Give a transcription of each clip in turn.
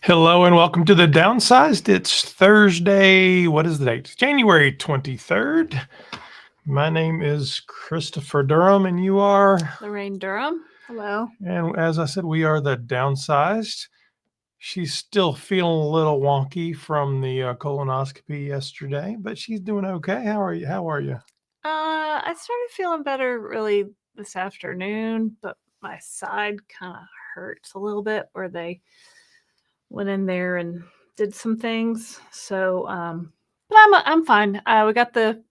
Hello and welcome to the Downsized. It's Thursday. What is the date? It's January 23rd. My name is Christopher Durham and you are? Laraine Durham. Hello. And as I said, we are the Downsized. She's still feeling a little wonky from the colonoscopy yesterday, but she's doing okay. How are you? I started feeling better really this afternoon, but my side kind of hurts a little bit where they went in there and did some things. So, but I'm fine. We got the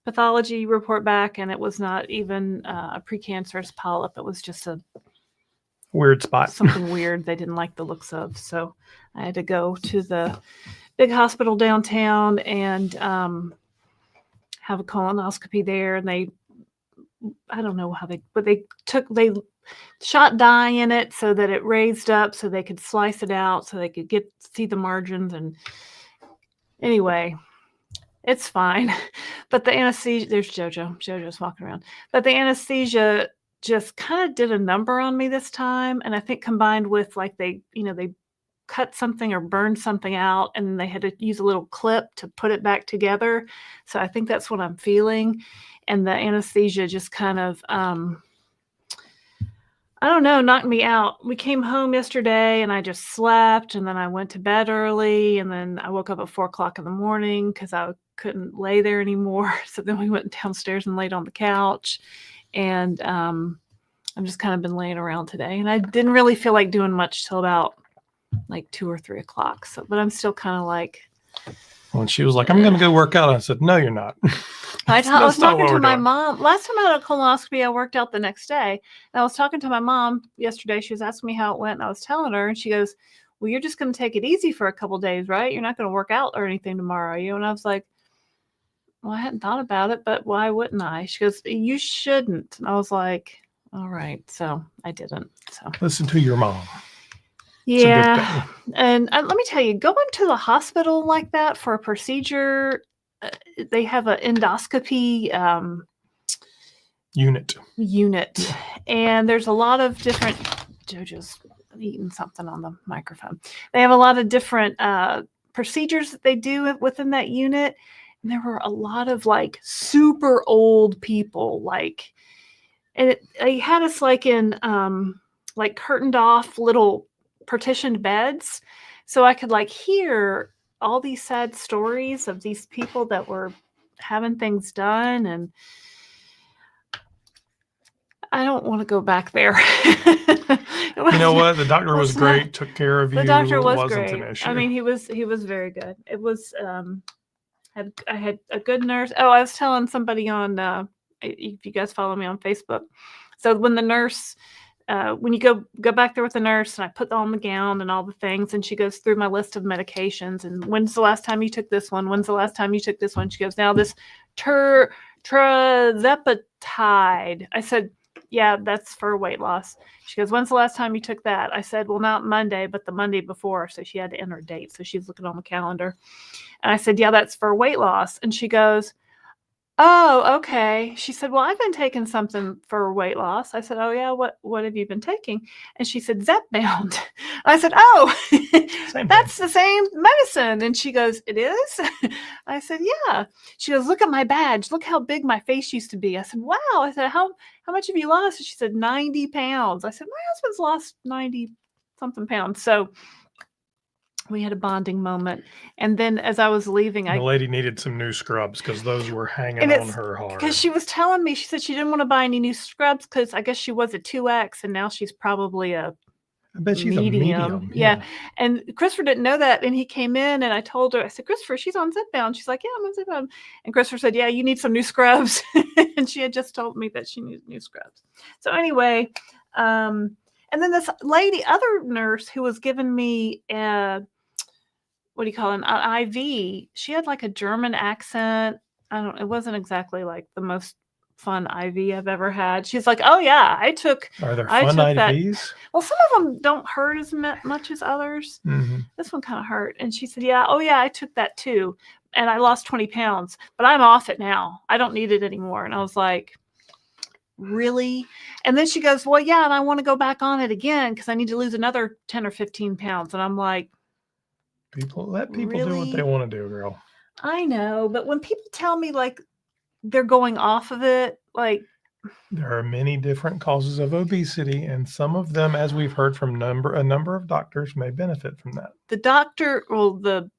pathology report back, and it was not even a precancerous polyp. It was just a Weird spot. something weird they didn't like the looks of. So I had to go to the big hospital downtown and have a colonoscopy there. And I don't know how they shot dye in it so that it raised up so they could slice it out so they could see the margins. And anyway, it's fine. But the anesthesia, there's Jojo's walking around, but the anesthesia just kind of did a number on me this time. And I think combined with like they cut something or burned something out and they had to use a little clip to put it back together. So I think that's what I'm feeling. And the anesthesia just kind of, I don't know, knocked me out. We came home yesterday and I just slept, and then I went to bed early, and then I woke up at 4:00 in the morning because I couldn't lay there anymore. So then we went downstairs and laid on the couch, and I've just kind of been laying around today, and I didn't really feel like doing much till about like 2 or 3 o'clock. So, but I'm still kind of like. When she was like, I'm going to go work out, I said, no, you're not. I was talking to my mom. Last time I had a colonoscopy, I worked out the next day. And I was talking to my mom yesterday. She was asking me how it went. And I was telling her, and she goes, well, you're just going to take it easy for a couple of days, right? You're not going to work out or anything tomorrow, are you? And I was like, well, I hadn't thought about it, but why wouldn't I? She goes, you shouldn't. And I was like, all right. So I didn't. So listen to your mom. Yeah. And let me tell you, going to the hospital like that for a procedure, they have an endoscopy unit. Yeah. And there's a lot of different, Jojo's eating something on the microphone. They have a lot of different procedures that they do within that unit. And there were a lot of like super old people, like, and they had us like in like curtained off little partitioned beds, so I could like hear all these sad stories of these people that were having things done, and I don't want to go back there. You know what? The doctor was great, took care of you. The doctor was wasn't great. An issue. I mean, he was very good. It was I had a good nurse. Oh, I was telling somebody on if you guys follow me on Facebook. So when the nurse when you go back there with the nurse, and I put on the gown and all the things, and she goes through my list of medications, and when's the last time you took this one? When's the last time you took this one? She goes, now this Tirzepatide. I said, yeah, that's for weight loss. She goes, when's the last time you took that? I said, well, not Monday, but the Monday before. So she had to enter a date. So she's looking on the calendar. And I said, yeah, that's for weight loss. And she goes, oh, okay. She said, well, I've been taking something for weight loss. I said, oh, yeah, what have you been taking? And she said, Zepbound. I said, oh, that's the same medicine. And she goes, it is? I said, yeah. She goes, look at my badge. Look how big my face used to be. I said, wow. I said, how much have you lost? And she said, 90 pounds. I said, my husband's lost 90 something pounds. So we had a bonding moment. And then as I was leaving, the lady needed some new scrubs because those were hanging on her hard. Because she was telling me, she said she didn't want to buy any new scrubs because I guess she was a 2X and now she's probably I bet she's medium. A medium. Yeah. And Christopher didn't know that. And he came in and I told her, I said, Christopher, she's on Zepbound. She's like, yeah, I'm on Zepbound. And Christopher said, yeah, you need some new scrubs. And she had just told me that she needed new scrubs. So anyway, and then this other nurse who was giving me what do you call it, an IV. She had like a German accent. It wasn't exactly like the most fun IV I've ever had. She's like, oh yeah, Are there fun IVs? That. Well, some of them don't hurt as much as others. Mm-hmm. This one kind of hurt. And she said, yeah, oh yeah, I took that too. And I lost 20 pounds, but I'm off it now. I don't need it anymore. And I was like, really? And then she goes, well, yeah, and I want to go back on it again because I need to lose another 10 or 15 pounds. And I'm like, Let people do what they Really? want to do, girl. I know, but when people tell me like they're going off of it, like There are many different causes of obesity, and some of them, as we've heard from a number of doctors, may benefit from that. the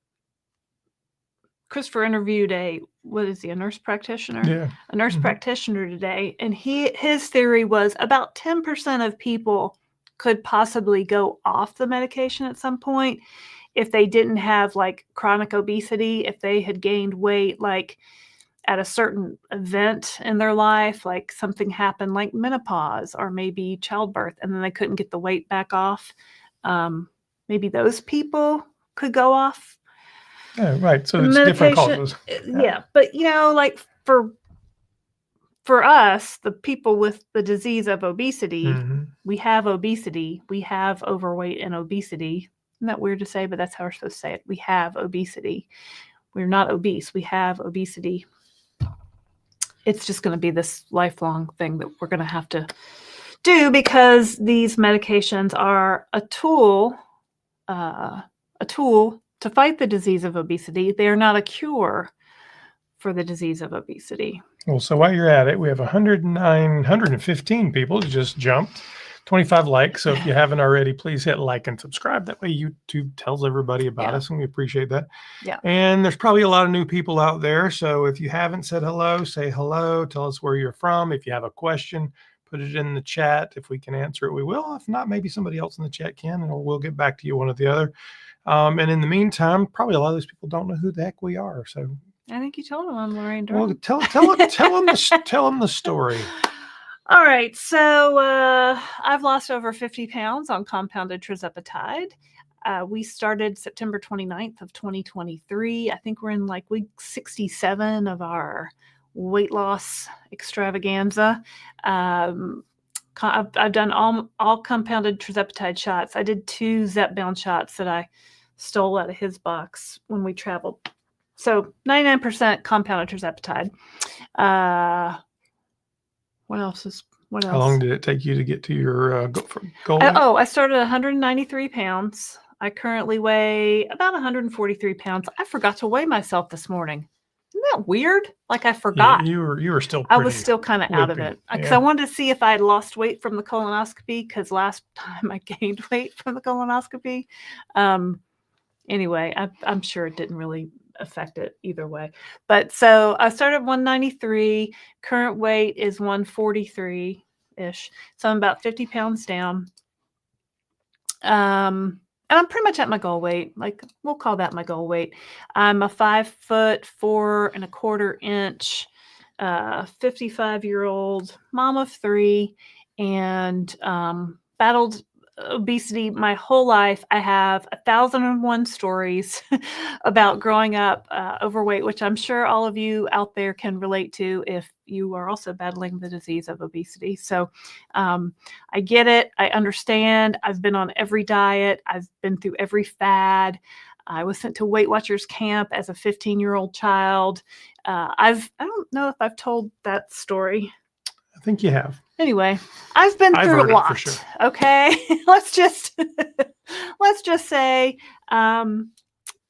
Christopher interviewed a nurse practitioner? Yeah. A nurse practitioner today, and his theory was about 10% of people could possibly go off the medication at some point if they didn't have like chronic obesity, if they had gained weight like at a certain event in their life, like something happened like menopause or maybe childbirth, and then they couldn't get the weight back off. Maybe those people could go off. Yeah, right. So The it's different medication, causes. yeah, but like for us, the people with the disease of obesity, we have obesity, we have overweight and obesity. Isn't that weird to say? But that's how we're supposed to say it. We have obesity. We're not obese. We have obesity. It's just going to be this lifelong thing that we're going to have to do because these medications are a tool to fight the disease of obesity. They are not a cure for the disease of obesity. Well, so while you're at it, we have 115 people who just jumped, 25 likes. So if you haven't already, please hit like and subscribe. That way YouTube tells everybody about us, and we appreciate that. Yeah. And there's probably a lot of new people out there. So if you haven't said hello, say hello. Tell us where you're from. If you have a question, put it in the chat. If we can answer it, we will. If not, maybe somebody else in the chat can, and we'll get back to you one or the other. And in the meantime, probably a lot of those people don't know who the heck we are. So I think you told them I'm Laraine Durham. Well, tell them the story. All right, so I've lost over 50 pounds on compounded Tirzepatide. We started September 29th of 2023. I think we're in like week 67 of our weight loss extravaganza. I've done all compounded Tirzepatide shots. I did 2 Zepbound shots that I stole out of his box when we traveled. So 99% compounded Tirzepatide. What else? How long did it take you to get to your goal? I started 193 pounds. I currently weigh about 143 pounds. I forgot to weigh myself this morning. Isn't that weird? Like I forgot. Yeah, you were still I was still kind of out of it because I wanted to see if I had lost weight from the colonoscopy because last time I gained weight from the colonoscopy. Anyway, I'm sure it didn't really affect it either way. But so I started 193. Current weight is 143-ish. So I'm about 50 pounds down. And I'm pretty much at my goal weight. Like we'll call that my goal weight. I'm a 5'4¼ inch, 55-year-old mom of 3, and battled obesity my whole life. I have 1,001 stories about growing up overweight, which I'm sure all of you out there can relate to if you are also battling the disease of obesity. So I get it. I understand. I've been on every diet. I've been through every fad. I was sent to Weight Watchers camp as a 15-year-old child. I don't know if I've told that story. I think you have. Anyway, I've been through a lot. For sure. Okay, let's just say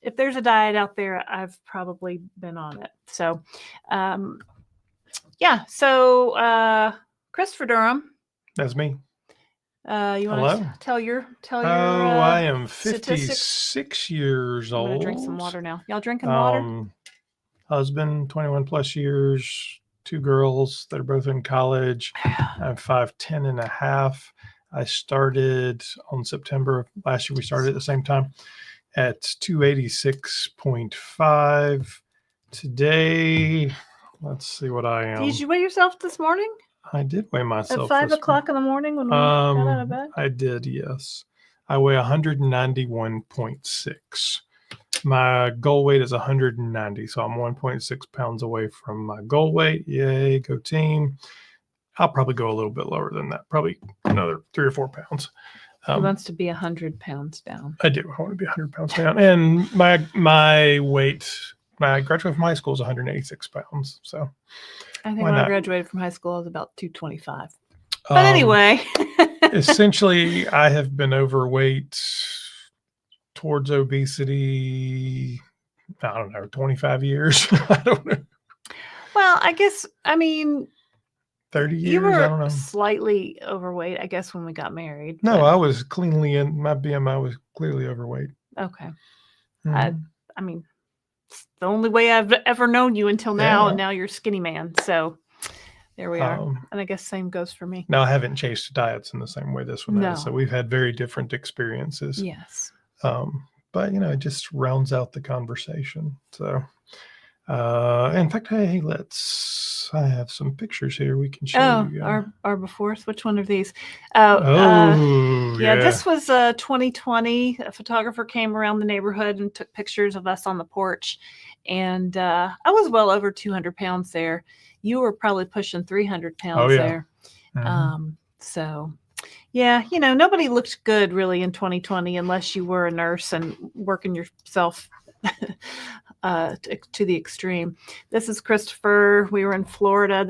if there's a diet out there, I've probably been on it. So, yeah. So, Christopher Durham. That's me. You want to tell your? I am 56 years old. I'm gonna drink some water now. Y'all drinking water? Husband, 21 plus years. 2 girls that are both in college. I'm 5'10 and a half. I started on September last year. We started at the same time at 286.5. Today, let's see what I am. Did you weigh yourself this morning? I did weigh myself. At 5 o'clock in the morning when we got out of bed? I did, yes. I weigh 191.6. My goal weight is 190, so I'm 1.6 pounds away from my goal weight. Yay, go team. I'll probably go a little bit lower than that, probably another 3 or 4 pounds. He wants to be 100 pounds down. I do. I want to be 100 pounds down. And my weight, when I graduated from high school, was 186 pounds. So I think when I graduated from high school, I was about 225. But anyway. Essentially, I have been overweight towards obesity, I don't know, 25 years. I don't know. Well, I guess, I mean, 30 you years. I were don't know. slightly overweight, I guess, when we got married. No, but- I was cleanly in my BMI was clearly overweight. Okay. Mhm. I mean, it's the only way I've ever known you until now, Yeah. and now you're a skinny man. So there we are. And I guess same goes for me. Now I haven't chased diets in the same way this one has, so No. we've had very different experiences. Yes. But it just rounds out the conversation. So, in fact, hey, I have some pictures here we can show you guys. Our befores. Which one of these? Yeah. This was 2020. A photographer came around the neighborhood and took pictures of us on the porch, and I was well over 200 pounds there. You were probably pushing 300 pounds there. Mhm. So yeah, nobody looked good really in 2020 unless you were a nurse and working yourself to the extreme. This is Christopher. We were in Florida.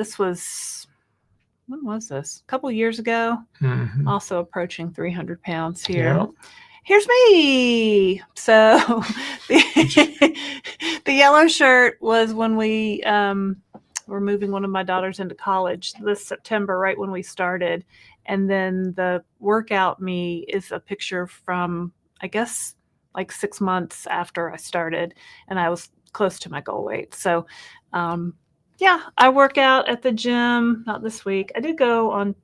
When was this? A couple of years ago. Mhm. Also approaching 300 pounds here. Yeah. Here's me. So the yellow shirt was when we were moving one of my daughters into college this September, right when we started. And then the workout me is a picture from, I guess, like 6 months after I started, and I was close to my goal weight. So, yeah, I work out at the gym, not this week. I did go on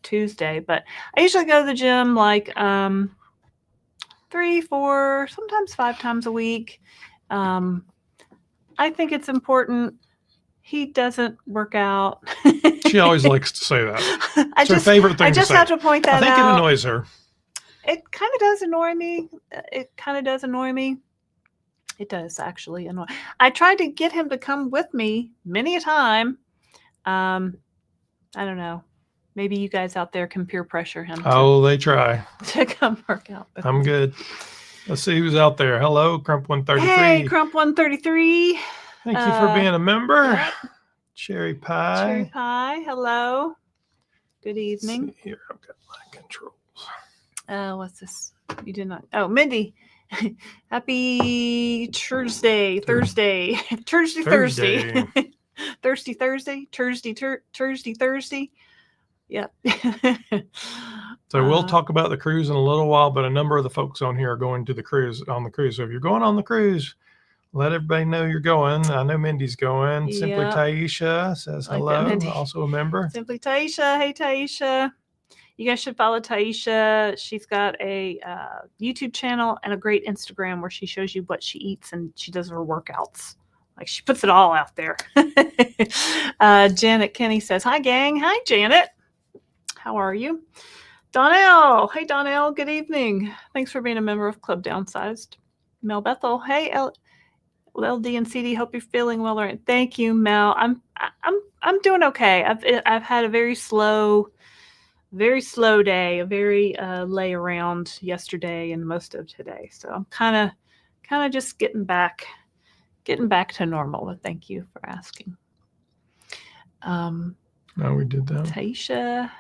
Tuesday, but I usually go to the gym like 3, 4, sometimes 5 times a week. I think it's important. He doesn't work out. She always likes to say that. It's her favorite thing I just to say. have to point that I think out. it annoys her. It kind of does annoy me. It does actually annoy. I tried to get him to come with me many a time. I don't know. Maybe you guys out there can peer pressure him They try. to come work out with I'm me. good. Let's see who's out there. Hello, Crump 133. Hey, Crump 133. Thank you for being a member. Yep. Cherry Pie. Cherry Pie. Hello. Good evening. Let's see here, I've got my controls. What's this? You did not. Oh, Mindy. Happy Thursday. Thursday. Thursday. Thirsty Thursday. Thursday. Yep. So we'll talk about the cruise in a little while, but a number of the folks on here are going to the cruise. So if you're going on the cruise, let everybody know you're going. I know Mindy's going. Simply Yep. Taisha says Like that, hello. Mindy. Also a member. Simply Taisha. Hey, Taisha. You guys should follow Taisha. She's got a YouTube channel and a great Instagram where she shows you what she eats and she does her workouts. Like she puts it all out there. Janet Kenny says, hi, gang. Hi, Janet. How are you? Donnell. Hey, Donnell. Good evening. Thanks for being a member of Club Downsized. Mel Bethel. Hey, LD and CD. Hope you're feeling well. Laraine. Thank you, Mel. I'm doing okay. I've had a very slow day, a very lay around yesterday and most of today. So I'm kind of just getting back to normal. But thank you for asking. No, we did that. Taisha.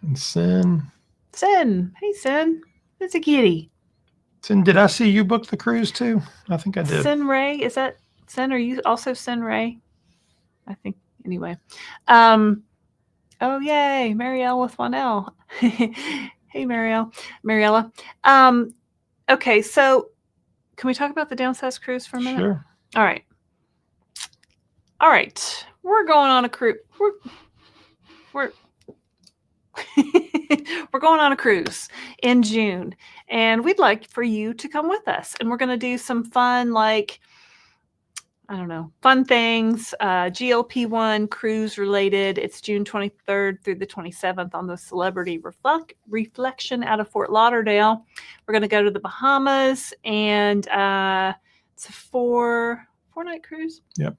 And Sin. Hey, Sin. It's a kitty. Sin, did I see you book the cruise too? I think I did. Sin Ray. Is that Sin? Are you also Sin Ray? I think, anyway. Oh, yay. Marielle with 1L. Hey, Mariella. Okay, so can we talk about the Downsized cruise for a minute? Sure. All right. We're going on a cruise. We're we're going on a cruise in June, and we'd like for you to come with us. And we're going to do some fun, fun things, GLP-1 cruise related. It's June 23rd through the 27th on the Celebrity Reflection out of Fort Lauderdale. We're going to go to the Bahamas, and it's a 4-night cruise. Yep.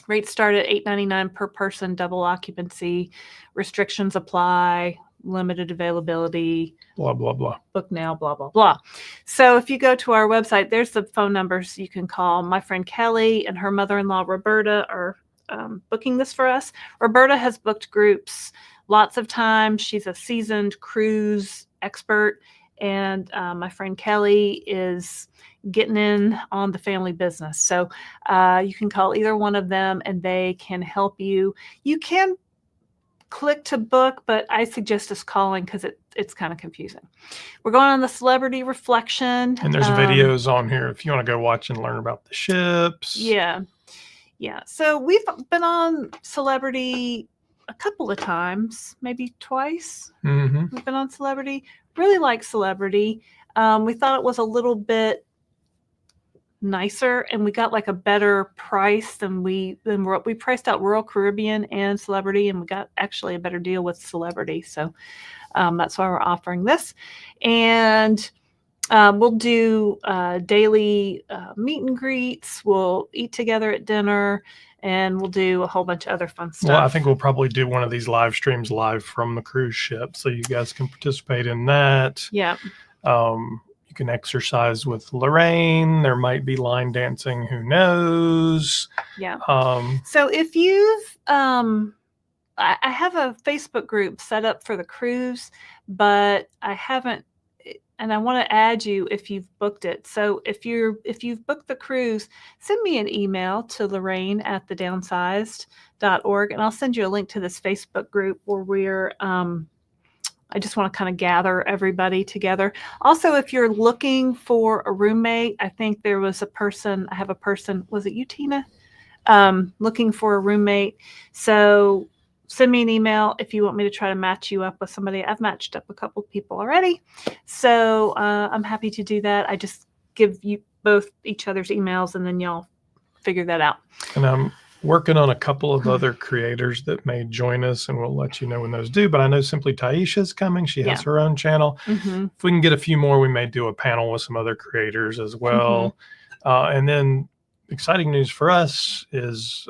Rates start at $8.99 per person, double occupancy. Restrictions apply, limited availability. Blah, blah, blah. Book now, blah, blah, blah. So if you go to our website, there's the phone numbers you can call. My friend Kelly and her mother-in-law, Roberta, are booking this for us. Roberta has booked groups lots of times. She's a seasoned cruise expert, and my friend Kelly is getting in on the family business. So you can call either one of them and they can help you. You can click to book, but I suggest just calling because it's kind of confusing. We're going on the celebrity reflection. And there's videos on here if you want to go watch and learn about the ships. Yeah. So we've been on Celebrity a couple of times, maybe twice. Mm-hmm. We've been on Celebrity. Really like Celebrity. We thought it was a little bit nicer, and we got like a better price than we priced out Royal Caribbean and Celebrity, and we got actually a better deal with Celebrity. So that's why we're offering this. And we'll do daily meet and greets. We'll eat together at dinner, and we'll do a whole bunch of other fun stuff. Well, I think we'll probably do one of these live streams live from the cruise ship, so you guys can participate in that. Yeah. You can exercise with Laraine. There might be line dancing. Who knows? Yeah. So if you've, I have a Facebook group set up for the cruise, but I haven't, and I want to add you if you've booked it. So if you've booked the cruise, send me an email to Laraine at thedownsized.org, and I'll send you a link to this Facebook group where we're, I just want to kind of gather everybody together. Also, if you're looking for a roommate, I think there was a person, I have a person, was it you, Tina? Looking for a roommate. So send me an email if you want me to try to match you up with somebody. I've matched up a couple of people already. So I'm happy to do that. I just give you both each other's emails and then y'all figure that out. And I'm working on a couple of other creators that may join us, and we'll let you know when those do. But I know Simply Taisha's coming. She has her own channel. Mm-hmm. If we can get a few more, we may do a panel with some other creators as well. Mm-hmm. And then exciting news for us is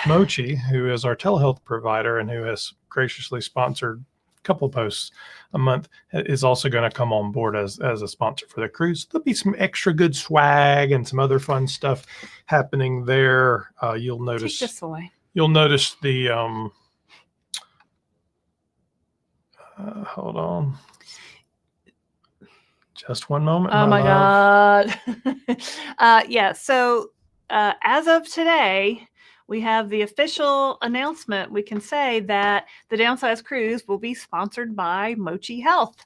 Mochi, who is our telehealth provider and who has graciously sponsored a couple of posts a month, is also going to come on board as a sponsor for the cruise. There'll be some extra good swag and some other fun stuff happening there. You'll notice. Take this away. You'll notice the. Hold on. Just one moment. Oh my God. Yeah. So as of today, we have the official announcement. We can say that the Downsized Cruise will be sponsored by Mochi Health.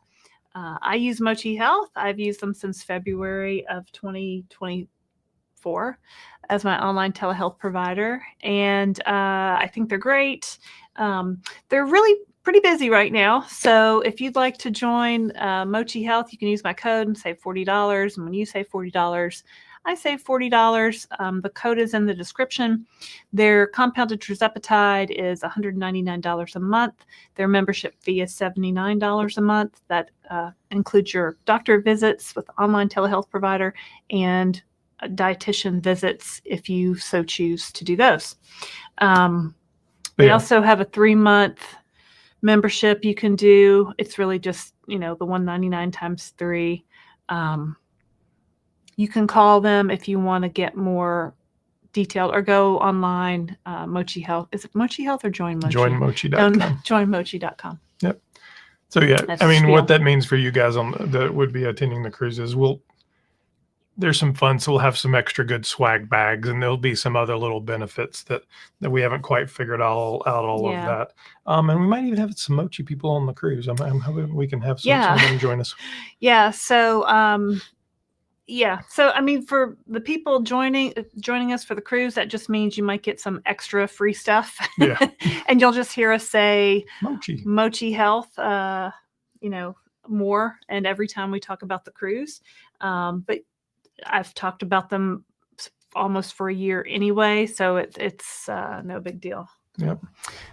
I use Mochi Health. I've used them since February of 2024 as my online telehealth provider. And I think they're great. They're really pretty busy right now. So if you'd like to join Mochi Health, you can use my code and save $40. And when you save $40, I save $40. The code is in the description. Their compounded Tirzepatide is $199 a month. Their membership fee is $79 a month. That includes your doctor visits with the online telehealth provider and dietitian visits if you so choose to do those. They also have a 3-month membership you can do. It's really just, the $199 times 3. You can call them if you want to get more detailed, or go online. Mochi Health. Is it Mochi Health or Join Mochi? JoinMochi.com. JoinMochi.com. Yep. So yeah, That's what that means for you guys that would be attending the cruises, there's some fun. So we'll have some extra good swag bags, and there'll be some other little benefits that we haven't quite figured all of that. And we might even have some Mochi people on the cruise. I'm hoping we can have some of them join us. Yeah. So, So, for the people joining us for the cruise, that just means you might get some extra free stuff. Yeah. And you'll just hear us say Mochi Health, more. And every time we talk about the cruise, but I've talked about them almost for a year anyway, so it's no big deal. Yep.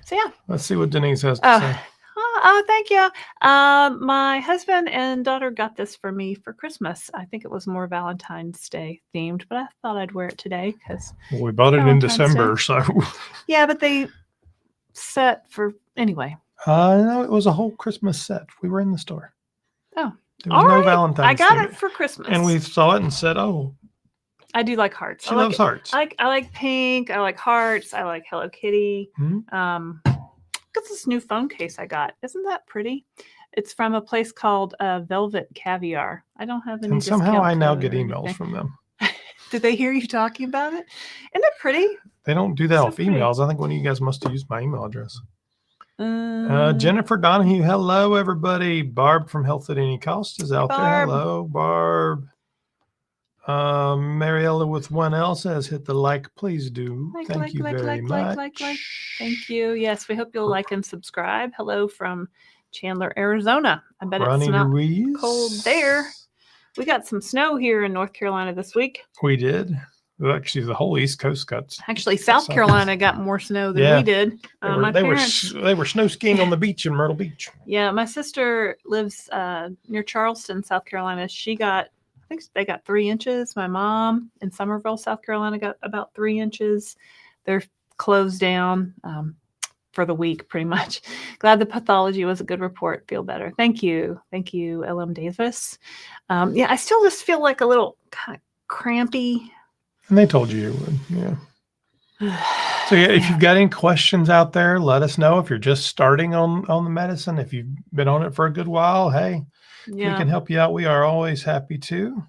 So yeah. Let's see what Denise has to say. Oh, thank you. My husband and daughter got this for me for Christmas. I think it was more Valentine's Day themed, but I thought I'd wear it today because we bought it in December, so yeah. But they set for anyway. No, it was a whole Christmas set. We were in the store. Oh, there was no Valentine's. I got it for Christmas, and we saw it and said, "Oh." I do like hearts. She loves hearts. I like pink. I like hearts. I like Hello Kitty. Mm-hmm. Look at this new phone case I got. Isn't that pretty? It's from a place called Velvet Caviar. I don't have any. And somehow discount I now code get or emails anything. from them. Did they hear you talking about it? Isn't it pretty? They don't do that So off pretty. emails. I think one of you guys must have used my email address. Uh, Jennifer Donahue, hello everybody. Barb from Health at Any Cost is out there. Barb. Hello, Barb. Mariella with 1L says, hit the like, please do. Thank you very much. Thank you. Yes, we hope you'll like and subscribe. Hello from Chandler, Arizona. I bet Ronnie it's not Ruiz. cold there. We got some snow here in North Carolina this week. We did. Well, actually, the whole East Coast got. Actually, South Carolina got more snow than we did. They were snow skiing on the beach in Myrtle Beach. Yeah, my sister lives near Charleston, South Carolina. I think they got 3 inches. My mom in Summerville, South Carolina, got about 3 inches. They're closed down for the week, pretty much. Glad the pathology was a good report. Feel better. Thank you. Thank you, LM Davis. Yeah, I still just feel like a little kind of crampy. And they told you would. Yeah. So yeah, if you've got any questions out there, let us know. If you're just starting on the medicine, if you've been on it for a good while, hey, we can help you out. We are always happy to.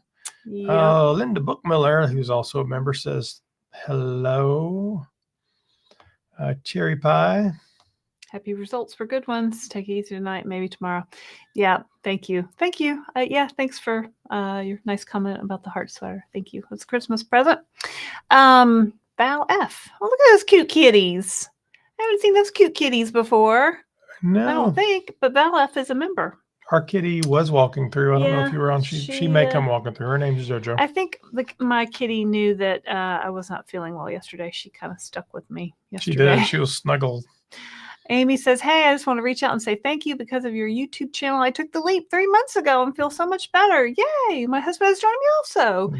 Yeah. Linda Bookmiller, who's also a member, says hello. Cherry pie. Happy results for good ones. Take it easy tonight, maybe tomorrow. Yeah, thank you. Thank you. Yeah, thanks for your nice comment about the heart sweater. Thank you. It's a Christmas present. Val F. Oh, look at those cute kitties. I haven't seen those cute kitties before. No. I don't think, but Val F is a member. Our kitty was walking through. I don't know if you were on. She may come walking through. Her name's JoJo. I think my kitty knew that I was not feeling well yesterday. She kind of stuck with me yesterday. She did. She was snuggled. Amy says, hey, I just want to reach out and say thank you because of your YouTube channel. I took the leap 3 months ago and feel so much better. Yay. My husband has joined me also.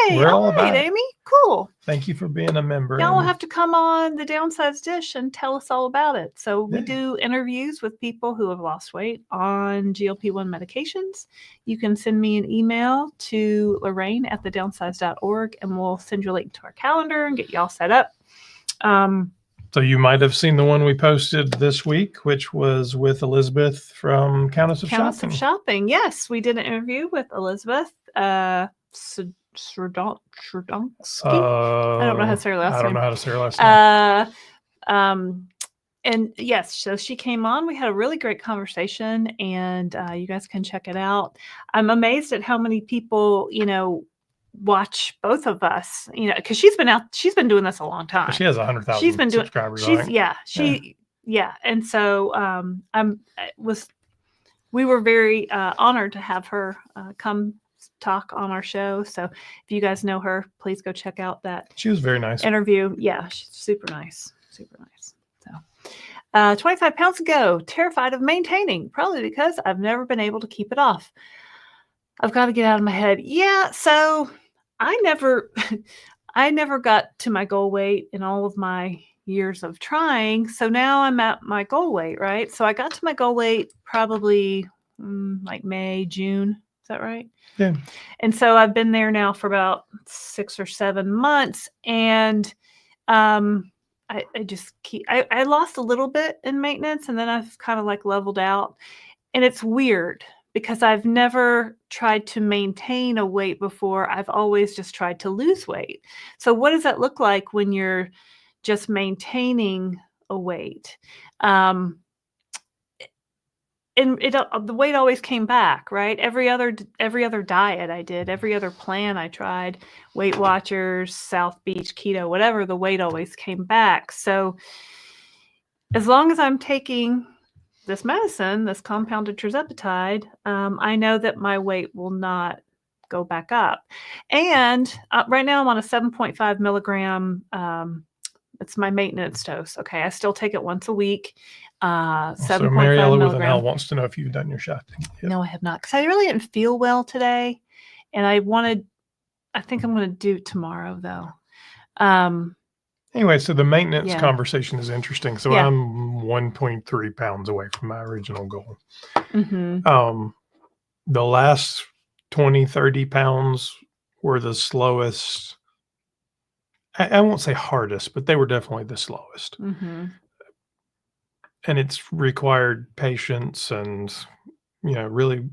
Yay. We're all about it. Amy. Cool. Thank you for being a member. Y'all will have to come on the Downsized Dish and tell us all about it. So we do interviews with people who have lost weight on GLP-1 medications. You can send me an email to Laraine at thedownsized.org and we'll send you a link to our calendar and get y'all set up. So you might have seen the one we posted this week, which was with Elizabeth from Countess of Shopping. Yes, we did an interview with Elizabeth Srdansky. I don't know how to say her last name. I don't know how to say her last name. And yes, so she came on. We had a really great conversation, and you guys can check it out. I'm amazed at how many people, watch both of us, because she's been doing this a long time. She has 100,000 subscribers. And so we were very honored to have her come talk on our show. So if you guys know her, please go check out that. She was very nice. Interview. Yeah, she's super nice. So 25 pounds ago, terrified of maintaining, probably because I've never been able to keep it off. I've got to get out of my head. Yeah, so I never got to my goal weight in all of my years of trying. So now I'm at my goal weight, right? So I got to my goal weight probably like May, June. Is that right? Yeah. And so I've been there now for about 6 or 7 months. And I lost a little bit in maintenance and then I've kind of like leveled out. And it's weird because I've never tried to maintain a weight before. I've always just tried to lose weight. So what does that look like when you're just maintaining a weight? And the weight always came back, right? Every other diet I did, every other plan I tried, Weight Watchers, South Beach, keto, whatever, the weight always came back. So as long as I'm taking this medicine, this compounded Tirzepatide, I know that my weight will not go back up. And right now I'm on a 7.5 milligram. It's my maintenance dose. Okay. I still take it once a week. 7.5 so Mariella with an milligram. L wants to know if you've done your shot. Yep. No, I have not. Because I really didn't feel well today. And I think I'm going to do it tomorrow though. Anyway, so the maintenance conversation is interesting. So I'm 1.3 pounds away from my original goal. Mm-hmm. The last 20, 30 pounds were the slowest. I won't say hardest, but they were definitely the slowest. Mm-hmm. and it's required patience and, really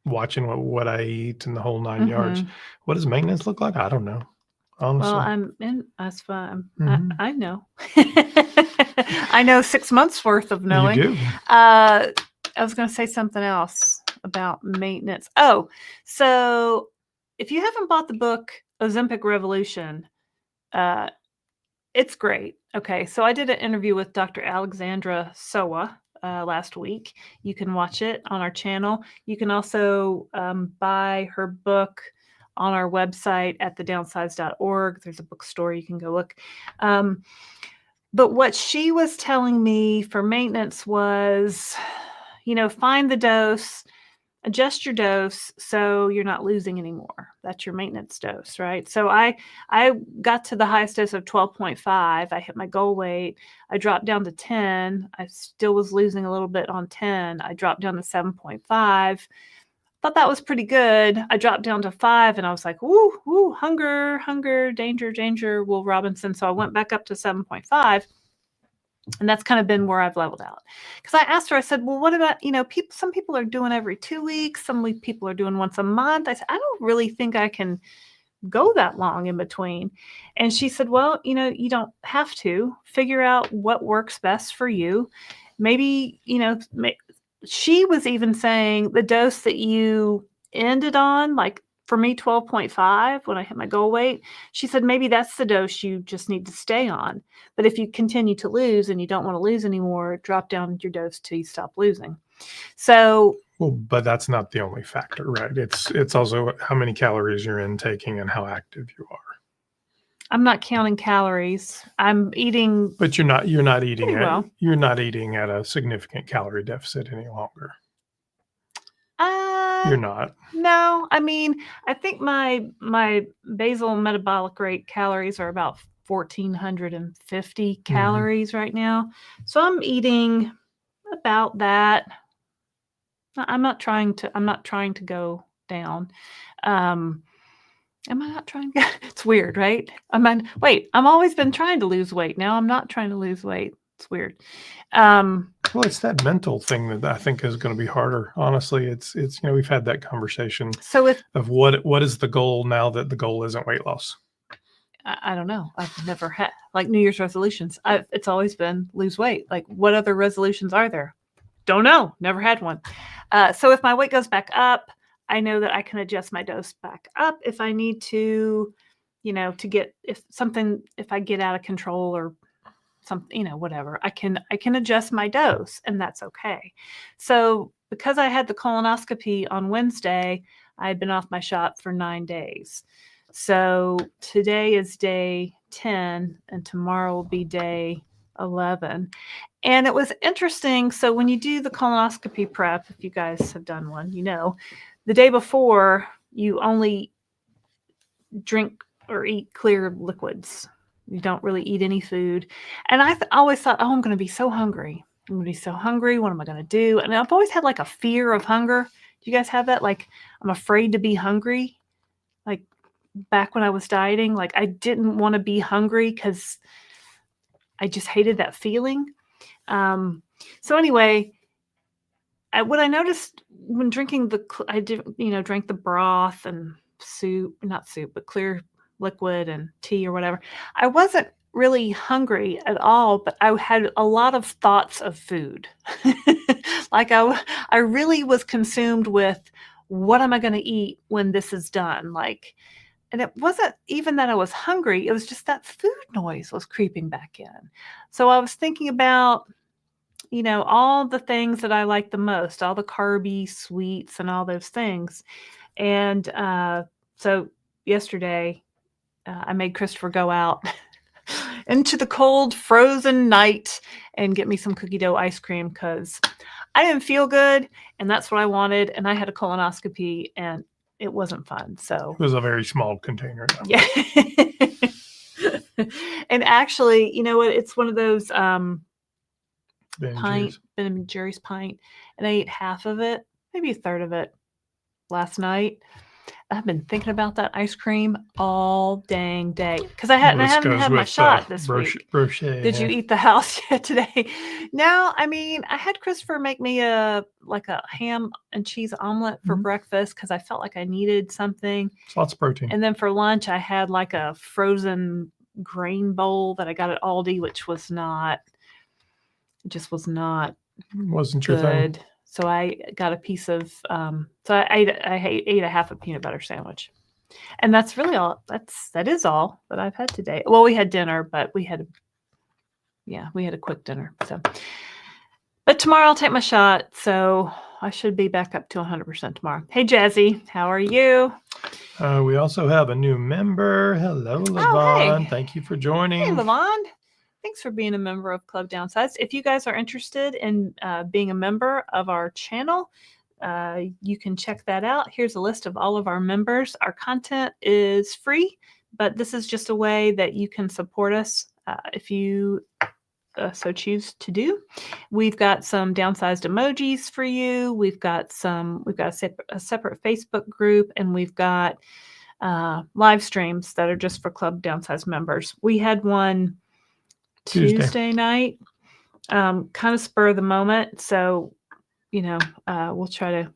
watching what I eat and the whole 9 yards. Mhm. What does maintenance look like? I don't know, Well, honestly. that's fine. Mhm. I know. I know 6 months worth of You knowing. do. I was going to say something else about maintenance. Oh, so if you haven't bought the book Ozempic Revolution, uh, it's great. Okay, so I did an interview with Dr. Alexandra Sowa last week. You can watch it on our channel. You can also buy her book on our website at thedownsized.org. There's a bookstore you can go look. But what she was telling me for maintenance was, find the dose, adjust your dose so you're not losing anymore. That's your maintenance dose, right? So I got to the highest dose of 12.5. I hit my goal weight. I dropped down to 10. I still was losing a little bit on 10. I dropped down to 7.5. Thought that was pretty good. I dropped down to 5 and I was like, woo, hunger, danger, Will Robinson. So I went back up to 7.5. And that's kind of been where I've leveled out. Because I asked her, I said, well, what about, some people are doing every 2 weeks. Some people are doing once a month. I said, I don't really think I can go that long in between. And she said, well, you don't have to. Figure out what works best for you. Maybe, she was even saying the dose that you ended on, like for me, 12.5 when I hit my goal weight, she said maybe that's the dose you just need to stay on. But if you continue to lose and you don't want to lose anymore, drop down your dose till you stop losing. So, Well, but that's not the only factor, right? It's also how many calories you're intaking and how active you are. I'm not counting calories. I'm eating. But you're not eating pretty well. you're not eating at a significant calorie deficit any longer. You're not. No, I mean, I think my basal metabolic rate calories are about 1,450 calories right now. So I'm eating about that. I'm not trying to go down. Am I not trying to? It's weird, right? I've always been trying to lose weight. Now I'm not trying to lose weight. It's weird. Well, it's that mental thing that I think is going to be harder. Honestly, it's we've had that conversation So of what is the goal now that the goal isn't weight loss. I don't know. I've never had like New Year's resolutions. It's always been lose weight. Like what other resolutions are there? Don't know. Never had one. So if my weight goes back up, I know that I can adjust my dose back up if I need to, to get if I get out of control or something, whatever, I can adjust my dose and that's okay. So because I had the colonoscopy on Wednesday, I had been off my shot for 9 days. So today is day 10 and tomorrow will be day 11. And it was interesting. So when you do the colonoscopy prep, if you guys have done one, the day before you only drink or eat clear liquids. You don't really eat any food. And I always thought, oh, I'm going to be so hungry. I'm going to be so hungry. What am I going to do? And I've always had like a fear of hunger. Do you guys have that? Like, I'm afraid to be hungry. Like back when I was dieting, like I didn't want to be hungry because I just hated that feeling. So anyway, what I noticed when drinking I did, drank the broth and not soup, but clear liquid and tea or whatever. I wasn't really hungry at all, but I had a lot of thoughts of food. Like I really was consumed with what am I going to eat when this is done? Like, and it wasn't even that I was hungry. It was just that food noise was creeping back in. So I was thinking about, all the things that I like the most, all the carby sweets and all those things. And so yesterday, I made Christopher go out into the cold, frozen night and get me some cookie dough ice cream because I didn't feel good and that's what I wanted. And I had a colonoscopy and it wasn't fun. So it was a very small container. Though. Yeah. And actually, you know what? It's one of those Ben & Jerry's pint, and I ate half of it, maybe a third of it last night. I've been thinking about that ice cream all dang day because I haven't Goes had my with, shot this week. brochet. Did you eat the house yet today? No, I mean, I had Christopher make me a ham and cheese omelet for breakfast because I felt like I needed something. It's lots of protein. And then for lunch, I had like a frozen grain bowl that I got at Aldi, which was not Wasn't your thing. good. So I got a piece of, so I ate a half a peanut butter sandwich. And that's really all. That is all that I've had today. Well, we had dinner, but we had a quick dinner. So, but tomorrow I'll take my shot. So I should be back up to 100% tomorrow. Hey, Jazzy, how are you? We also have a new member. Hello, Levon. hey. Thank you for joining. Hey, Levon. Thanks for being a member of Club Downsized. If you guys are interested in being a member of our channel, you can check that out. Here's a list of all of our members. Our content is free, but this is just a way that you can support us if you so choose to do. We've got some downsized emojis for you. We've got a separate Facebook group, and we've got live streams that are just for Club Downsized members. We had one Tuesday night, kind of spur of the moment. So, we'll try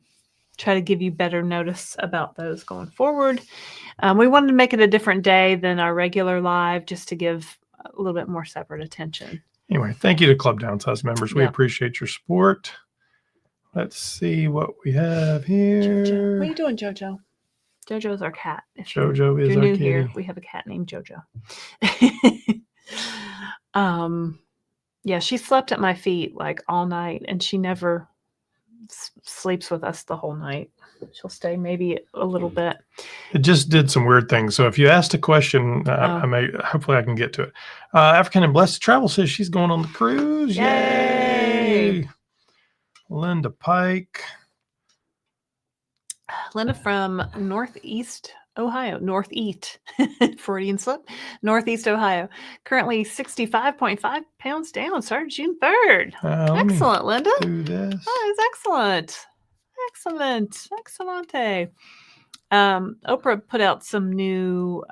to give you better notice about those going forward. We wanted to make it a different day than our regular live, just to give a little bit more separate attention. Anyway, thank you to Club Downsized members. We appreciate your support. Let's see what we have here. Jojo. What are you doing, Jojo? Jojo's our cat. Jojo is our new kitty. Here, we have a cat named Jojo. Yeah, she slept at my feet like all night, and she never sleeps with us the whole night. She'll stay maybe a little bit. It just did some weird things. So if you asked a question, hopefully I can get to it. African and Blessed Travel says she's going on the cruise. Yay! Linda Pike. Linda from Northeast Ohio. Northeast. Freudian slip. Northeast Ohio. Currently 65.5 pounds down. Started June 3rd. Excellent, Linda. Do this. Oh, that's excellent. Excellente. Oprah put out some new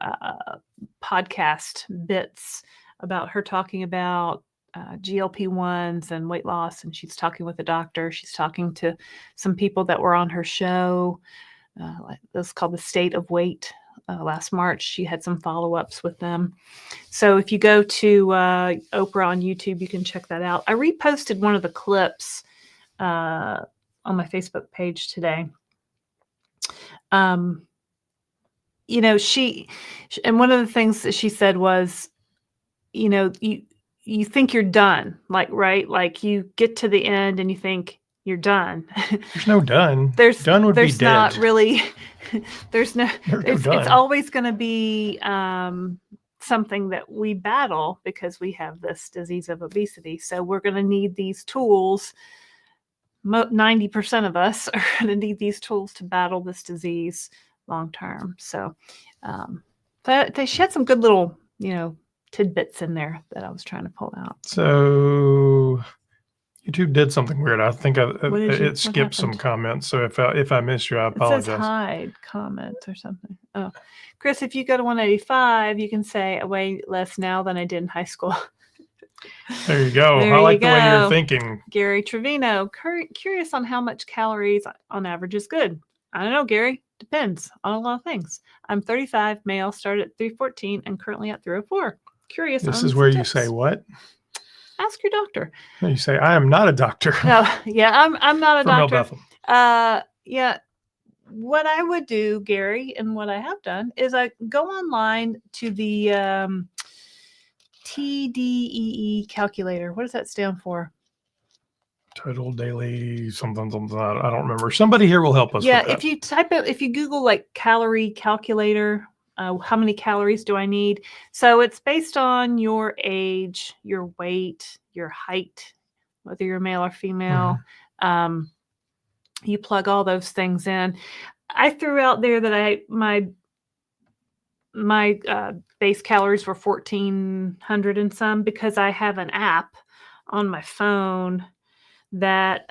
podcast bits about her talking about GLP-1s and weight loss, and she's talking with a doctor. She's talking to some people that were on her show. That's called The State of Weight. Last March, she had some follow-ups with them. So if you go to Oprah on YouTube, you can check that out. I reposted one of the clips on my Facebook page today. She and one of the things that she said was, you think you're done, right? Like you get to the end and you think you're done. There's no done. Done would be dead. Not really. There's no done. It's always going to be something that we battle because we have this disease of obesity. So we're going to need these tools. 90% of us are going to need these tools to battle this disease long term. So she had some good little, tidbits in there that I was trying to pull out. So YouTube did something weird. I think it skipped some comments. So if I missed you, I apologize. It says hide comments or something. Oh, Chris, if you go to 185, you can say I weigh less now than I did in high school. There you go. I like the way you're thinking. Gary Trevino, curious on how much calories on average is good. I don't know, Gary. Depends on a lot of things. I'm 35, male, started at 314 and currently at 304. Curious. This is where you say what? Ask your doctor. No, you say, I am not a doctor. No, yeah, I'm not a doctor. Yeah. What I would do, Gary, and what I have done is I go online to the TDEE calculator. What does that stand for? Total daily something. I don't remember. Somebody here will help us. Yeah, if you Google like calorie calculator, how many calories do I need? So it's based on your age, your weight, your height, whether you're male or female. You plug all those things in. I threw out there that my base calories were 1,400 and some because I have an app on my phone that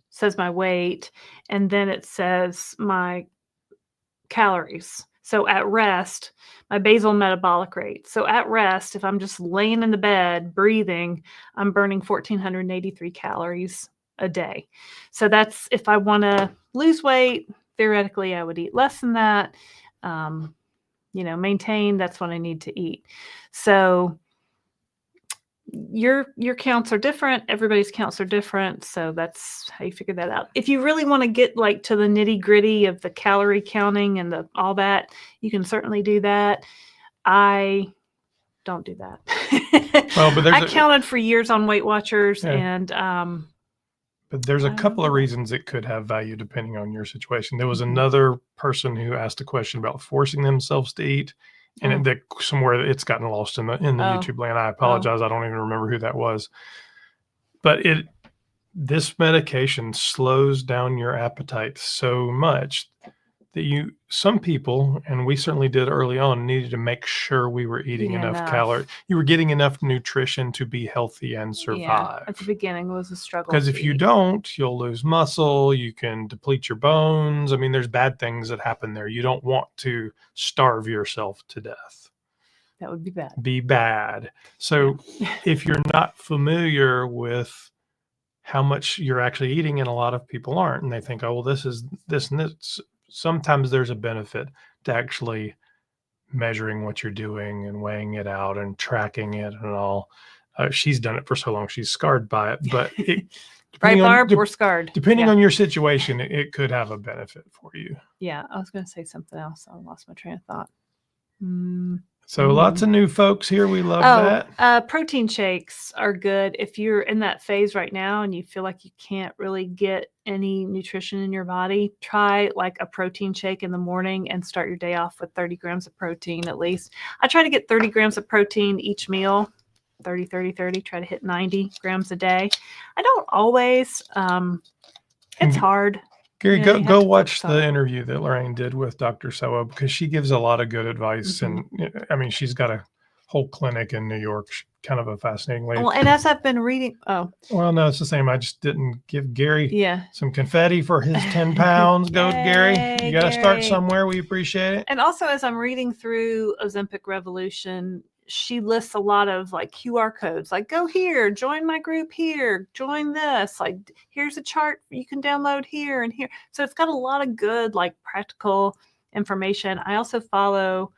says my weight, and then it says my calories. So at rest, my basal metabolic rate. So at rest, if I'm just laying in the bed, breathing, I'm burning 1,483 calories a day. So that's, if I want to lose weight, theoretically, I would eat less than that. Maintain, that's what I need to eat. So your counts are different. Everybody's counts are different. So that's how you figure that out. If you really want to get like to the nitty gritty of the calorie counting and all that, you can certainly do that. I don't do that. Well, but I counted for years on Weight Watchers, and but there's a couple of reasons it could have value depending on your situation. There was another person who asked a question about forcing themselves to eat, and somewhere it's gotten lost in the YouTube land. I apologize. I don't even remember who that was. But this medication slows down your appetite so much that some people, and we certainly did early on, needed to make sure we were eating enough calories. You were getting enough nutrition to be healthy and survive. Yeah, at the beginning it was a struggle. Because if you don't, you'll lose muscle, you can deplete your bones. I mean, there's bad things that happen there. You don't want to starve yourself to death. That would be bad. Be bad. So if you're not familiar with how much you're actually eating, and a lot of people aren't, and they think, oh, well, this is this and this. Sometimes there's a benefit to actually measuring what you're doing and weighing it out and tracking it and all. She's done it for so long, she's scarred by it. But right, Barb, we're scarred. Depending on your situation, it could have a benefit for you. Yeah, I was going to say something else. I lost my train of thought. So lots of new folks here. We love that. Protein shakes are good if you're in that phase right now and you feel like you can't really get any nutrition in your body. Try like a protein shake in the morning and start your day off with 30 grams of protein at least. I try to get 30 grams of protein each meal. 30, 30, 30. Try to hit 90 grams a day. I don't always. It's hard. Gary, go watch the interview that Laraine did with Dr. Sowa, because she gives a lot of good advice. And I mean, she's got a whole clinic in New York. Kind of a fascinating lady. Well, and as I've been reading, well, no, it's the same. I just didn't give Gary some confetti for his 10 pounds. Go, Gary. You got to start somewhere. We appreciate it. And also, as I'm reading through Ozempic Revolution, she lists a lot of like QR codes, like go here, join my group here, join this, like here's a chart you can download here and here. So it's got a lot of good, like practical information. I also follow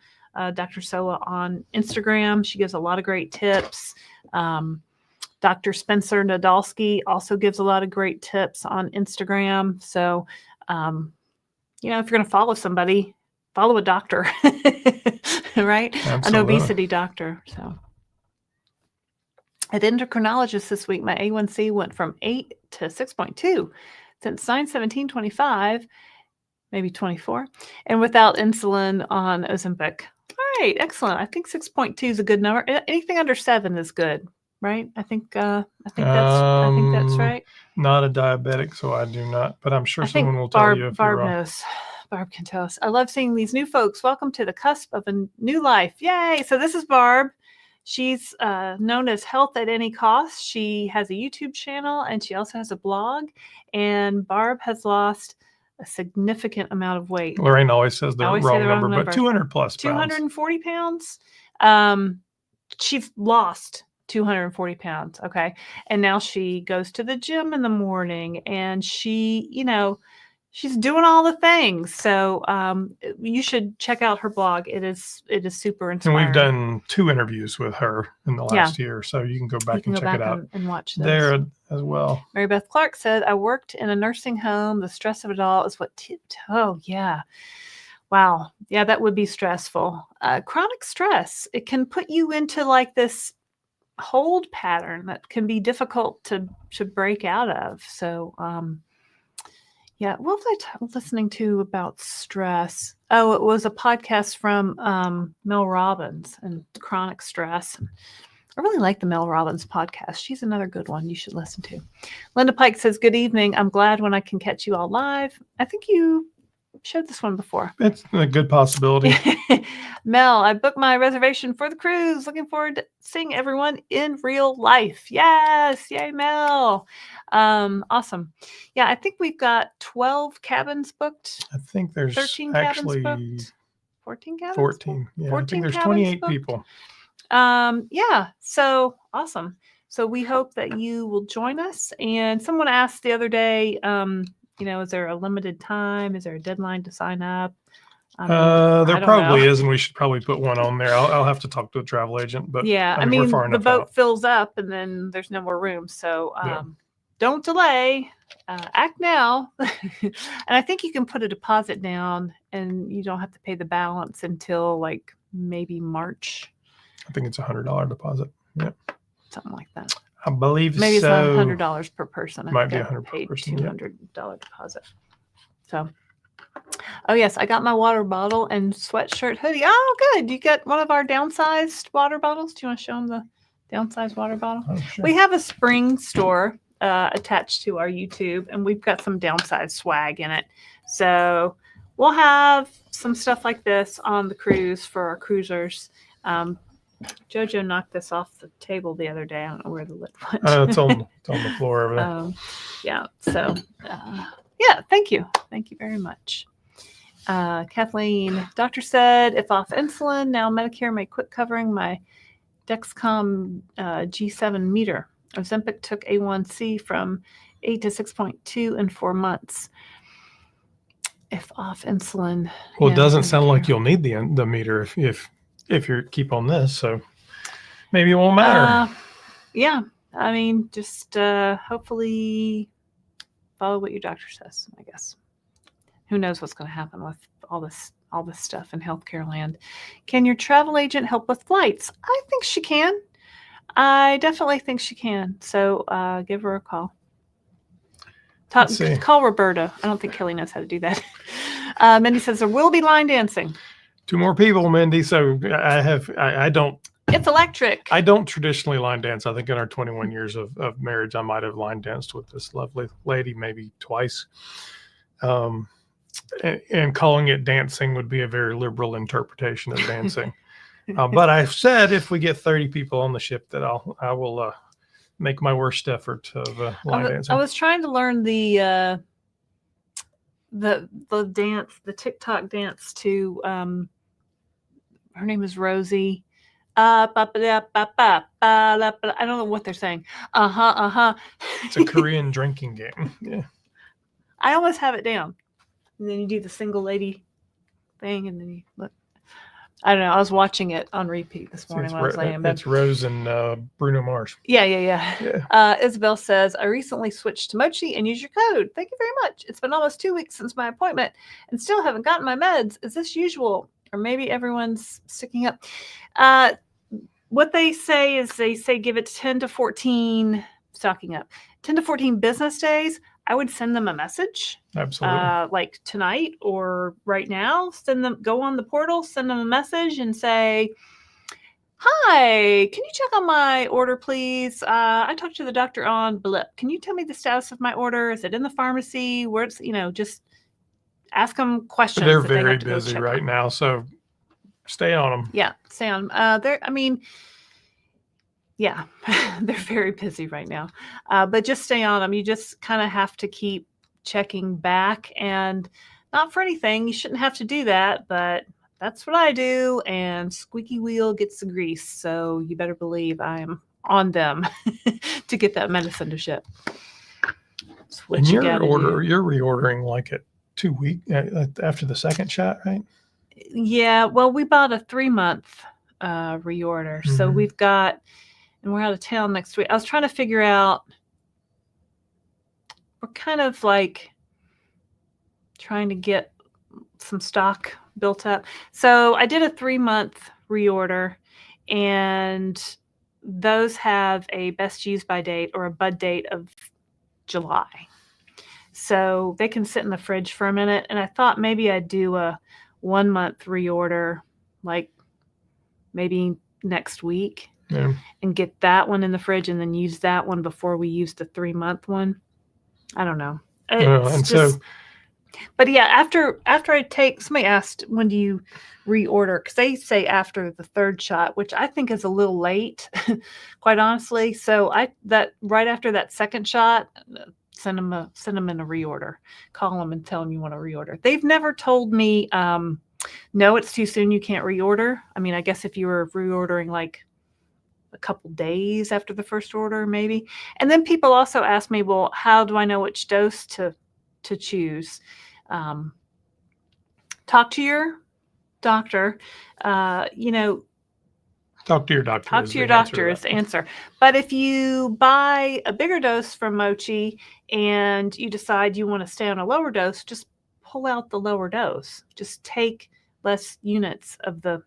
Dr. Sowa on Instagram. She gives a lot of great tips. Dr. Spencer Nadolsky also gives a lot of great tips on Instagram. So, if you're going to follow somebody, follow a doctor, right? Absolutely. An obesity doctor. So at endocrinologist this week, my A1C went from 8 to 6.2 since 9/17/25, maybe 24, and without insulin on Ozempic. All right, excellent. I think 6.2 is a good number. Anything under 7 is good, right? I think that's right. Not a diabetic, so I do not, but I'm sure someone will tell you if Barb you're wrong. knows. Barb can tell us. I love seeing these new folks. Welcome to the cusp of a new life. Yay. So this is Barb. She's known as Health at Any Cost. She has a YouTube channel and she also has a blog. And Barb has lost a significant amount of weight. Laraine always says the wrong number, but 200 plus pounds. 240 pounds. She's lost 240 pounds. Okay. And now she goes to the gym in the morning and she, she's doing all the things. So you should check out her blog. It is super inspiring. And we've done 2 interviews with her in the last year. So you can go back and check it out and watch those. There as well. Mary Beth Clark said, I worked in a nursing home. The stress of it all is what oh yeah. Wow. Yeah, that would be stressful. Chronic stress, it can put you into like this hold pattern that can be difficult to break out of. So yeah, what was I listening to about stress? Oh, it was a podcast from Mel Robbins and chronic stress. I really like the Mel Robbins podcast. She's another good one you should listen to. Linda Pike says, good evening. I'm glad when I can catch you all live. I think you showed this one before. It's a good possibility. Mel, I booked my reservation for the cruise. Looking forward to seeing everyone in real life. Yes. Yay, Mel. Awesome. Yeah, I think we've got 12 cabins booked. I think there's 13 actually cabins booked. 14 cabins? 14. Yeah, 14 I think there's cabins 28 booked. people. Yeah, so awesome. So we hope that you will join us. And someone asked the other day, is there a limited time? Is there a deadline to sign up? There probably is, and we should probably put one on there. I'll have to talk to a travel agent, but yeah, we're far the enough boat out. fills up and then there's no more room. So Yeah. don't delay. Act now. And I think you can put a deposit down and you don't have to pay the balance until like maybe March. I think it's $100 deposit. Yeah, something like that. I believe maybe so. It's $100 per person. Might be I $100 per paid person. $200 deposit. So, oh yes, I got my water bottle and sweatshirt hoodie. Oh, good. You got one of our downsized water bottles. Do you want to show them the downsized water bottle? Oh, sure. We have a spring store attached to our YouTube, and we've got some downsized swag in it. So we'll have some stuff like this on the cruise for our cruisers. Jojo knocked this off the table the other day. I don't know where the lid went. It's on the floor over there. Yeah. So, yeah. Thank you. Thank you very much. Kathleen, doctor said if off insulin, now Medicare may quit covering my Dexcom G7 meter. Ozempic took A1C from 8 to 6.2 in 4 months. If off insulin. Well, it doesn't sound like you'll need the meter if you keep on this, so maybe it won't matter. Yeah, I mean, just hopefully follow what your doctor says, I guess. Who knows what's going to happen with all this stuff in healthcare land. Can your travel agent help with flights? I think she can. I definitely think she can. So give her a call. Call Roberta. I don't think Kelly knows how to do that. Mindy says there will be line dancing. 2 more people, Mindy. So I don't. It's electric. I don't traditionally line dance. I think in our 21 years of marriage, I might have line danced with this lovely lady maybe twice. And calling it dancing would be a very liberal interpretation of dancing. But I've said if we get 30 people on the ship, that I will make my worst effort of line dancing. I was trying to learn the dance, the TikTok dance to her name is Rosie. I don't know what they're saying. It's a Korean drinking game. Yeah. I almost have it down. And then you do the single lady thing, and then you look. I don't know. I was watching it on repeat this morning when I was laying in bed. It's Rose and Bruno Mars. Yeah. Isabel says, I recently switched to Mochi and use your code. Thank you very much. It's been almost 2 weeks since my appointment and still haven't gotten my meds. Is this usual? Or maybe everyone's sticking up. What they say is give it 10 to 14, stocking up, 10 to 14 business days. I would send them a message. Absolutely. Like tonight or right now, go on the portal, send them a message and say, hi, can you check on my order, please? I talked to the doctor on blip. Can you tell me the status of my order? Is it in the pharmacy? Where it's, just ask them questions. They're very busy right now, so stay on them. Yeah, stay on. Yeah, they're very busy right now. But just stay on them. You just kind of have to keep checking back, and not for anything. You shouldn't have to do that, but that's what I do. And squeaky wheel gets the grease. So you better believe I'm on them to get that medicine to ship. And you're reordering like at 2 weeks after the second shot, right? Yeah. Well, we bought a 3-month reorder. Mm-hmm. So we've got, and we're out of town next week. I was trying to figure out, we're kind of like trying to get some stock built up. So I did a 3-month reorder, and those have a best use by date or a bud date of July. So they can sit in the fridge for a minute. And I thought maybe I'd do a 1-month reorder, like maybe next week. Yeah. And get that one in the fridge and then use that one before we use the 3-month one. I don't know. So But yeah, after I take, somebody asked, when do you reorder? Because they say after the third shot, which I think is a little late, quite honestly. So that right after that second shot, send them in a reorder. Call them and tell them you want to reorder. They've never told me, no, it's too soon, you can't reorder. I mean, I guess if you were reordering like a couple days after the first order, maybe. And then people also ask me, well, how do I know which dose to choose? Talk to your doctor. You know, Talk to your doctor. talk to your doctor is the answer. But if you buy a bigger dose from Mochi and you decide you want to stay on a lower dose, just pull out the lower dose. Just take less units of the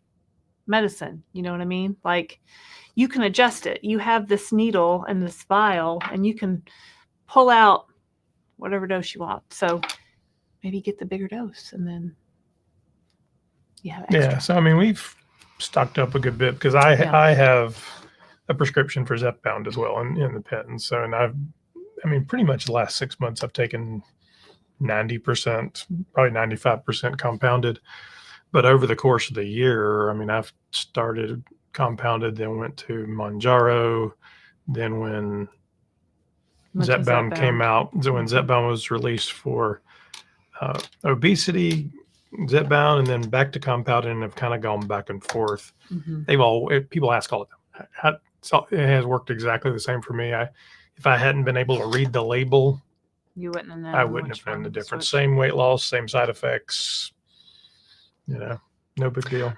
medicine. You know what I mean? Like, you can adjust it. You have this needle and this vial, and you can pull out whatever dose you want. So maybe get the bigger dose, and then you have extra. Yeah. So, I mean, we've stocked up a good bit because I have a prescription for Zepbound as well in the pen. So, and I mean, pretty much the last 6 months I've taken 90%, probably 95% compounded. But over the course of the year, I mean, I've started compounded, then went to Mounjaro. Then when Zepbound came out, so when Zepbound was released for obesity, Zepbound, and then back to compounded, and have kind of gone back and forth. People ask all the time. It has worked exactly the same for me. If I hadn't been able to read the label, you wouldn't have known. I wouldn't have known the difference. Same weight loss, same side effects. You know, no big deal.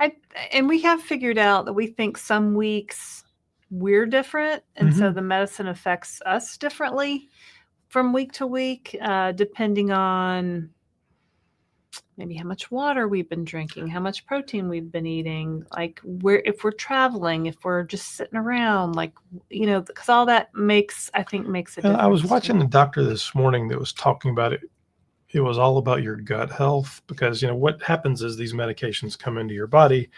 And we have figured out that we think some weeks we're different, and so the medicine affects us differently from week to week, depending on maybe how much water we've been drinking, how much protein we've been eating, like if we're traveling, if we're just sitting around, like, you know, because all that I think makes a difference. I was watching the doctor this morning that was talking about it. It was all about your gut health, because, you know, what happens is these medications come into your body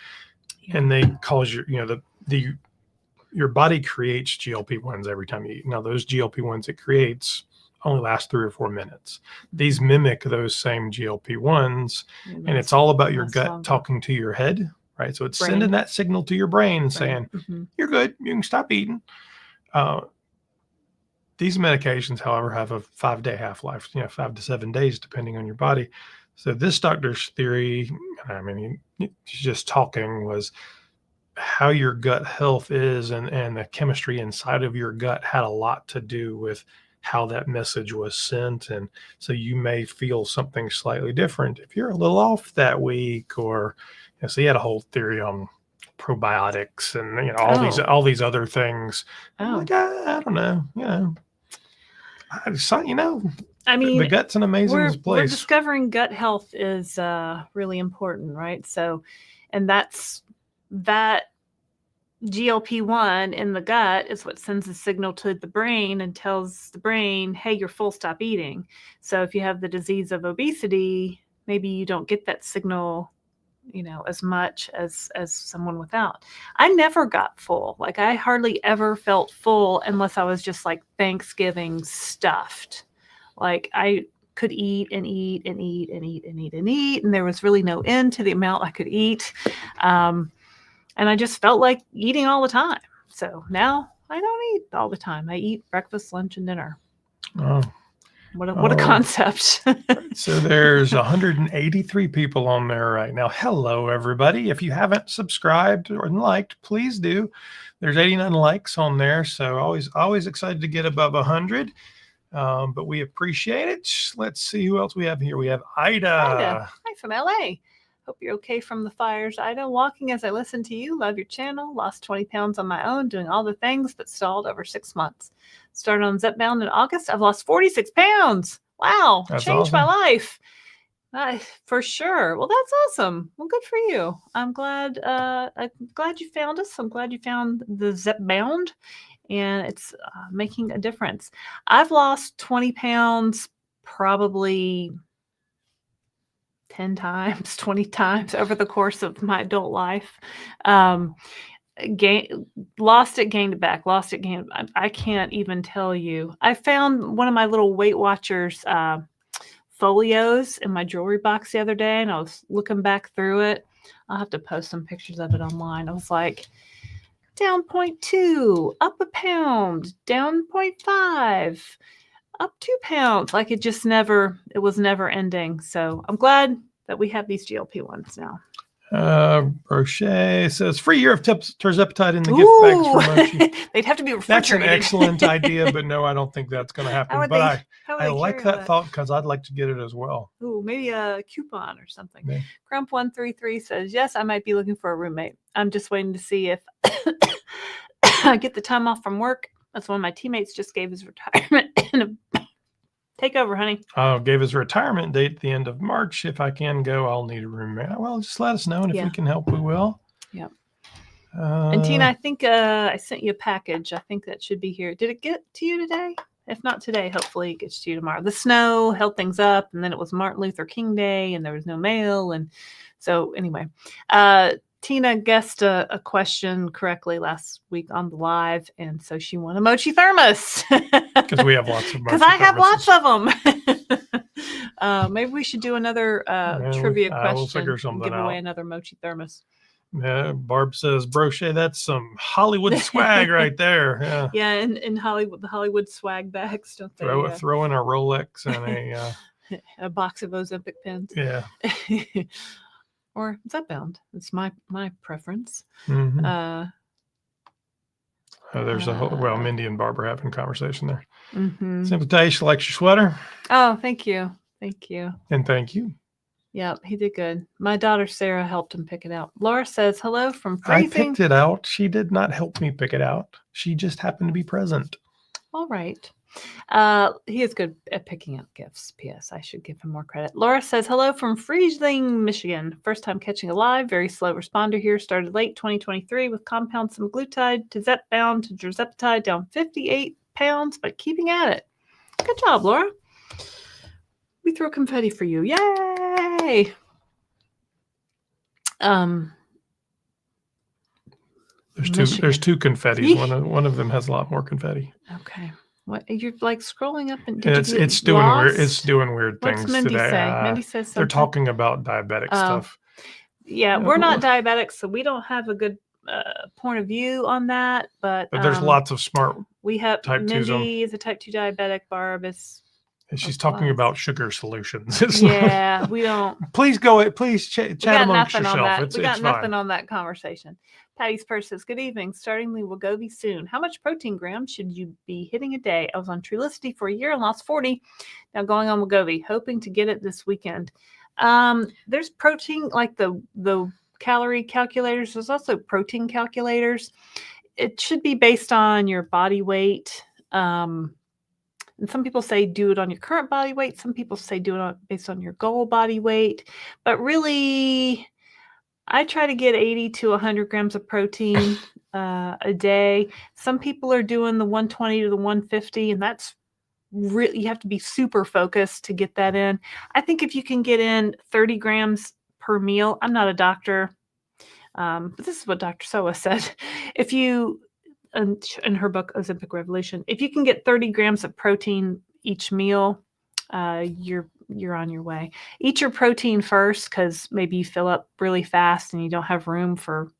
and they cause your body creates GLP-1s every time you eat. Now, those GLP-1s it creates only last 3 or 4 minutes. These mimic those same GLP-1s, and it's all about your gut talking to your head, right? So it's sending that signal to your brain saying, you're good, you can stop eating. These medications, however, have a 5-day half-life, 5 to 7 days, depending on your body. So this doctor's theory, I mean, he's just talking, was how your gut health is, and the chemistry inside of your gut had a lot to do with how that message was sent. And so you may feel something slightly different if you're a little off that week, or, so he had a whole theory on probiotics and, all these other things. Like, I don't know, I mean, the gut's an amazing place. We're discovering gut health is really important, right? So, and that GLP-1 in the gut is what sends a signal to the brain and tells the brain, hey, you're full, stop eating. So if you have the disease of obesity, maybe you don't get that signal, as much as someone without. I never got full. Like, I hardly ever felt full unless I was just like Thanksgiving stuffed. Like, I could eat and eat and eat and eat and eat and eat, and there was really no end to the amount I could eat. And I just felt like eating all the time. So now I don't eat all the time. I eat breakfast, lunch, and dinner. Oh. What a concept. So there's 183 people on there right now. Hello, everybody. If you haven't subscribed or liked, please do. There's 89 likes on there. So always excited to get above 100. But we appreciate it. Let's see who else we have here. We have Ida. Hi, from LA. Hope you're okay from the fires, Ida. Walking as I listen to you. Love your channel. Lost 20 pounds on my own, doing all the things, but stalled over 6 months. Started on Zepbound in August. I've lost 46 pounds. Wow. That's changed awesome. my life. For sure. Well, that's awesome. Well, good for you. I'm glad you found us. I'm glad you found the Zepbound, and it's making a difference. I've lost 20 pounds probably 10 times, 20 times over the course of my adult life. Lost it, gained it back, lost it, gained it. I can't even tell you. I found one of my little Weight Watchers folios in my jewelry box the other day, and I was looking back through it. I'll have to post some pictures of it online. I was like, down 0.2, up a pound, down 0.5, up 2 pounds. Like it was never ending. So I'm glad that we have these GLP-1s now. Brochet says free year of Tirzepatide in the gift bags for Mochi. They'd have to be refrigerated. That's an excellent idea, but no, I don't think that's going to happen. But I like that thought because I'd like to get it as well. Ooh, maybe a coupon or something. Yeah. Crump133 says, yes, I might be looking for a roommate. I'm just waiting to see if I get the time off from work. That's when my teammates just gave his retirement. Take over, honey. Gave his retirement date at the end of March. If I can go, I'll need a roommate. Well, just let us know, and if we can help, we will. Yep. And Tina, I think I sent you a package. I think that should be here. Did it get to you today? If not today, hopefully it gets to you tomorrow. The snow held things up, and then it was Martin Luther King Day, and there was no mail. And so anyway, Tina guessed a question correctly last week on the live, and so she won a mochi thermos. Because we have lots of mochi because I have lots of them. Maybe we should do another trivia question. We'll figure something give away another mochi thermos. Barb says, Brochet, that's some Hollywood swag right there. Yeah, in Hollywood, the Hollywood swag bags, don't they? Throw in a Rolex and a box of Ozempic pens. Yeah. Or Zepbound. It's my preference. Mm-hmm. There's a whole, Mindy and Barb are having a conversation there. Mm-hmm. Sympathize, likes your sweater. Oh, thank you. Thank you. And thank you. Yeah, he did good. My daughter Sarah helped him pick it out. Laura says, hello from freezing. I picked it out. She did not help me pick it out. She just happened to be present. All right. He is good at picking out gifts. P.S. I should give him more credit. Laura says, hello from freezing, Michigan. First time catching a live. Very slow responder here. Started late 2023 with compound semaglutide to Zepbound to Tirzepatide down 58 pounds, but keeping at it. Good job, Laura. We throw confetti for you. Yay! There's two confettis. One of them has a lot more confetti. Okay. What you're like scrolling up and it's doing weird. It's doing weird things What's Mindy today. say? Mindy says something. They're talking about diabetic stuff. Yeah, we're not diabetics, so we don't have a good point of view on that. But there's lots of smart. We have type Mindy is a type 2 diabetic. Barb is. She's talking about sugar solutions. Yeah, we don't. Please chat amongst yourself. We got nothing on that conversation. Patty's Purse says, good evening. Starting the Wegovy soon. How much protein grams should you be hitting a day? I was on Trulicity for a year and lost 40. Now going on Wegovy, hoping to get it this weekend. There's protein, like the calorie calculators. There's also protein calculators. It should be based on your body weight. And some people say do it on your current body weight. Some people say do it based on your goal body weight. But really, I try to get 80 to 100 grams of protein a day. Some people are doing the 120 to the 150, and that's really, you have to be super focused to get that in. I think if you can get in 30 grams per meal, I'm not a doctor, but this is what Dr. Soa said. If you... in her book Ozempic Revolution, if you can get 30 grams of protein each meal, you're on your way. Eat your protein first, because maybe you fill up really fast and you don't have room for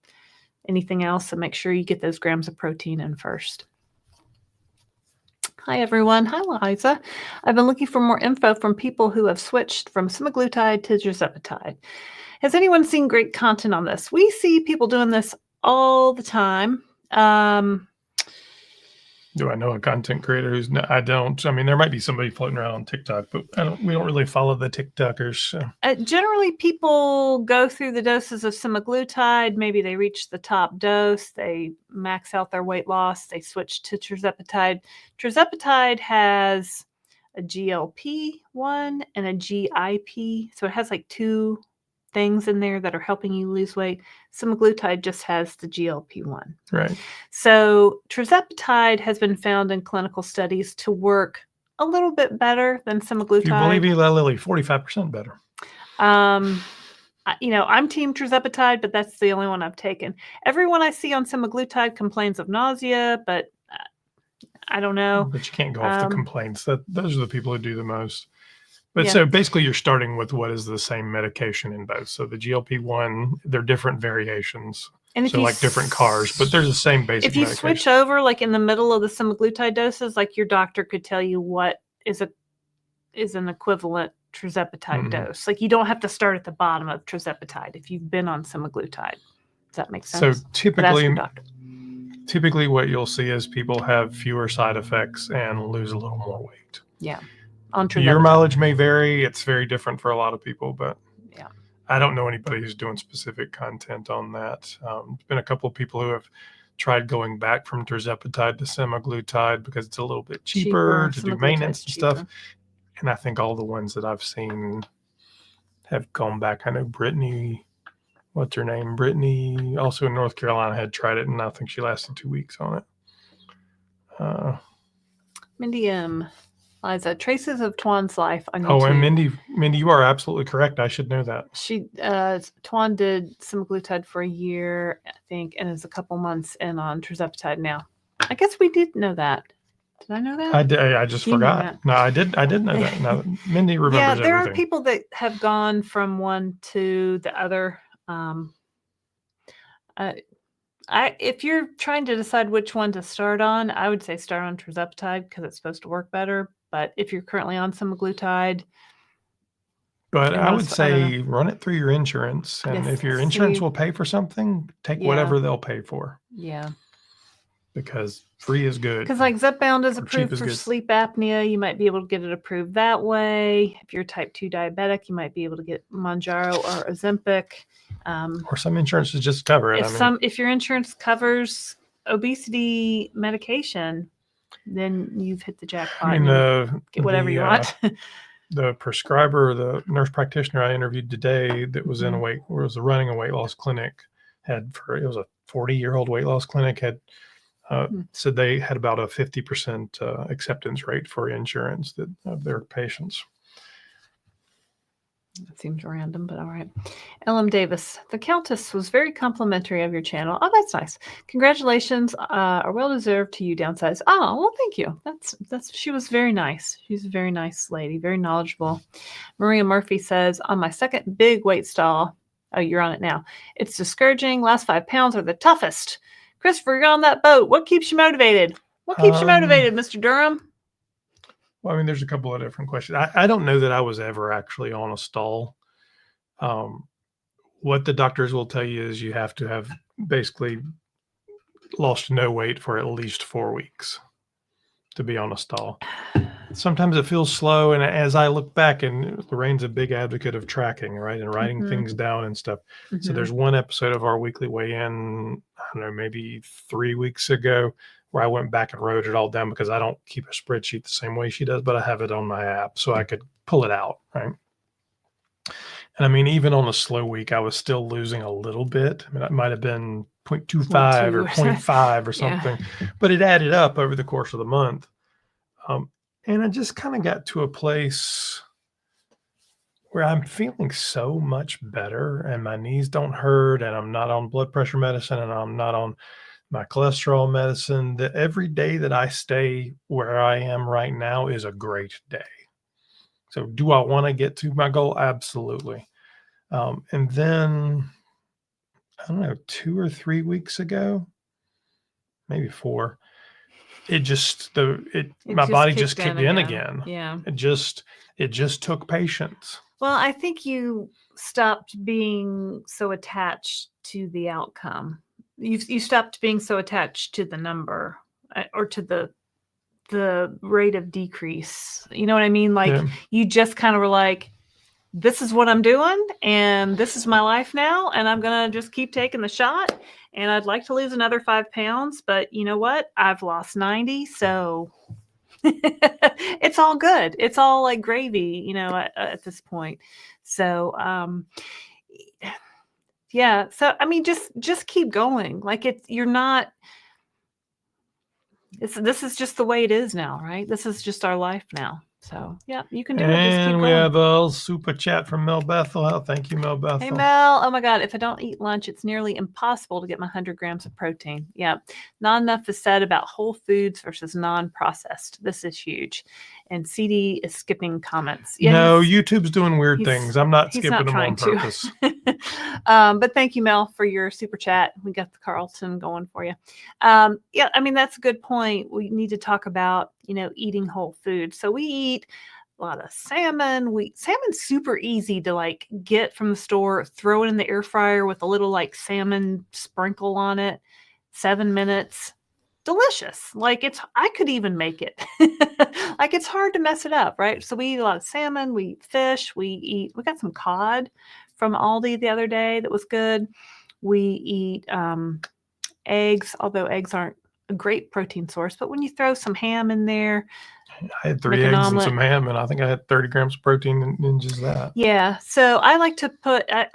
anything else. So make sure you get those grams of protein in first. Hi everyone. Hi Liza. I've been looking for more info from people who have switched from semaglutide to Tirzepatide. Has anyone seen great content on this? We see people doing this all the time. Do I know a content creator who's not? I don't. I mean, there might be somebody floating around on TikTok, but we don't really follow the TikTokers. So. Generally, people go through the doses of semaglutide. Maybe they reach the top dose. They max out their weight loss. They switch to Tirzepatide. Tirzepatide has a GLP-1 and a GIP. So it has like two things in there that are helping you lose weight. Semaglutide just has the GLP-1. Right. So Tirzepatide has been found in clinical studies to work a little bit better than semaglutide. If you believe Eli Lilly, 45% better. I'm team Tirzepatide, but that's the only one I've taken. Everyone I see on semaglutide complains of nausea, but I don't know. But you can't go off the complaints. Those are the people who do the most. But Yeah. so basically you're starting with what is the same medication in both. So the GLP-1, they're different variations. And if So you like different cars, but there's the same basic if you medication. switch over like in the middle of the semaglutide doses, like your doctor could tell you what is an equivalent Tirzepatide Mhm. dose. Like you don't have to start at the bottom of Tirzepatide if you've been on semaglutide. Does that make So sense? But ask your doctor. typically what you'll see is people have fewer side effects and lose a little more weight. Yeah. On Your Tirzepatide. mileage may vary. It's very different for a lot of people, but Yeah. I don't know anybody who's doing specific content on that. There's been a couple of people who have tried going back from Tirzepatide to semaglutide because it's a little bit cheaper to do maintenance and stuff. And I think all the ones that I've seen have gone back. I know Brittany, what's her name? Brittany, also in North Carolina, had tried it, and I think she lasted 2 weeks on it. Mindy Liza, Traces of Twan's Life on YouTube. Oh, and Mindy, you are absolutely correct. I should know that. Twan did semaglutide for a year, I think, and is a couple months in on Tirzepatide now. I guess we did know that. Did I know that? I did. I just forgot. No, I did know that. No, Mindy remembers yeah, there everything. are people that have gone from one to the other. If you're trying to decide which one to start on, I would say start on Tirzepatide because it's supposed to work better. But if you're currently on semaglutide, but I would say run it through your insurance, and if your insurance will pay for something, take whatever they'll pay for. Yeah. Because free is good. Because like Zepbound is approved for sleep apnea, you might be able to get it approved that way. If you're type 2 diabetic, you might be able to get Mounjaro or Ozempic. Or some insurances just cover it. If your insurance covers obesity medication, then you've hit the jackpot. Get whatever you want. The prescriber, the nurse practitioner I interviewed today that was in running a weight loss clinic, it was a 40-year-old weight loss clinic, said they had about a 50% acceptance rate for insurance of their patients. That seems random, but all right. L.M. Davis, the Countess was very complimentary of your channel. Oh, that's nice. Congratulations are well deserved to you, Downsized. Oh, well, thank you. She was very nice. She's a very nice lady, very knowledgeable. Maria Murphy says, on my second big weight stall, oh, you're on it now. It's discouraging. Last 5 pounds are the toughest. Christopher, you're on that boat. What keeps you motivated? What keeps you motivated, Mr. Durham? Well, I mean, there's a couple of different questions. I don't know that I was ever actually on a stall. What the doctors will tell you is you have to have basically lost no weight for at least 4 weeks to be on a stall. Sometimes it feels slow. And as I look back, and Lorraine's a big advocate of tracking, right? And writing things down and stuff. So there's one episode of our weekly weigh-in, I don't know, maybe 3 weeks ago, where I went back and wrote it all down because I don't keep a spreadsheet the same way she does, but I have it on my app so I could pull it out, right? And I mean, even on a slow week, I was still losing a little bit. I mean, it might have been 0.25 or 0.5 or something, but it added up over the course of the month. And I just kind of got to a place where I'm feeling so much better and my knees don't hurt and I'm not on blood pressure medicine and I'm not on my cholesterol medicine, that every day that I stay where I am right now is a great day. So do I want to get to my goal? Absolutely. And then, I don't know, 2 or 3 weeks ago, maybe 4, my body just kicked in again. Yeah. It just took patience. Well, I think you stopped being so attached to the outcome. You stopped being so attached to the number or to the rate of decrease. You know what I mean? Like you just kind of were like, this is what I'm doing and this is my life now. And I'm going to just keep taking the shot. And I'd like to lose another 5 pounds, but you know what? I've lost 90. So it's all good. It's all like gravy, at this point. So, yeah. So, I mean, just keep going. Like this is just the way it is now, right? This is just our life now. So, yeah, you can do it. Just keep And going. we have a super chat from Mel Bethel. Thank you, Mel Bethel. Hey, Mel. Oh, my God. If I don't eat lunch, it's nearly impossible to get my 100 grams of protein. Yeah. Not enough is said about whole foods versus non-processed. This is huge. And CD is skipping comments. No, he's- YouTube's doing weird things. I'm not he's skipping not them on trying to. purpose. But thank you, Mel, for your super chat. We got the Carlton going for you. Yeah, I mean, that's a good point. We need to talk about, eating whole food. So we eat a lot of salmon. Salmon's super easy to like get from the store, throw it in the air fryer with a little like salmon sprinkle on it. 7 minutes. Delicious. Like I could even make it. Like it's hard to mess it up, right? So we eat a lot of salmon, we eat fish, we got some cod from Aldi the other day that was good. We eat eggs, although eggs aren't a great protein source, but when you throw some ham in there, I had 3 make an eggs and omelet. some ham, and I think I had 30 grams of protein in just that. Yeah. So I like to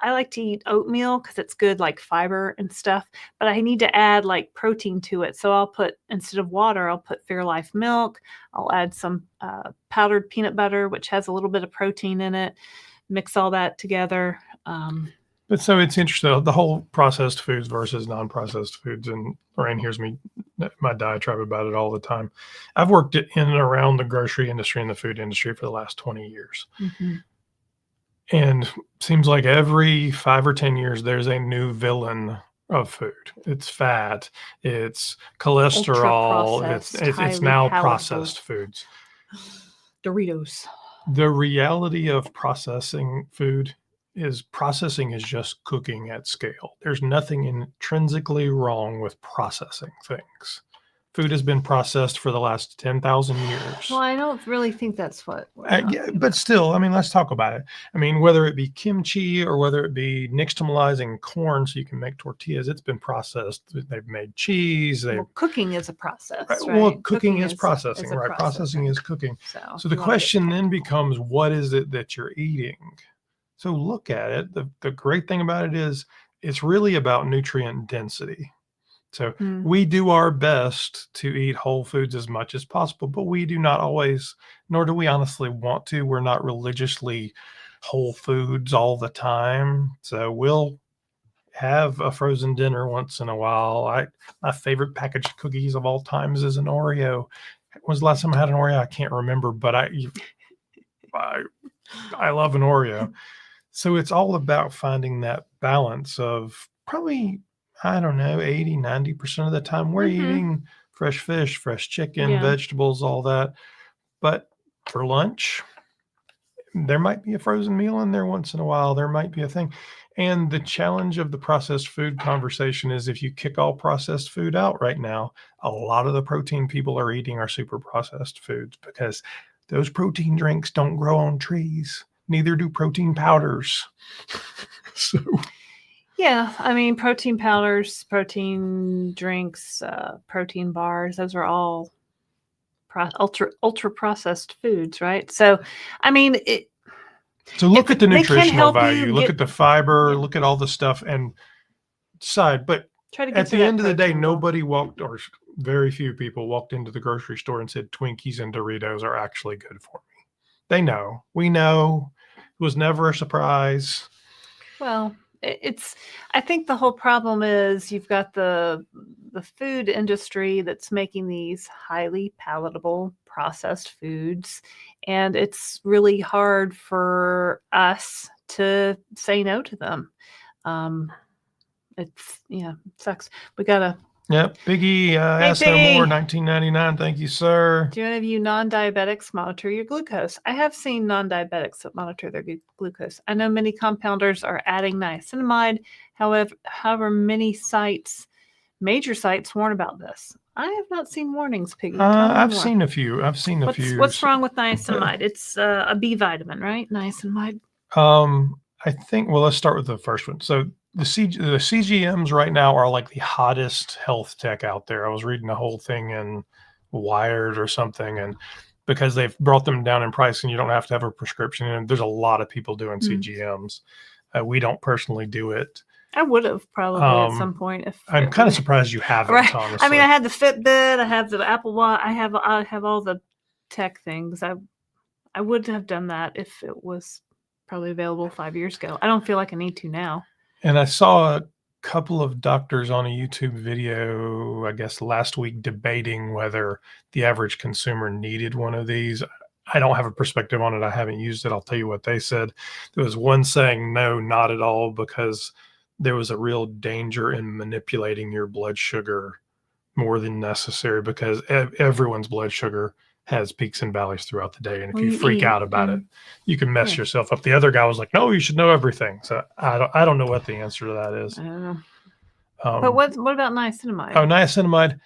I like to eat oatmeal because it's good, like fiber and stuff, but I need to add like protein to it. So I'll put, instead of water, I'll put Fairlife milk. I'll add some powdered peanut butter, which has a little bit of protein in it. Mix all that together. But so it's interesting, the whole processed foods versus non-processed foods. And Laraine hears my diatribe about it all the time. I've worked in and around the grocery industry and the food industry for the last 20 years. Mm-hmm. And seems like every 5 or 10 years, there's a new villain of food. It's fat, it's cholesterol, it's now processed foods. Doritos. The reality of processing food is processing is just cooking at scale. There's nothing intrinsically wrong with processing things. Food has been processed for the last 10,000 years. Well, I don't really think that's what. Yeah, but still, I mean, let's talk about it. I mean, whether it be kimchi or whether it be nixtamalizing corn so you can make tortillas, it's been processed. They've made cheese. Well, cooking is a process. Right? Right? Well, cooking is processing, right? Processing is cooking. So the question then becomes, what is it that you're eating? So look at it. The great thing about it is it's really about nutrient density. So we do our best to eat whole foods as much as possible, but we do not always, nor do we honestly want to. We're not religiously whole foods all the time. So we'll have a frozen dinner once in a while. My favorite packaged cookies of all times is an Oreo. When was the last time I had an Oreo? I can't remember, but I love an Oreo. So it's all about finding that balance of probably, I don't know, 80, 90% of the time we're eating fresh fish, fresh chicken, vegetables, all that. But for lunch, there might be a frozen meal in there once in a while. There might be a thing. And the challenge of the processed food conversation is if you kick all processed food out right now, a lot of the protein people are eating are super processed foods because those protein drinks don't grow on trees. Neither do protein powders. So, yeah, I mean, protein powders, protein drinks, protein bars, those are all ultra processed foods, right? So, I mean, so look at the nutritional value, look at the fiber, Yeah. look at all the stuff and decide. But try to get at to the that end of the day, protein nobody walked, or very few people walked into the grocery store and said Twinkies and Doritos are actually good for me. They know. We know. It was never a surprise. Well, I think the whole problem is you've got the food industry that's making these highly palatable processed foods, and it's really hard for us to say no to them. It sucks. We gotta. Yep. Biggie, ask no more, 1999. Thank you, sir. Do any of you non-diabetics monitor your glucose? I have seen non-diabetics that monitor their glucose. I know many compounders are adding niacinamide. However, major sites warn about this. I have not seen warnings, Piggy. I've seen a few. What's wrong with niacinamide? It's a B vitamin, right? Niacinamide. I think, well, let's start with the first one. So the CGMs right now are like the hottest health tech out there. I was reading the whole thing in Wired or something, and because they've brought them down in price and you don't have to have a prescription, and there's a lot of people doing CGMs. We don't personally do it. I would have probably at some point. I'm kind of surprised you haven't, right. honestly. I mean, I had the Fitbit, I have the Apple Watch, I have all the tech things. I would have done that if it was probably available 5 years ago. I don't feel like I need to now. And I saw a couple of doctors on a YouTube video, I guess last week, debating whether the average consumer needed one of these. I don't have a perspective on it. I haven't used it. I'll tell you what they said. There was one saying no, not at all, because there was a real danger in manipulating your blood sugar more than necessary, because everyone's blood sugar has peaks and valleys throughout the day. And if Well, you you freak eat, out about it, you can mess yeah. yourself up. The other guy was like, no, you should know everything. So I don't know what the answer to that is. I don't know. But what about niacinamide? Oh, niacinamide.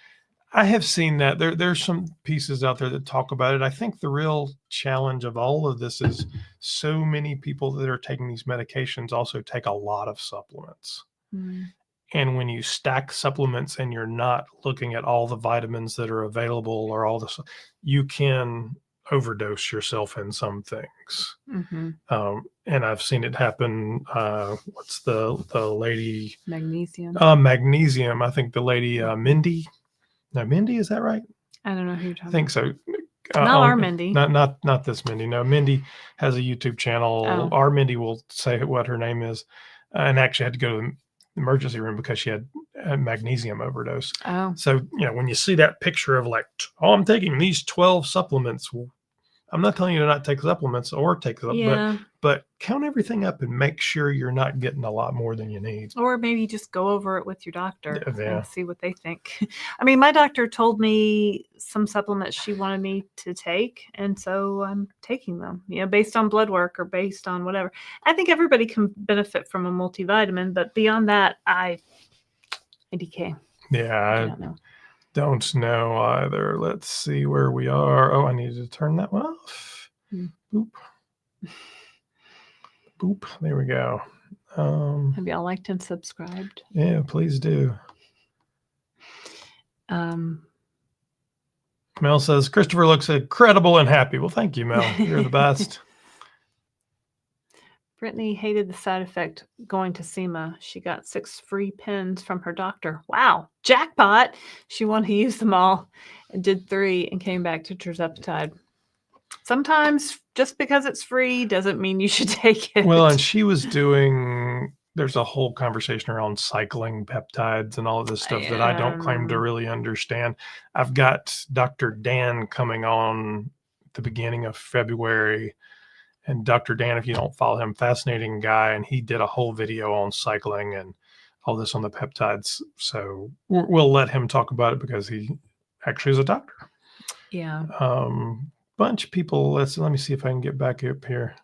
I have seen that. There's some pieces out there that talk about it. I think the real challenge of all of this is so many people that are taking these medications also take a lot of supplements. Mm. And when you stack supplements and you're not looking at all the vitamins that are available or all this, you can overdose yourself in some things. Mm-hmm. And I've seen it happen. What's the lady? Magnesium. Magnesium. I think the lady, Mindy. No, Mindy, is that right? I don't know who you're talking I think so. Not our Mindy. Not this Mindy. No, Mindy has a YouTube channel. Oh. Our Mindy will say what her name is, and actually had to go to the emergency room because she had a magnesium overdose. Oh. So, when you see that picture of like, oh, I'm taking these 12 supplements. Well, I'm not telling you to not take supplements or take them, Yeah. but count everything up and make sure you're not getting a lot more than you need. Or maybe just go over it with your doctor Yeah. and see what they think. I mean, my doctor told me some supplements she wanted me to take, and so I'm taking them, based on blood work or based on whatever. I think everybody can benefit from a multivitamin, but beyond that, IDK. Yeah, I don't know. Don't know either. Let's see where we are. Oh, I need to turn that one off. Boop. Boop. There we go. Have y'all liked and subscribed? Yeah, please do. Mel says, Christopher looks incredible and happy. Well, thank you, Mel. You're the best. Brittany hated the side effect going to SEMA. She got 6 free pens from her doctor. Wow, jackpot. She wanted to use them all and did 3 and came back to Tirzepatide. Sometimes just because it's free doesn't mean you should take it. Well, and she was there's a whole conversation around cycling peptides and all of this stuff that I don't claim to really understand. I've got Dr. Dan coming on at the beginning of February. And Dr. Dan, if you don't follow him, fascinating guy. And he did a whole video on cycling and all this on the peptides. So we'll let him talk about it because he actually is a doctor. Yeah. Bunch of people. Let me see if I can get back up here.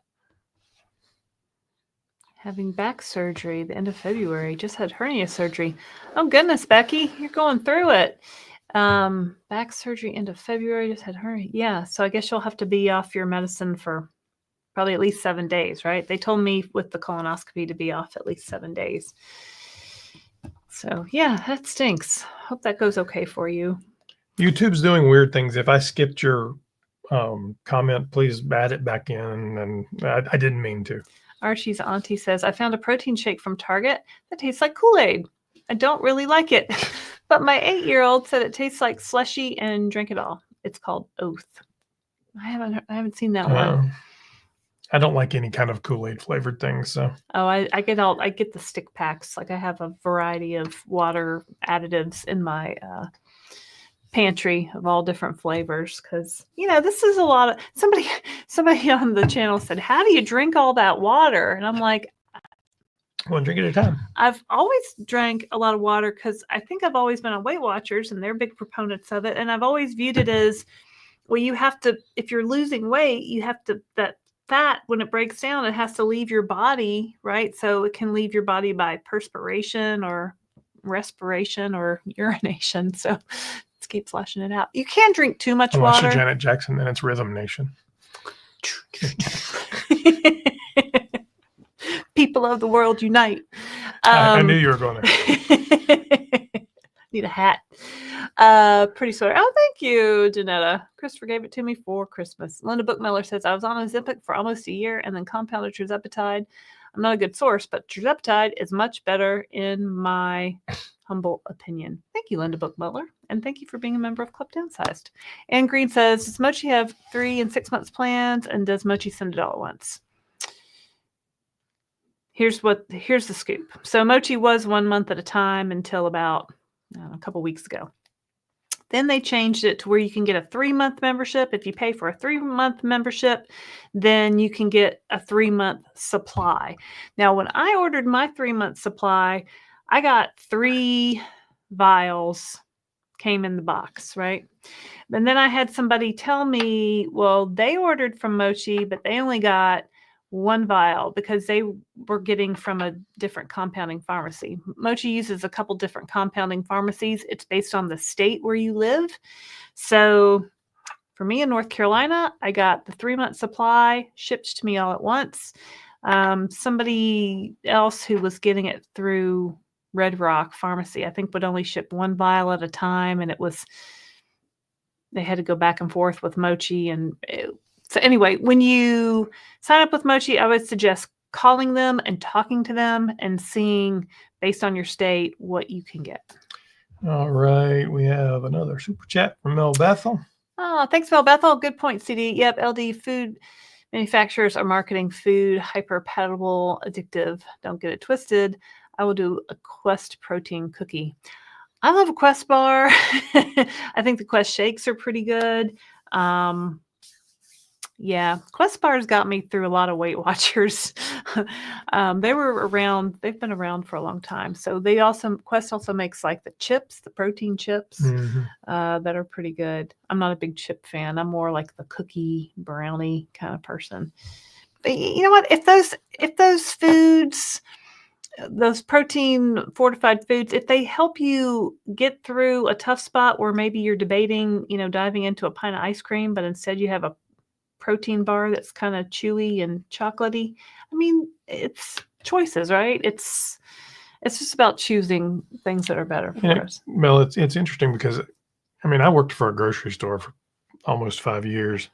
Having back surgery the end of February. Just had hernia surgery. Oh, goodness, Becky. You're going through it. Back surgery end of February. Just had hernia. Yeah. So I guess you'll have to be off your medicine for probably at least 7 days, right? They told me with the colonoscopy to be off at least 7 days. So, yeah, that stinks. Hope that goes okay for you. YouTube's doing weird things. If I skipped your comment, please add it back in. And I didn't mean to. Archie's auntie says, I found a protein shake from Target that tastes like Kool-Aid. I don't really like it, but my 8-year-old said it tastes like slushy and drink it all. It's called Oath. I haven't seen that one. I don't like any kind of Kool-Aid flavored things. So I get the stick packs. Like I have a variety of water additives in my pantry of all different flavors because this is a lot of somebody on the channel said, how do you drink all that water? And I'm like, one drink at a time. I've always drank a lot of water because I think I've always been on Weight Watchers and they're big proponents of it, and I've always viewed it as, well, you have to, if you're losing weight, you have to, that fat, when it breaks down, it has to leave your body, right? So it can leave your body by perspiration or respiration or urination. So let's keep flashing it out. You can't drink too much Unless water. you're Janet Jackson, then it's Rhythm Nation. People of the world unite. I knew you were going there. Need a hat. Pretty sore. Oh, thank you, Janetta. Christopher gave it to me for Christmas. Linda Bookmiller says, I was on Ozempic for almost a year and then compounded Tirzepatide. I'm not a good source, but Tirzepatide is much better in my humble opinion. Thank you, Linda Bookmiller. And thank you for being a member of Club Downsized. Ann Green says, does Mochi have 3 and 6 months plans? And does Mochi send it all at once? Here's the scoop. So Mochi was 1 month at a time until about a couple weeks ago. Then they changed it to where you can get a 3-month membership. If you pay for a 3-month membership, then you can get a 3-month supply. Now, when I ordered my 3-month supply, I got 3 vials came in the box, right? And then I had somebody tell me, well, they ordered from Mochi, but they only got 1 vial because they were getting from a different compounding pharmacy. Mochi uses a couple different compounding pharmacies. It's based on the state where you live. So for me in North Carolina, I got the 3-month supply shipped to me all at once. Somebody else who was getting it through Red Rock Pharmacy, I think, would only ship 1 vial at a time, and they had to go back and forth with Mochi. So anyway, when you sign up with Mochi, I would suggest calling them and talking to them and seeing, based on your state, what you can get. All right. We have another super chat from Mel Bethel. Oh, thanks, Mel Bethel. Good point, CD. Yep, LD food manufacturers are marketing food hyper-palatable, addictive. Don't get it twisted. I will do a Quest protein cookie. I love a Quest bar. I think the Quest shakes are pretty good. Yeah, Quest bars got me through a lot of Weight Watchers. They've been around for a long time. So Quest also makes like the chips, the protein chips, that are pretty good. I'm not a big chip fan. I'm more like the cookie brownie kind of person. But you know what? If those foods, those protein fortified foods, if they help you get through a tough spot where maybe you're debating, diving into a pint of ice cream, but instead you have a protein bar that's kind of chewy and chocolatey. I mean, it's choices, right? It's just about choosing things that are better for us. Well, it's interesting because, I worked for a grocery store for almost 5 years,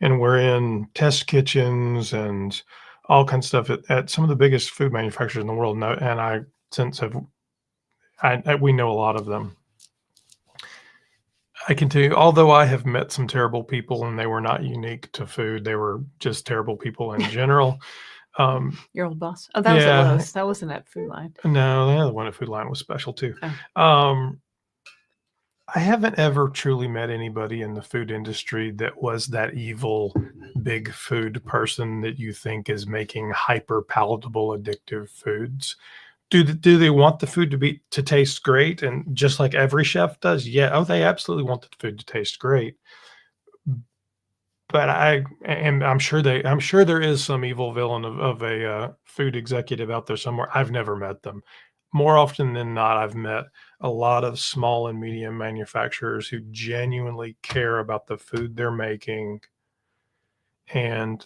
and we're in test kitchens and all kinds of stuff at some of the biggest food manufacturers in the world. And we know a lot of them. I can tell you, although I have met some terrible people, and they were not unique to food, they were just terrible people in general. Your old boss? Oh, that was at Lowe's. That wasn't at Food Line. No, the other one at Food Line was special too. Oh. I haven't ever truly met anybody in the food industry that was that evil, big food person that you think is making hyper palatable, addictive foods. Do they want the food to taste great? And just like every chef does, yeah. Oh, they absolutely want the food to taste great. But I'm sure there is some evil villain of a food executive out there somewhere. I've never met them. More often than not, I've met a lot of small and medium manufacturers who genuinely care about the food they're making, and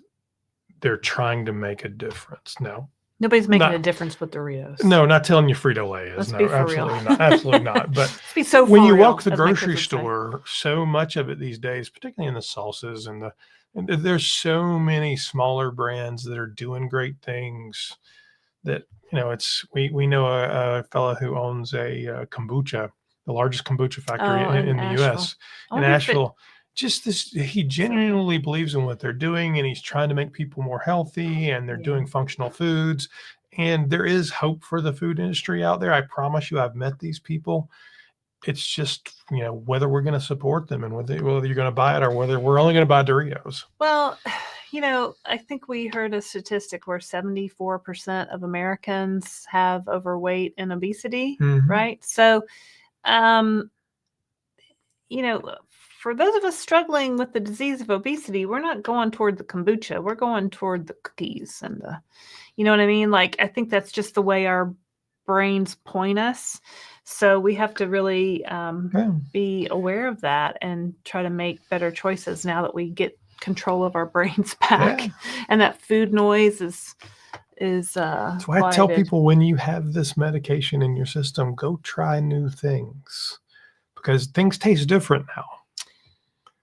they're trying to make a difference. Now, nobody's making a difference with Doritos. No, not telling you Frito-Lay is. Let's no, be for absolutely real. not. Absolutely not. But be so when you real, walk the grocery store, so much of it these days, particularly in the sauces and there's so many smaller brands that are doing great things that, we know a fellow who owns a kombucha, the largest kombucha factory in the U.S. in Asheville. He genuinely believes in what they're doing, and he's trying to make people more healthy, and they're doing functional foods. And there is hope for the food industry out there. I promise you, I've met these people. It's just, whether we're going to support them and whether you're going to buy it or whether we're only going to buy Doritos. Well, I think we heard a statistic where 74% of Americans have overweight and obesity, right? So, for those of us struggling with the disease of obesity, we're not going toward the kombucha. We're going toward the cookies and you know what I mean? Like, I think that's just the way our brains point us. So we have to really be aware of that and try to make better choices now that we get control of our brains back. Yeah. And that food noise is that's why I tell people, when you have this medication in your system, go try new things, because things taste different now.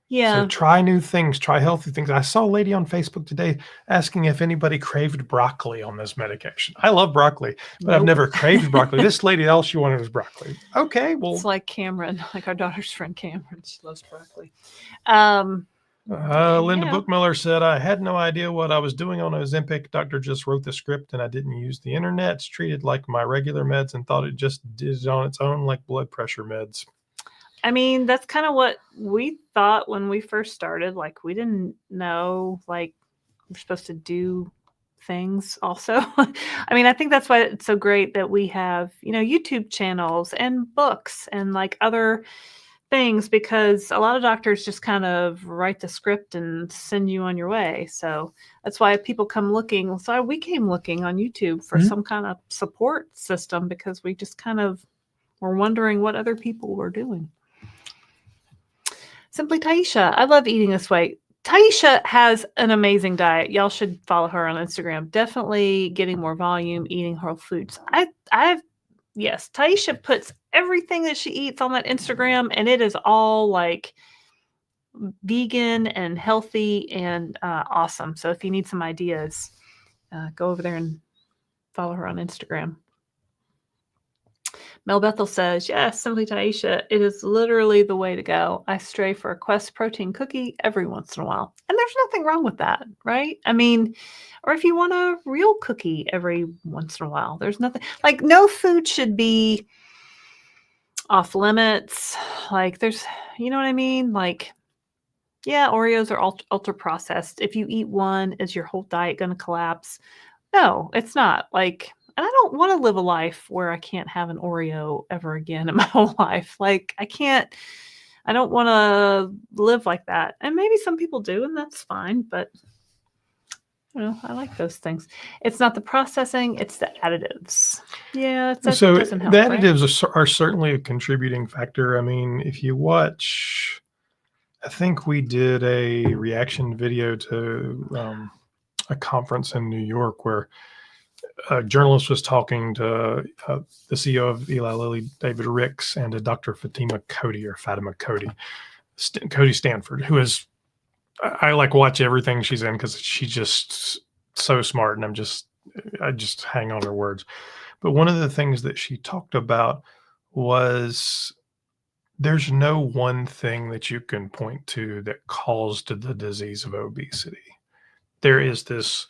Yeah. So try new things, try healthy things. I saw a lady on Facebook today asking if anybody craved broccoli on this medication. I love broccoli, but I've never craved broccoli. This lady, all she wanted was broccoli. Okay, well. It's like Cameron, like our daughter's friend Cameron. She loves broccoli. Linda Bookmiller said, I had no idea what I was doing on Ozempic. Doctor just wrote the script and I didn't use the internet. It's treated like my regular meds and thought it just did it on its own like blood pressure meds. I mean, that's kind of what we thought when we first started. Like, we didn't know, like, we're supposed to do things also. I mean, I think that's why it's so great that we have, YouTube channels and books and like other things, because a lot of doctors just kind of write the script and send you on your way. So that's why people come looking. So we came looking on YouTube for some kind of support system, because we just kind of were wondering what other people were doing. Simply Taisha, I love eating this way. Taisha has an amazing diet. Y'all should follow her on Instagram. Definitely getting more volume, eating whole foods. Yes, Taisha puts everything that she eats on that Instagram, and it is all like vegan and healthy and awesome. So if you need some ideas, go over there and follow her on Instagram. Mel Bethel says, yes, Simply Taisha, it is literally the way to go. I stray for a Quest protein cookie every once in a while. And there's nothing wrong with that, right? I mean, or if you want a real cookie every once in a while, there's nothing, like, no food should be off limits. Like, there's, you know what I mean? Like, yeah, Oreos are ultra processed. If you eat one, is your whole diet going to collapse? No, it's not. Like, and I don't want to live a life where I can't have an Oreo ever again in my whole life. Like, I don't want to live like that. And maybe some people do, and that's fine. But, I like those things. It's not the processing, it's the additives. Yeah, that so doesn't help, the right? additives are certainly a contributing factor. I mean, if you watch, I think we did a reaction video to a conference in New York where a journalist was talking to the CEO of Eli Lilly, David Ricks, and to Dr. Fatima Cody Cody Stanford, who is, I like watch everything she's in because she's just so smart, and I just hang on her words. But one of the things that she talked about was there's no one thing that you can point to that caused the disease of obesity. There is this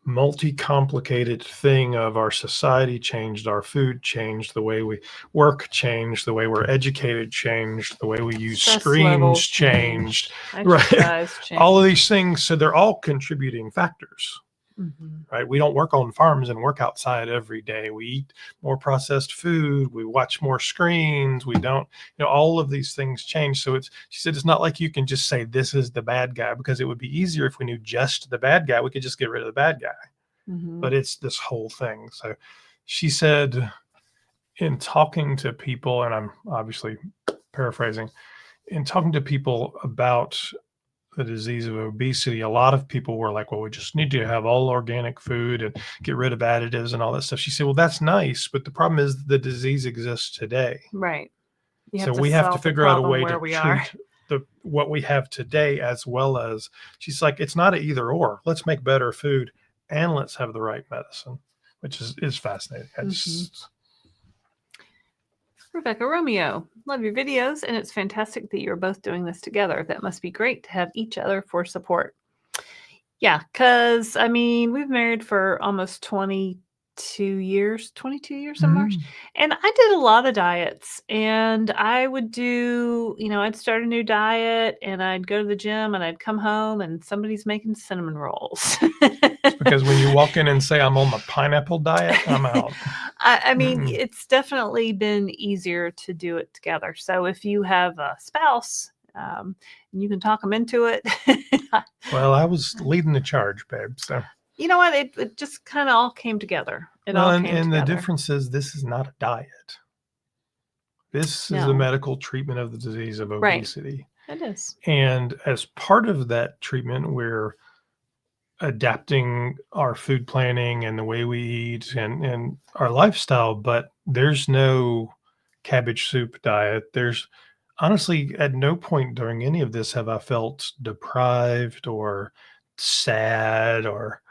multi-complicated thing of our society changed, our food changed, the way we work changed, the way we're educated changed, the way we use Stress screens levels changed, exercise changed. All of these things. So they're all contributing factors, right? We don't work on farms and work outside every day. We eat more processed food. We watch more screens. We don't, all of these things change. So she said, it's not like you can just say this is the bad guy, because it would be easier if we knew just the bad guy. We could just get rid of the bad guy. But it's this whole thing. So she said, in talking to people, and I'm obviously paraphrasing, in talking to people about the disease of obesity, a lot of people were like, well, we just need to have all organic food and get rid of additives and all that stuff. She said, well, that's nice, but the problem is the disease exists today. Right. So we have to figure out a way to treat what we have today, as well as, she's like, it's not an either or. Let's make better food and let's have the right medicine, which is fascinating. Rebecca Romeo, love your videos, and it's fantastic that you're both doing this together. That must be great to have each other for support. Yeah, because, I mean, we've married for almost 22 years in March. And I did a lot of diets, and I would do, I'd start a new diet, and I'd go to the gym, and I'd come home, and somebody's making cinnamon rolls. Because when you walk in and say, I'm on the pineapple diet, I'm out. I mean, it's definitely been easier to do it together. So if you have a spouse, you can talk them into it. Well, I was leading the charge, babe. So you know what? It just kind of all came together. And the difference is, this is not a diet. This is a medical treatment of the disease of obesity. Right. It is. And as part of that treatment, we're adapting our food planning and the way we eat and our lifestyle, but there's no cabbage soup diet. There's honestly, at no point during any of this have I felt deprived or sad, or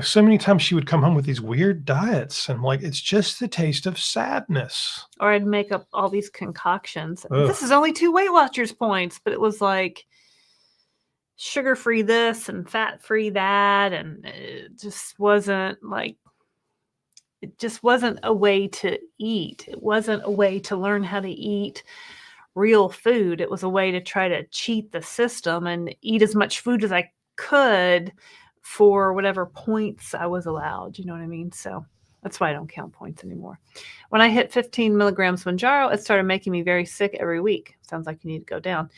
so many times she would come home with these weird diets, and I'm like, it's just the taste of sadness. Or I'd make up all these concoctions. Ugh. This is only 2 Weight Watchers points, but it was like sugar-free this and fat-free that, and it just wasn't a way to eat. It wasn't a way to learn how to eat real food. It was a way to try to cheat the system and eat as much food as I could for whatever points I was allowed. You know what I mean? So that's why I don't count points anymore. When I hit 15 milligrams Mounjaro, it started making me very sick every week. Sounds like you need to go down.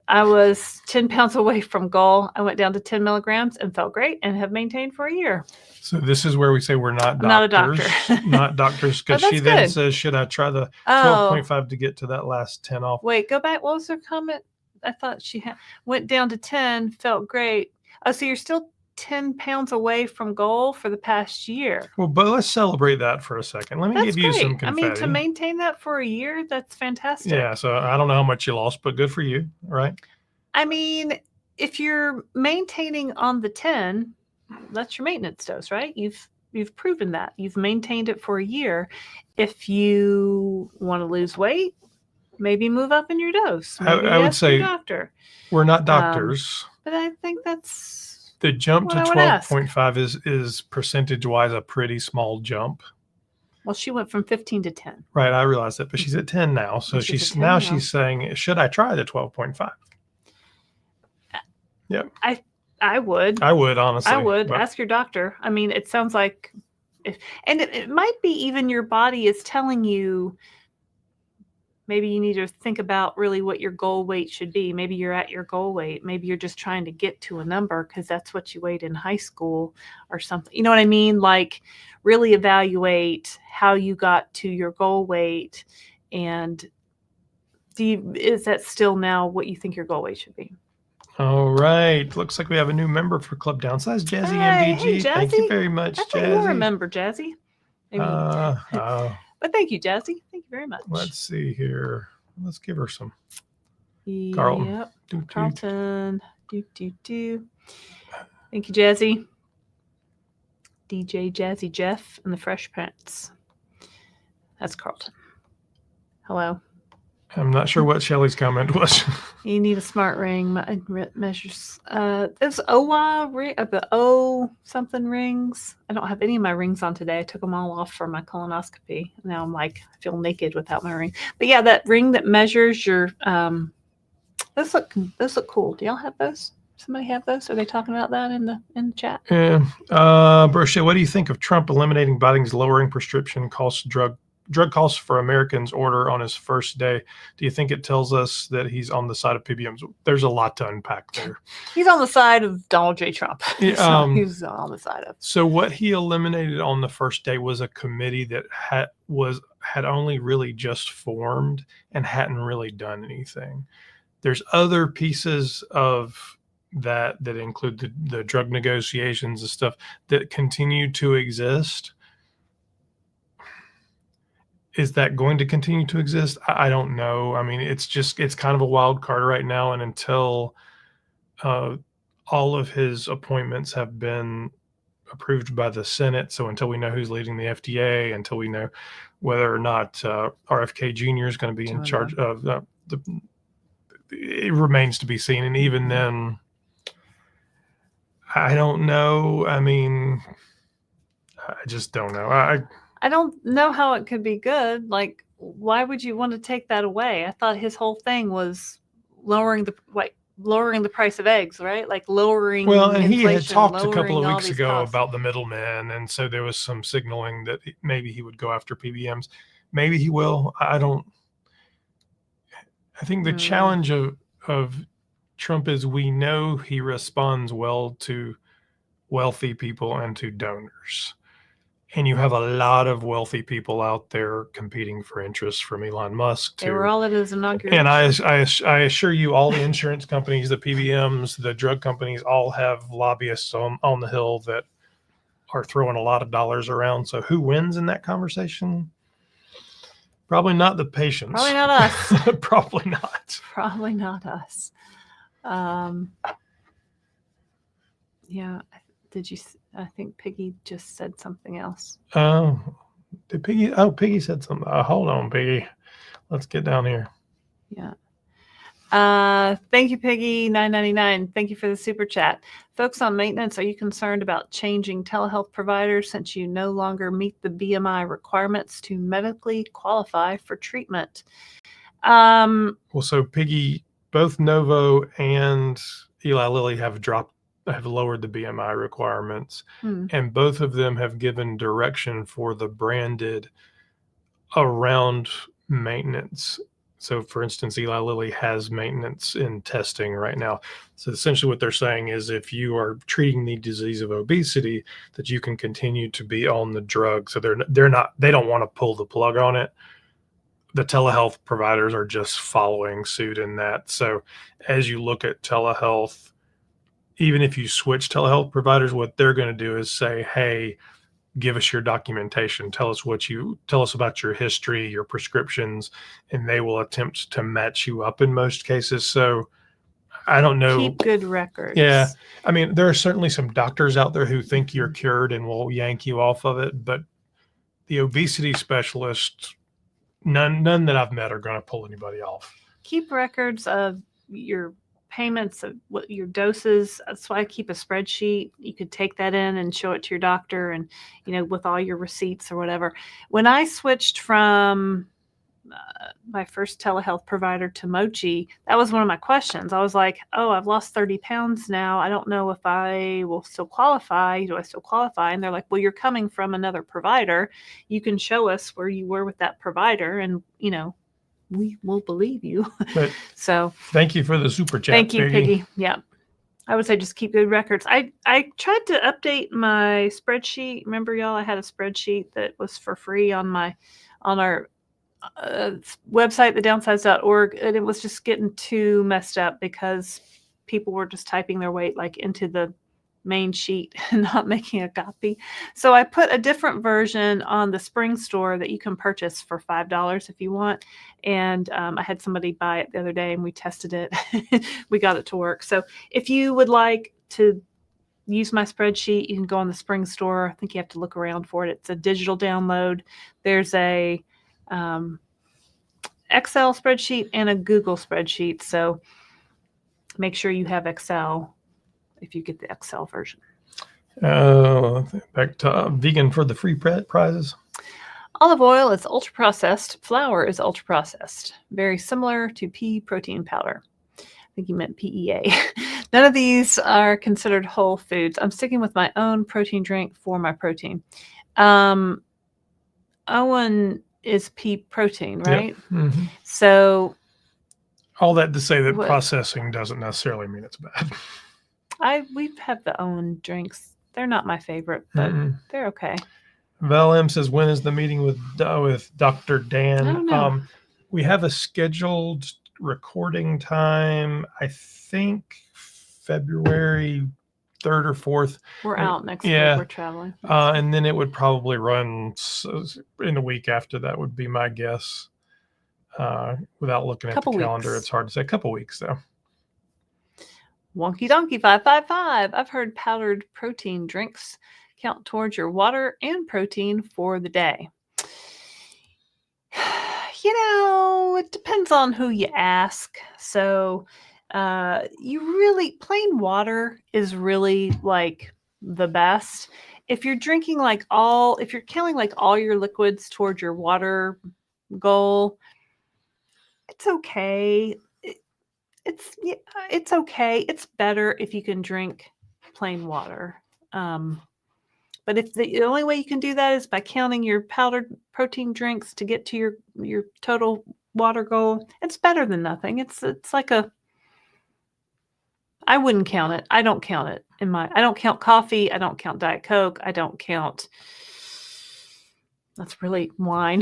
I was 10 pounds away from goal. I went down to 10 milligrams and felt great and have maintained for a year. So this is where we say we're not I'm not a doctors. doctor. Not doctors, because Oh, she that's then good. says, should I try the Oh, 12.5 to get to that last 10 off? wait, go back. What was her comment? I thought she went down to 10, felt great. Oh, so you're still 10 pounds away from goal for the past year. Well, but let's celebrate that for a second. Let me That's give you some great. I confetti. mean, to maintain that for a year, that's fantastic. Yeah, so I don't know how much you lost, but good for you, right? I mean, if you're maintaining on the 10, that's your maintenance dose, right? You've proven that. You've maintained it for a year. If you want to lose weight, maybe move up in your dose. Maybe I would ask your say doctor. we're not doctors. But I think that's The jump what to I would ask. 12.5 is percentage-wise a pretty small jump. Well, she went from 15 to 10. Right, I realize that, but she's at 10 now. So She's she's at 10 now now. she's saying, should I try the 12.5? Yep. I would. I would, honestly. I would but- ask your doctor. I mean, it sounds like, and it might be even your body is telling you maybe you need to think about really what your goal weight should be. Maybe you're at your goal weight. Maybe you're just trying to get to a number because that's what you weighed in high school or something. You know what I mean? Like really evaluate how you got to your goal weight, and is that still now what you think your goal weight should be? All right. Looks like we have a new member for Club Downsized, Jazzy Hey, MDG. Thank you Jazzy. very much, I thought Jazzy. you were a member, Jazzy. Maybe. But thank you, Jazzy. Thank you very much. Let's see here. Let's give her some. Carlton. Yep. Doot, doot. Carlton. Do. Thank you, Jazzy. DJ Jazzy Jeff and the Fresh Prince. That's Carlton. Hello. I'm not sure what Shelly's comment was. You need a smart ring. Measures. There's OWA ring, the O something rings. I don't have any of my rings on today. I took them all off for my colonoscopy. Now I'm like, I feel naked without my ring. But yeah, that ring that measures your. Those look cool. Do y'all have those? Somebody have those? Are they talking about that in the chat? Yeah. Brochet, what do you think of Trump eliminating Biden's lowering prescription costs drug costs for Americans order on his first day? Do you think it tells us that he's on the side of PBMs? There's a lot to unpack there. He's on the side of Donald J. Trump. Yeah, He's on the side of. So what he eliminated on the first day was a committee that had only really just formed and hadn't really done anything. There's other pieces of that include the drug negotiations and stuff that continue to exist. Is that going to continue to exist? I don't know. I mean, it's kind of a wild card right now. And until all of his appointments have been approved by the Senate, so until we know who's leading the FDA, until we know whether or not RFK Jr. is going to be in charge of it remains to be seen. And even then, I don't know. I mean, I just don't know. I don't know how it could be good. Like, why would you want to take that away? I thought his whole thing was lowering the price of eggs, right? Like lowering. Well, and he had inflation, talked a couple of lowering all weeks these ago costs. about the middlemen, and so there was some signaling that maybe he would go after PBMs. Maybe he will. I think the challenge of Trump is we know he responds well to wealthy people and to donors. And you have a lot of wealthy people out there competing for interests, from Elon Musk They were all at his inauguration. And I assure you, all the insurance companies, the PBMs, the drug companies, all have lobbyists on the Hill that are throwing a lot of dollars around. So who wins in that conversation? Probably not the patients. Probably not us. Probably not. Probably not us. Yeah. I think Piggy just said something else. Oh, did Piggy? Oh, Piggy said something. Hold on, Piggy. Let's get down here. Yeah. Thank you, Piggy 999. Thank you for the super chat. Folks on maintenance, are you concerned about changing telehealth providers since you no longer meet the BMI requirements to medically qualify for treatment? Well, so Piggy, both Novo and Eli Lilly have lowered the BMI requirements, and both of them have given direction for the branded around maintenance. So, for instance, Eli Lilly has maintenance in testing right now. So, essentially, what they're saying is if you are treating the disease of obesity, that you can continue to be on the drug. So, they don't want to pull the plug on it. The telehealth providers are just following suit in that. So, as you look at telehealth, even if you switch telehealth providers, what they're going to do is say, hey, give us your documentation. Tell us about your history, your prescriptions, and they will attempt to match you up in most cases. So I don't know. Keep good records. Yeah. I mean, there are certainly some doctors out there who think you're cured and will yank you off of it, but the obesity specialists, none that I've met are going to pull anybody off. Keep records of your payments, of what your doses. That's why I keep a spreadsheet. You could take that in and show it to your doctor, and with all your receipts or whatever. When I switched from my first telehealth provider to Mochi, that was one of my questions. I was like, oh, I've lost 30 pounds now. I don't know if I will still qualify. Do I still qualify? And they're like, well, you're coming from another provider. You can show us where you were with that provider, and we will believe you. But so thank you for the super chat. Thank you, Piggy. Yeah. I would say just keep good records. I tried to update my spreadsheet. Remember, y'all, I had a spreadsheet that was for free on our website, thedownsized.org, and it was just getting too messed up because people were just typing their weight like into the main sheet and not making a copy. So I put a different version on the Spring store that you can purchase for $5 if you want. And I had somebody buy it the other day and we tested it. We got it to work. So if you would like to use my spreadsheet, you can go on the Spring store. I think you have to look around for it. It's a digital download. There's a Excel spreadsheet and a Google spreadsheet. So make sure you have Excel if you get the Excel version. Back to vegan for the free prizes. Olive oil is ultra processed. Flour is ultra processed. Very similar to pea protein powder. I think you meant PEA. None of these are considered whole foods. I'm sticking with my own protein drink for my protein. Owen is pea protein, right? Yep. Mm-hmm. So all that to say that processing doesn't necessarily mean it's bad. We've had the Owen drinks. They're not my favorite, but they're okay. Val M says, when is the meeting with Dr. Dan? I don't know. We have a scheduled recording time, I think February 3rd or 4th. We're out next week. We're traveling. And then it would probably run in a week after that would be my guess. Without looking at the calendar, it's hard to say. A couple weeks, though. Wonky Donkey 555. I've heard powdered protein drinks count towards your water and protein for the day. It depends on who you ask. So plain water is really like the best. If you're drinking if you're counting like all your liquids towards your water goal, it's okay. It's okay. It's better if you can drink plain water. But if the only way you can do that is by counting your powdered protein drinks to get to your total water goal, it's better than nothing. It's like I wouldn't count it. I don't count it I don't count coffee. I don't count Diet Coke. I don't count. That's really wine.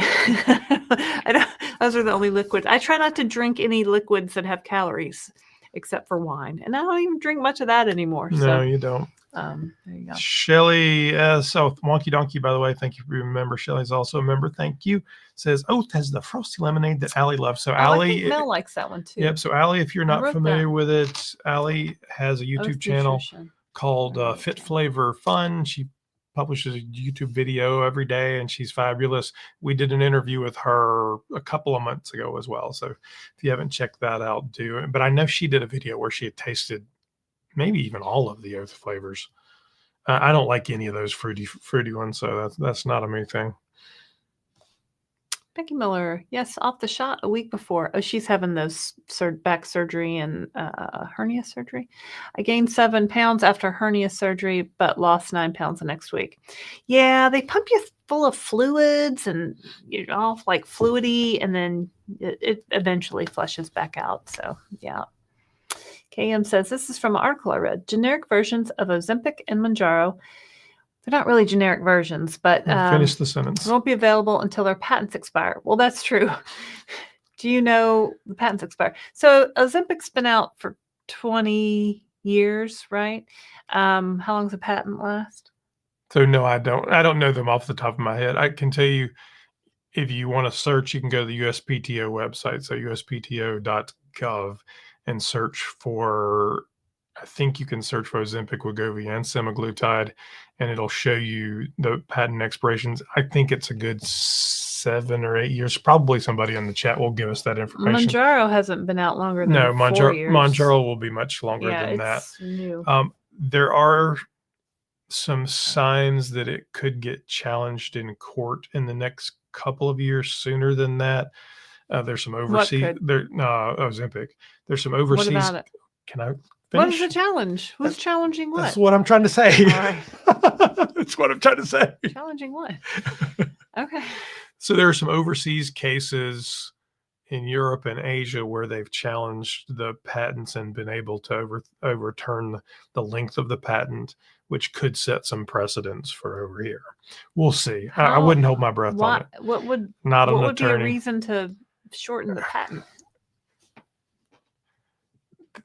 Those are the only liquids. I try not to drink any liquids that have calories except for wine. And I don't even drink much of that anymore. No, you don't. There you go. Shelly, Wonky Donkey, by the way, thank you for being a member. Shelly's also a member. Thank you. Says, Oath has the frosty lemonade that Allie loves. So Allie, Mel likes that one too. Yep. So Allie, if you're not familiar with it, Allie has a YouTube channel called Fit Flavor Fun. She publishes a YouTube video every day, and she's fabulous. We did an interview with her a couple of months ago as well. So if you haven't checked that out, do it. But I know she did a video where she had tasted maybe even all of the Oath flavors. I don't like any of those fruity ones, so that's not a me thing. Becky Miller, yes, off the shot a week before. Oh, she's having those back surgery and hernia surgery. I gained 7 pounds after hernia surgery, but lost 9 pounds the next week. Yeah, they pump you full of fluids and you're all like fluidy, and then it eventually flushes back out. So, yeah. KM says, this is from an article I read. Generic versions of Ozempic and Mounjaro. They're not really generic versions, but finish the sentence. won't be available until their patents expire. Well, that's true. Do you know the patents expire? So Ozempic's been out for 20 years, right? How long's the patent last? So no, I don't know them off the top of my head. I can tell you, if you want to search, you can go to the USPTO website, so uspto.gov, and search for, I think you can search for Ozempic, Wegovy, and Semaglutide, and it'll show you the patent expirations. I think it's a good 7 or 8 years. Probably somebody in the chat will give us that information. Mounjaro hasn't been out longer than 4 years. Mounjaro will be much longer than that. New. There are some signs that it could get challenged in court in the next couple of years sooner than that. There's some overseas. Ozempic. There's some overseas. What about it? Can I finish? What is the challenge? Who's challenging what? That's what I'm trying to say. All right. That's what I'm trying to say. Challenging what? Okay. So there are some overseas cases in Europe and Asia where they've challenged the patents and been able to overturn the length of the patent, which could set some precedents for over here. We'll see. I wouldn't hold my breath on it. What would be a reason to shorten the patent?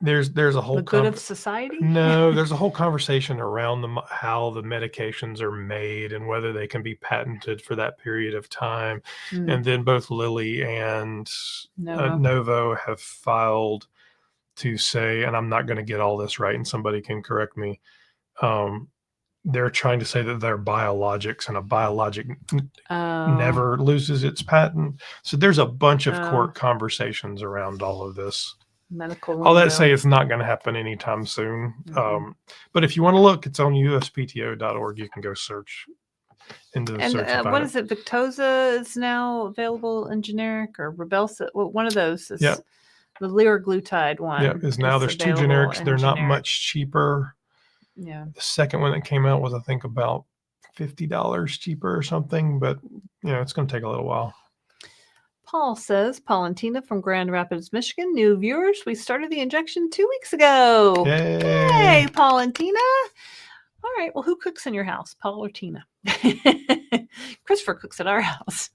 There's a whole the good of society. No, there's a whole conversation around how the medications are made and whether they can be patented for that period of time. And then both Lilly and Novo have filed to say, and I'm not going to get all this right, and somebody can correct me. They're trying to say that they're biologics, and a biologic never loses its patent. So there's a bunch of court conversations around all of this. Medical. All that say it's not going to happen anytime soon. But if you want to look, it's on uspto.org. You can go search into the search. And what is it? Victoza is now available in generic, or Rybelsus. Well, one of those is the liraglutide one. Yeah, is now there's 2 generics. They're not much cheaper. Yeah. The second one that came out was, I think, about $50 cheaper or something. But it's going to take a little while. Paul says, Paul and Tina from Grand Rapids, Michigan. New viewers, we started the injection 2 weeks ago. Yay, Paul and Tina. All right. Well, who cooks in your house, Paul or Tina? Christopher cooks at our house.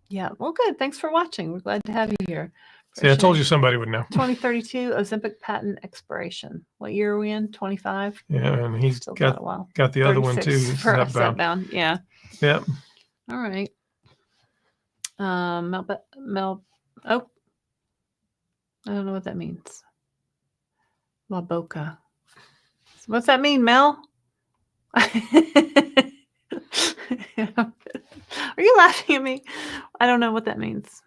Yeah. Well, good. Thanks for watching. We're glad to have you here. See, I told you somebody would know. 2032 Ozempic patent expiration. What year are we in? 25? Yeah, and he's still got a while. Got the other one too. Zepbound. Yeah. Yep. All right. I don't know what that means. La Boca. What's that mean, Mel? Are you laughing at me? I don't know what that means.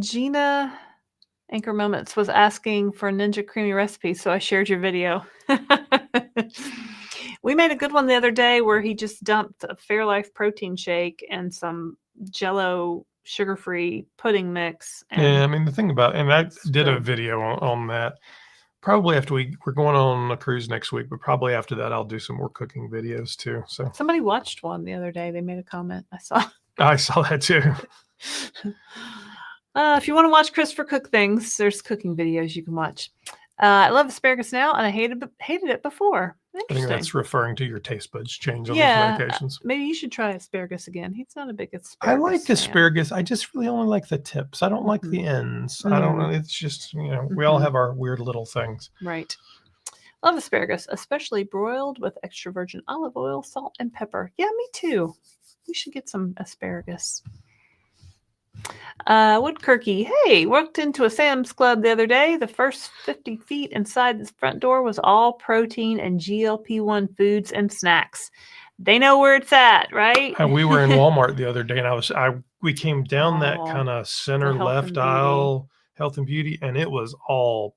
Gina Anchor Moments was asking for a Ninja Creamy recipe, so I shared your video. We made a good one the other day where he just dumped a Fairlife protein shake and some Jell-O sugar-free pudding mix. Yeah, I mean, the thing about, and I did a video on that. Probably after we're going on a cruise next week, but probably after that, I'll do some more cooking videos too. So somebody watched one the other day. They made a comment. I saw that too. If you want to watch Christopher cook things, there's cooking videos you can watch. I love asparagus now, and I hated it before. I think that's referring to your taste buds change on these medications. Maybe you should try asparagus again. He's not a big asparagus. I like asparagus. I just really only like the tips. I don't like the ends. I don't know. It's just, we all have our weird little things. Right. Love asparagus, especially broiled with extra virgin olive oil, salt, and pepper. Yeah, me too. We should get some asparagus. Woodkirky, hey, walked into a Sam's Club the other day. The first 50 feet inside this front door was all protein and GLP-1 foods and snacks. They know where it's at, right? We were in Walmart the other day, and we came down that kind of center left aisle, health and beauty, and it was all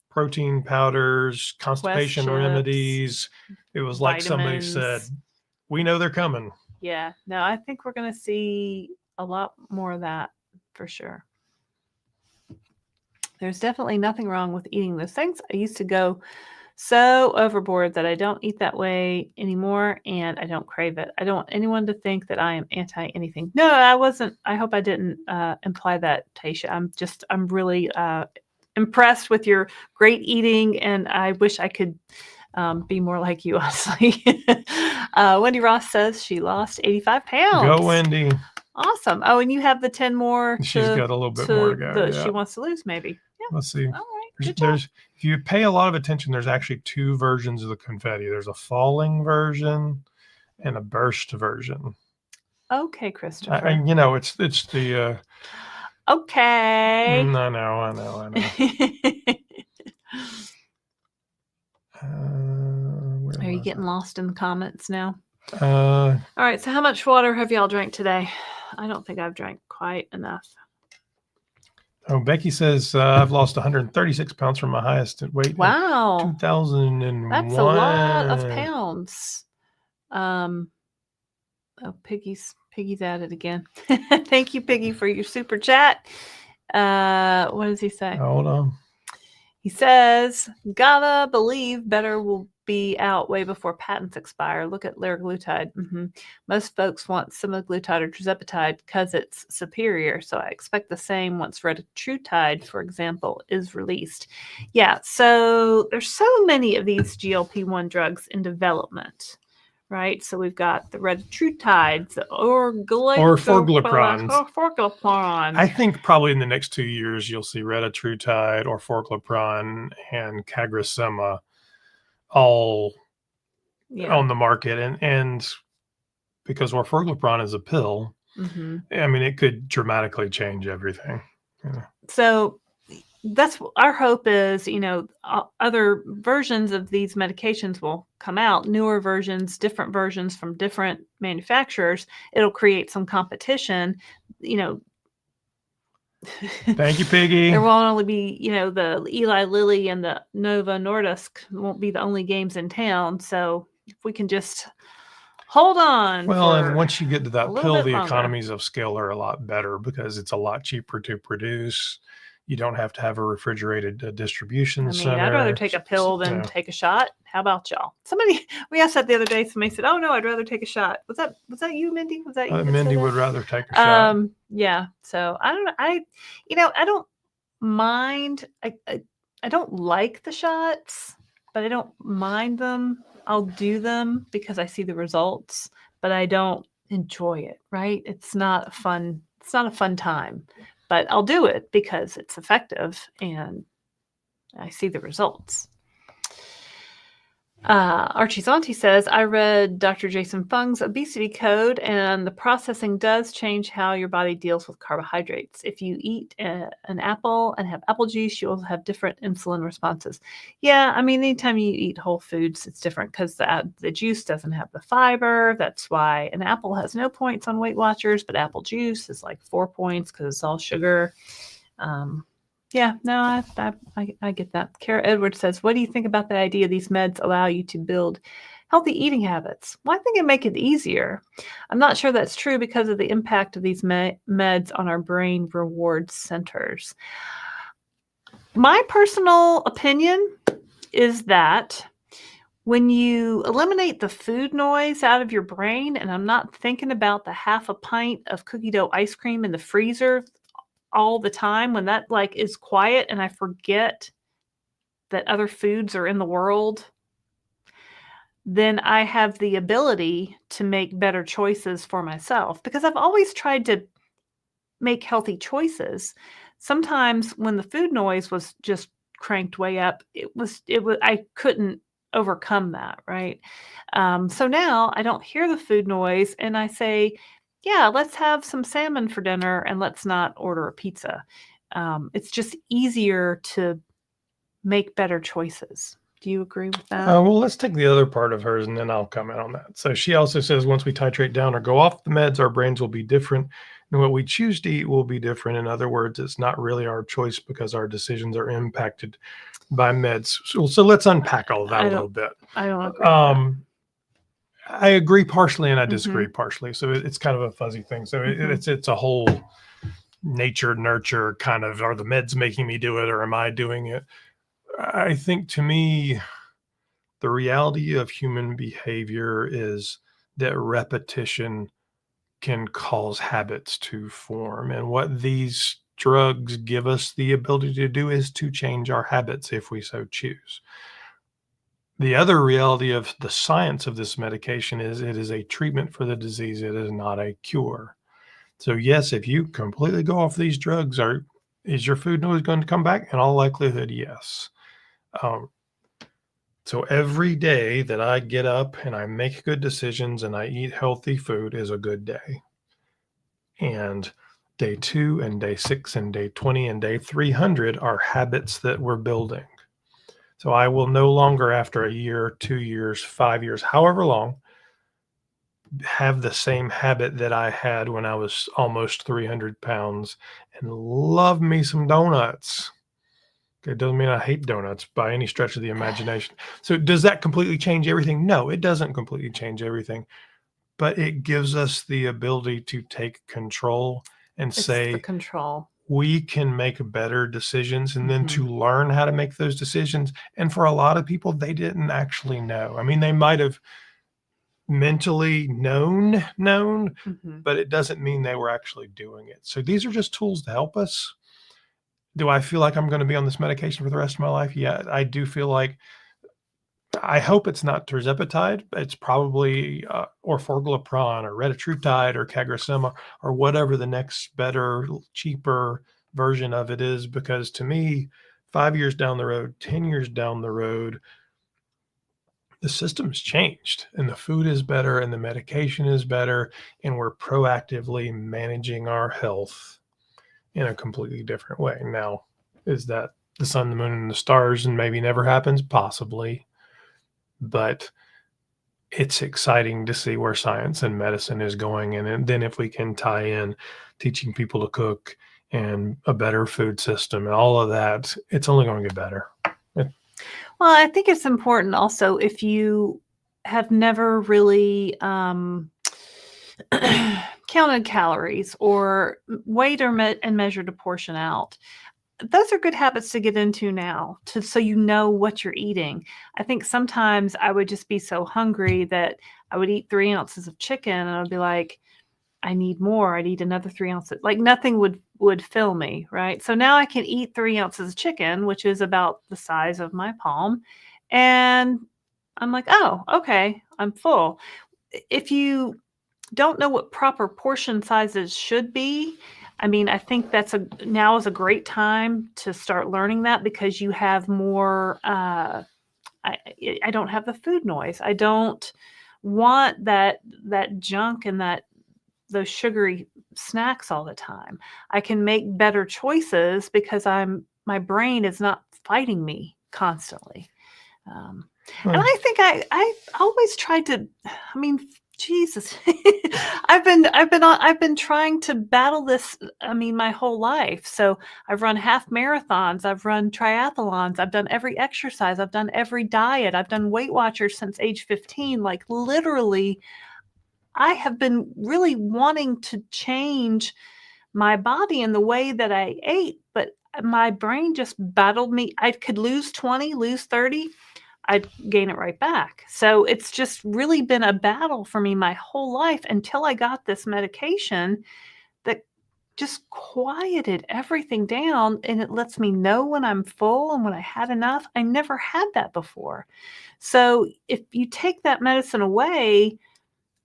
protein powders, constipation remedies. It was like somebody said, "We know they're coming." Yeah. No, I think we're going to see a lot more of that for sure. There's definitely nothing wrong with eating those things. I used to go so overboard that I don't eat that way anymore, and I don't crave it. I don't want anyone to think that I am anti anything. No, I wasn't. I hope I didn't imply that, Tasha. I'm really impressed with your great eating, and I wish I could be more like you, honestly. Wendy Ross says she lost 85 pounds. Go, Wendy. Awesome. Oh, and you have the 10 more. She's got a little bit more to go. She wants to lose, maybe. Yeah. Let's see. All right. There's if you pay a lot of attention, there's actually two versions of the confetti. There's a falling version and a burst version. Okay, Christopher. It's the. Okay. I know. Are you getting lost in the comments now? All right. So how much water have y'all drank today? I don't think I've drank quite enough. Oh, Becky says I've lost 136 pounds from my highest weight. Wow. 2001. That's a lot of pounds. Piggy's at it again. Thank you, Piggy, for your super chat. What does he say? Hold on. He says, gotta believe better will be out way before patents expire. Look at Laraglutide. Most folks want Semaglutide or Tirzepatide because it's superior. So I expect the same once Retatrutide, for example, is released. Yeah, so there's so many of these GLP-1 drugs in development. Right, so we've got the Retatrutides or Forglipron. I think probably in the next 2 years you'll see Retatrutide or Forglipron and Cagrosema all on the market, and because Forglipron is a pill, I mean it could dramatically change everything. So that's our hope is, other versions of these medications will come out, newer versions, different versions from different manufacturers. It'll create some competition, Thank you, Piggy. There won't only be, the Eli Lilly and the Novo Nordisk won't be the only games in town. So if we can just hold on. Well, and once you get to that pill, the longer. economies of scale are a lot better because it's a lot cheaper to produce. You don't have to have a refrigerated distribution center. I'd rather take a pill than take a shot. How about y'all? We asked that the other day. Somebody said, "Oh no, I'd rather take a shot." Was that you, Mindy? Was that you? Mindy would rather take a shot. Yeah. So I don't know. I don't mind. I don't like the shots, but I don't mind them. I'll do them because I see the results, but I don't enjoy it. Right? It's not a fun time. But I'll do it because it's effective and I see the results. Archie's auntie says, I read Dr. Jason Fung's obesity code, and the processing does change how your body deals with carbohydrates. If you eat an apple and have apple juice, you'll have different insulin responses. Yeah, anytime you eat whole foods, it's different because the juice doesn't have the fiber. That's why an apple has no points on Weight Watchers, but apple juice is like 4 points because it's all sugar. Yeah, no, I get that. Kara Edwards says, what do you think about the idea these meds allow you to build healthy eating habits? Well, I think it make it easier. I'm not sure that's true because of the impact of these meds on our brain reward centers. My personal opinion is that when you eliminate the food noise out of your brain, and I'm not thinking about the half a pint of cookie dough ice cream in the freezer all the time, when that is quiet and I forget that other foods are in the world, then I have the ability to make better choices for myself because I've always tried to make healthy choices. Sometimes when the food noise was just cranked way up, it was I couldn't overcome that, right? So now I don't hear the food noise and I say, yeah, let's have some salmon for dinner and let's not order a pizza. It's just easier to make better choices. Do you agree with that? Well, let's take the other part of hers and then I'll comment on that. So she also says once we titrate down or go off the meds, our brains will be different and what we choose to eat will be different. In other words, it's not really our choice because our decisions are impacted by meds. So let's unpack all of that a little bit. I don't agree. I agree partially and I Mhm. disagree partially. So it's kind of a fuzzy thing. So Mhm. it's a whole nature nurture kind of, are the meds making me do it or am I doing it? I think to me, the reality of human behavior is that repetition can cause habits to form. And what these drugs give us the ability to do is to change our habits if we so choose. The other reality of the science of this medication is it is a treatment for the disease. It is not a cure. So yes, if you completely go off these drugs, is your food noise going to come back? In all likelihood, yes. Um, so every day that I get up and I make good decisions and I eat healthy food is a good day. And day 2 and day 6 and day 20 and day 300 are habits that we're building. So I will no longer, after a year, 2 years, 5 years, however long, have the same habit that I had when I was almost 300 pounds and love me some donuts. It doesn't mean I hate donuts by any stretch of the imagination. So does that completely change everything? No, it doesn't completely change everything, but it gives us the ability to take control and It's the say, control. we can make better decisions and then to Mhm. learn how to make those decisions. And for a lot of people, they didn't actually know. I mean, they might have mentally known, Mhm. but it doesn't mean they were actually doing it. So these are just tools to help us. Do I feel like I'm going to be on this medication for the rest of my life? Yeah, I do feel like, I hope it's not Tirzepatide. It's probably orforglipron or retatrutide or CagriSema or whatever the next better, cheaper version of it is. Because to me, 5 years down the road, 10 years down the road, the system's changed and the food is better and the medication is better, and we're proactively managing our health in a completely different way. Now, is that the sun, the moon, and the stars and maybe never happens? Possibly. But it's exciting to see where science and medicine is going. And then if we can tie in teaching people to cook and a better food system and all of that, it's only going to get better. Well, I think it's important also if you have never really counted calories or weighed or and measured a portion out. Those are good habits to get into now to so you know what you're eating. I think sometimes I would just be so hungry that I would eat 3 ounces of chicken and I'd be like, I need more. I need another 3 ounces. Like nothing would fill me, right? So now I can eat 3 ounces of chicken, which is about the size of my palm, and I'm like, "Oh, okay, I'm full." If you don't know what proper portion sizes should be, I mean, I think now is a great time to start learning that because you have more, I I don't have the food noise. I don't want that junk and those sugary snacks all the time. I can make better choices because my brain is not fighting me constantly. Um, and Well, I think I always tried to. I mean, Jesus, I've been trying to battle this. I mean, my whole life. So I've run half marathons. I've run triathlons. I've done every exercise. I've done every diet. I've done Weight Watchers since age 15. Like literally, I have been really wanting to change my body and the way that I ate, but my brain just battled me. I could lose 20, lose 30, I'd gain it right back. So it's just really been a battle for me my whole life until I got this medication that just quieted everything down and it lets me know when I'm full and when I had enough. I never had that before. So if you take that medicine away,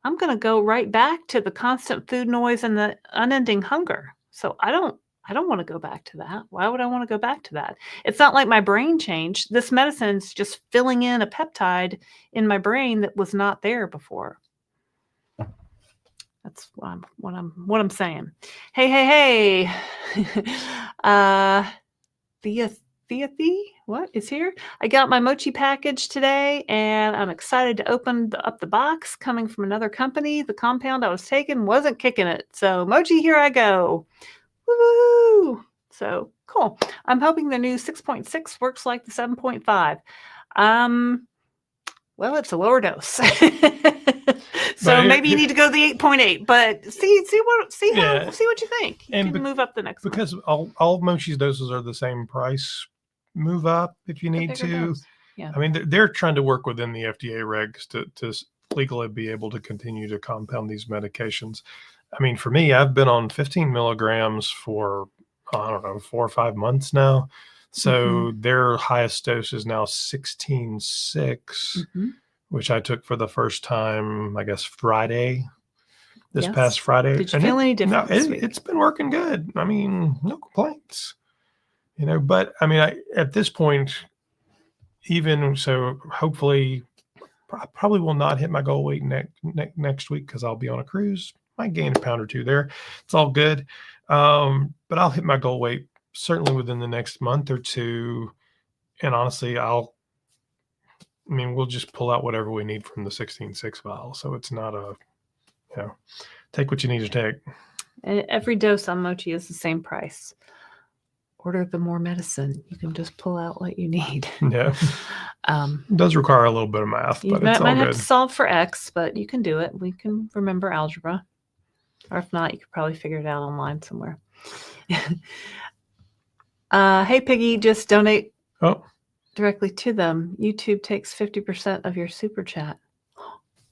I'm gonna go right back to the constant food noise and the unending hunger. So I don't wanna go back to that. Why would I wanna go back to that? It's not like my brain changed. This medicine's just filling in a peptide in my brain that was not there before. That's what I'm saying. Hey, hey, hey. uh Thea what is here? I got my mochi package today, and I'm excited to open up the box coming from another company. The compound I was taking wasn't kicking it. So mochi, here I go. Woo! So cool. I'm hoping the new 6.6 works like the 7.5. Well, it's a lower dose. So maybe you need to go to the 8.8, but see what you think. You And can move up the next one. because all Mochi's doses are the same price. Move up if you need bigger to. dose. Yeah. I mean, they're trying to work within the FDA regs to legally be able to continue to compound these medications. I mean, for me, I've been on 15 milligrams for, I don't know, 4 or 5 months now. So their highest dose is now 16.6, which I took for the first time, I guess, Friday, this past Friday. Did you feel any different this week? It's been working good. I mean, no complaints. But I mean, at this point, even so, hopefully, I probably will not hit my goal weight next week because I'll be on a cruise. Might gain a pound or two there. It's all good. But I'll hit my goal weight certainly within the next month or two. And honestly, we'll just pull out whatever we need from the 16.6 vial. So it's not take what you need to take. And every dose on Mochi is the same price. Order the more medicine. You can just pull out what you need. Yeah. It does require a little bit of math, but it's all might good. have to solve for X, but you can do it. We can remember algebra. Or if not, you could probably figure it out online somewhere. Hey, Piggy, just donate directly to them. YouTube takes 50% of your super chat.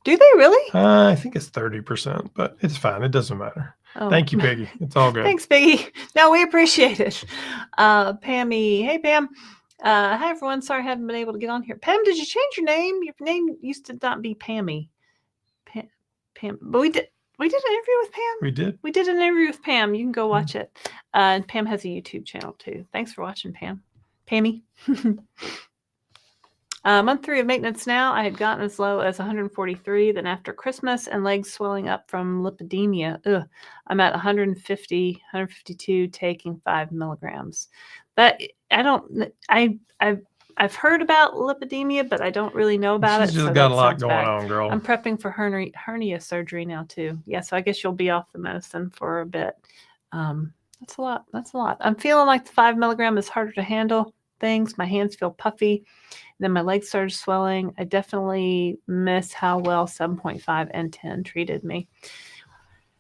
Do they really? I think it's 30%, but it's fine. It doesn't matter. Oh. Thank you, Piggy. It's all good. Thanks, Piggy. No, we appreciate it. Pammy. Hey, Pam. Hi, everyone. Sorry I haven't been able to get on here. Pam, did you change your name? Your name used to not be Pammy. Pam. But we did an interview with Pam? We did. We did an interview with Pam. You can go watch it. And Pam has a YouTube channel, too. Thanks for watching, Pam. Pammy. Month 3 of maintenance now. I had gotten as low as 143. Then after Christmas and legs swelling up from lipidemia, I'm at 150, 152, taking 5 milligrams. But I've heard about lipidemia, but I don't really know about it. She's just got a lot going on, girl. I'm prepping for hernia surgery now too. Yeah, so I guess you'll be off the medicine for a bit. That's a lot. I'm feeling like the 5 milligram is harder to handle things. My hands feel puffy. Then my legs started swelling. I definitely miss how well 7.5 and 10 treated me.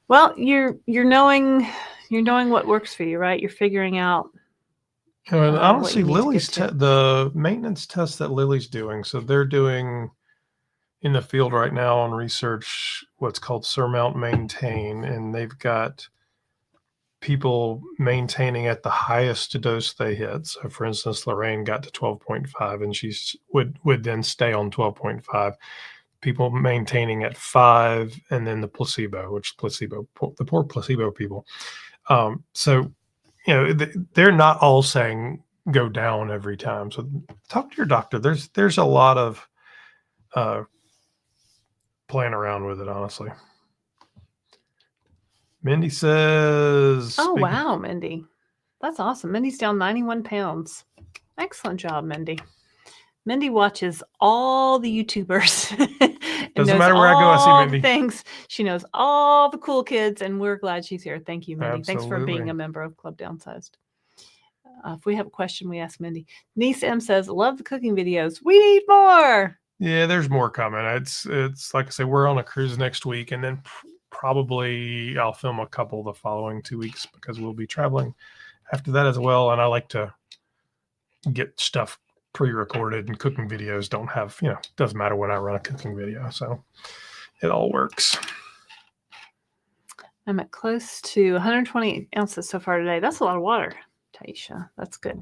Well, you're knowing what works for you, right? You're figuring out. Honestly, Lily's the maintenance test that Lily's doing. So they're doing in the field right now on research what's called surmount maintain, and they've got people maintaining at the highest dose they hit. So for instance, Laraine got to 12.5 and she would then stay on 12.5. People maintaining at 5, and then the placebo, the poor placebo people. So, they're not all saying go down every time. So talk to your doctor. There's a lot of playing around with it, honestly. Mindy says, oh, wow, Mindy. That's awesome. Mindy's down 91 pounds. Excellent job, Mindy. Mindy watches all the YouTubers. Doesn't matter where I go, I see Mindy. Things. She knows all the cool kids, and we're glad she's here. Thank you, Mindy. Absolutely. Thanks for being a member of Club Downsized. If we have a question, we ask Mindy. Niece M says, love the cooking videos. We need more. Yeah, there's more coming. It's like I say, we're on a cruise next week, and then probably I'll film a couple the following 2 weeks because we'll be traveling after that as well. And I like to get stuff pre-recorded, and cooking videos don't have, doesn't matter when I run a cooking video. So it all works. I'm at close to 120 ounces so far today. That's a lot of water, Taisha. That's good.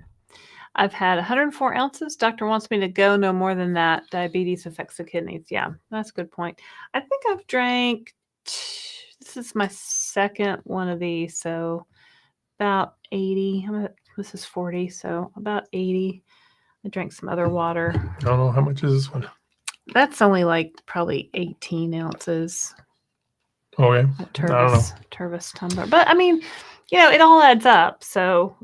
I've had 104 ounces. Doctor wants me to go no more than that. Diabetes affects the kidneys. Yeah, that's a good point. I think I've drank, this is my second one of these, so about 80. This is 40, so about 80. I drank some other water. I don't know, how much is this one? That's only like probably 18 ounces. Oh, yeah. Tervis tumbler. But I mean, it all adds up. So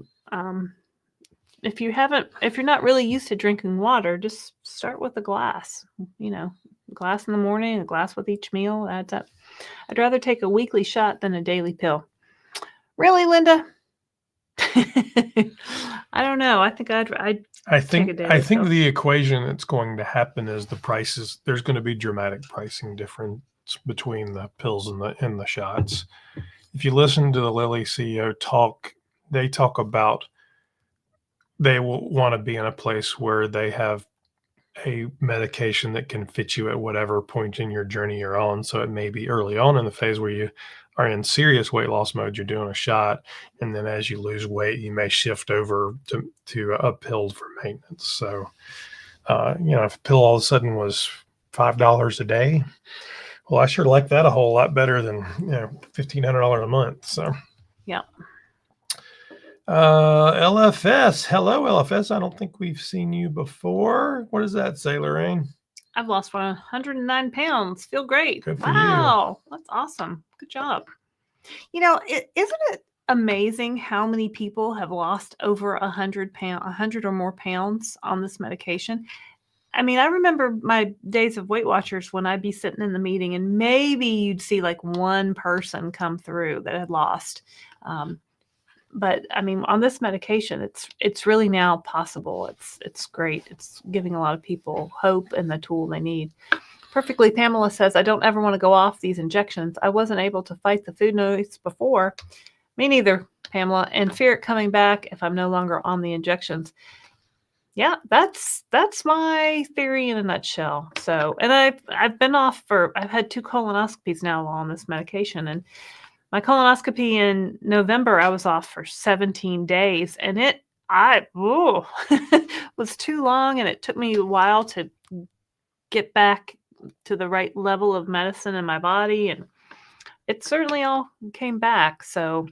if you're not really used to drinking water, just start with a glass. A glass in the morning, a glass with each meal adds up. I'd rather take a weekly shot than a daily pill. Really, Linda? I don't know. I think I think the equation that's going to happen is the prices. There's going to be dramatic pricing difference difference between the pills and the shots. If you listen to the Lilly CEO talk, they talk about they will want to be in a place where they have a medication that can fit you at whatever point in your journey you're on. So it may be early on in the phase where you are in serious weight loss mode, you're doing a shot. And then as you lose weight, you may shift over to a pill for maintenance. So, if a pill all of a sudden was $5 a day, well, I sure like that a whole lot better than, $1,500 a month. So, Yeah. LFS. Hello, LFS. I don't think we've seen you before. What does that say, Laraine? I've lost 109 pounds. Feel great. Good for you. Wow. That's awesome. Good job. Isn't it amazing how many people have lost over 100 or more pounds on this medication? I mean, I remember my days of Weight Watchers when I'd be sitting in the meeting and maybe you'd see like one person come through that had lost. But I mean, on this medication, it's really now possible. It's great. It's giving a lot of people hope and the tool they need. Perfectly Pamela says, I don't ever want to go off these injections. I wasn't able to fight the food noise before. Me neither, Pamela, and fear it coming back if I'm no longer on the injections. Yeah, that's my theory in a nutshell. So, and I've been off I've had 2 colonoscopies now while on this medication, and my colonoscopy in November, I was off for 17 days, and it was too long, and it took me a while to get back to the right level of medicine in my body, and it certainly all came back. So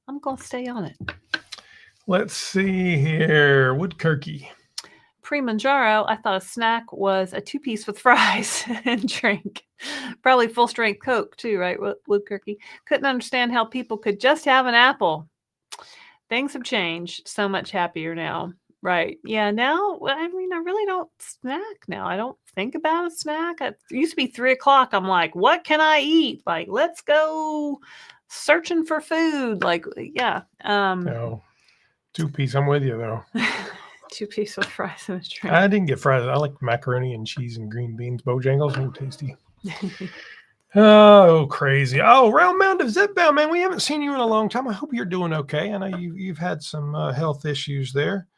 I'm going to stay on it. Let's see here. Woodkirky. Pre-Mounjaro, I thought a snack was a 2-piece with fries and drink. Probably full-strength Coke too, right, Woodkirky? Couldn't understand how people could just have an apple. Things have changed. So much happier now. Right. Yeah, now, I mean, I really don't snack now. I don't think about a snack. It used to be 3 o'clock. I'm like, what can I eat? Like, let's go searching for food. Like, yeah. No. 2-piece. I'm with you, though. 2-piece with fries and a drink. I didn't get fries. I like macaroni and cheese and green beans. Bojangles. Oh, tasty. Oh, crazy. Oh, Round Mound of Zepbound, man. We haven't seen you in a long time. I hope you're doing okay. I know you've had some health issues there.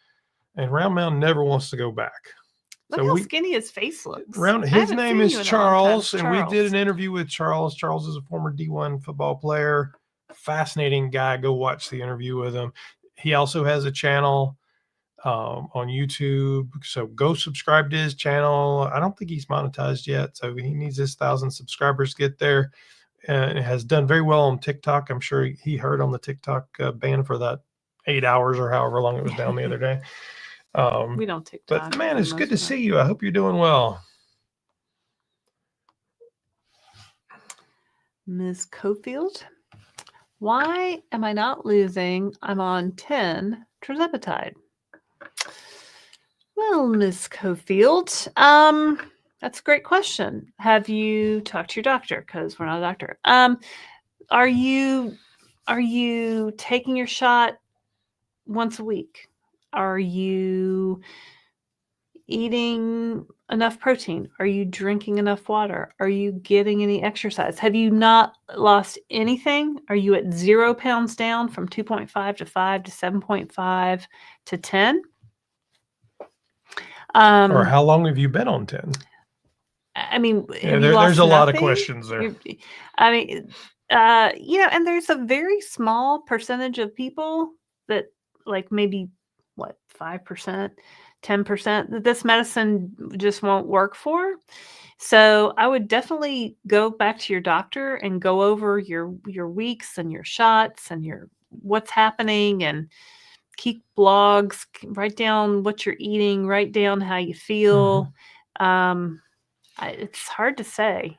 And Round Mound never wants to go back. Look how skinny his face looks. His name is Charles, and we did an interview with Charles. Charles is a former D1 football player. Fascinating guy. Go watch the interview with him. He also has a channel on YouTube. So go subscribe to his channel. I don't think he's monetized yet, so he needs his 1,000 subscribers to get there. And it has done very well on TikTok. I'm sure he heard on the TikTok ban for that 8 hours or however long it was down the other day. We don't TikTok. But man, it's good to see you. I hope you're doing well. Ms. Cofield, why am I not losing? I'm on 10 Tirzepatide. Well, Ms. Cofield, that's a great question. Have you talked to your doctor? Because we're not a doctor. Are you taking your shot once a week? Are you eating enough protein? Are you drinking enough water? Are you getting any exercise? Have you not lost anything? Are you at 0 pounds down from 2.5 to 5 to 7.5 to 10? Or how long have you been on 10? I mean, there's a lot of questions there. And there's a very small percentage of people that, like, maybe 5%, 10% that this medicine just won't work for. So I would definitely go back to your doctor and go over your weeks and your shots and your what's happening, and keep blogs, write down what you're eating, write down how you feel. It's hard to say.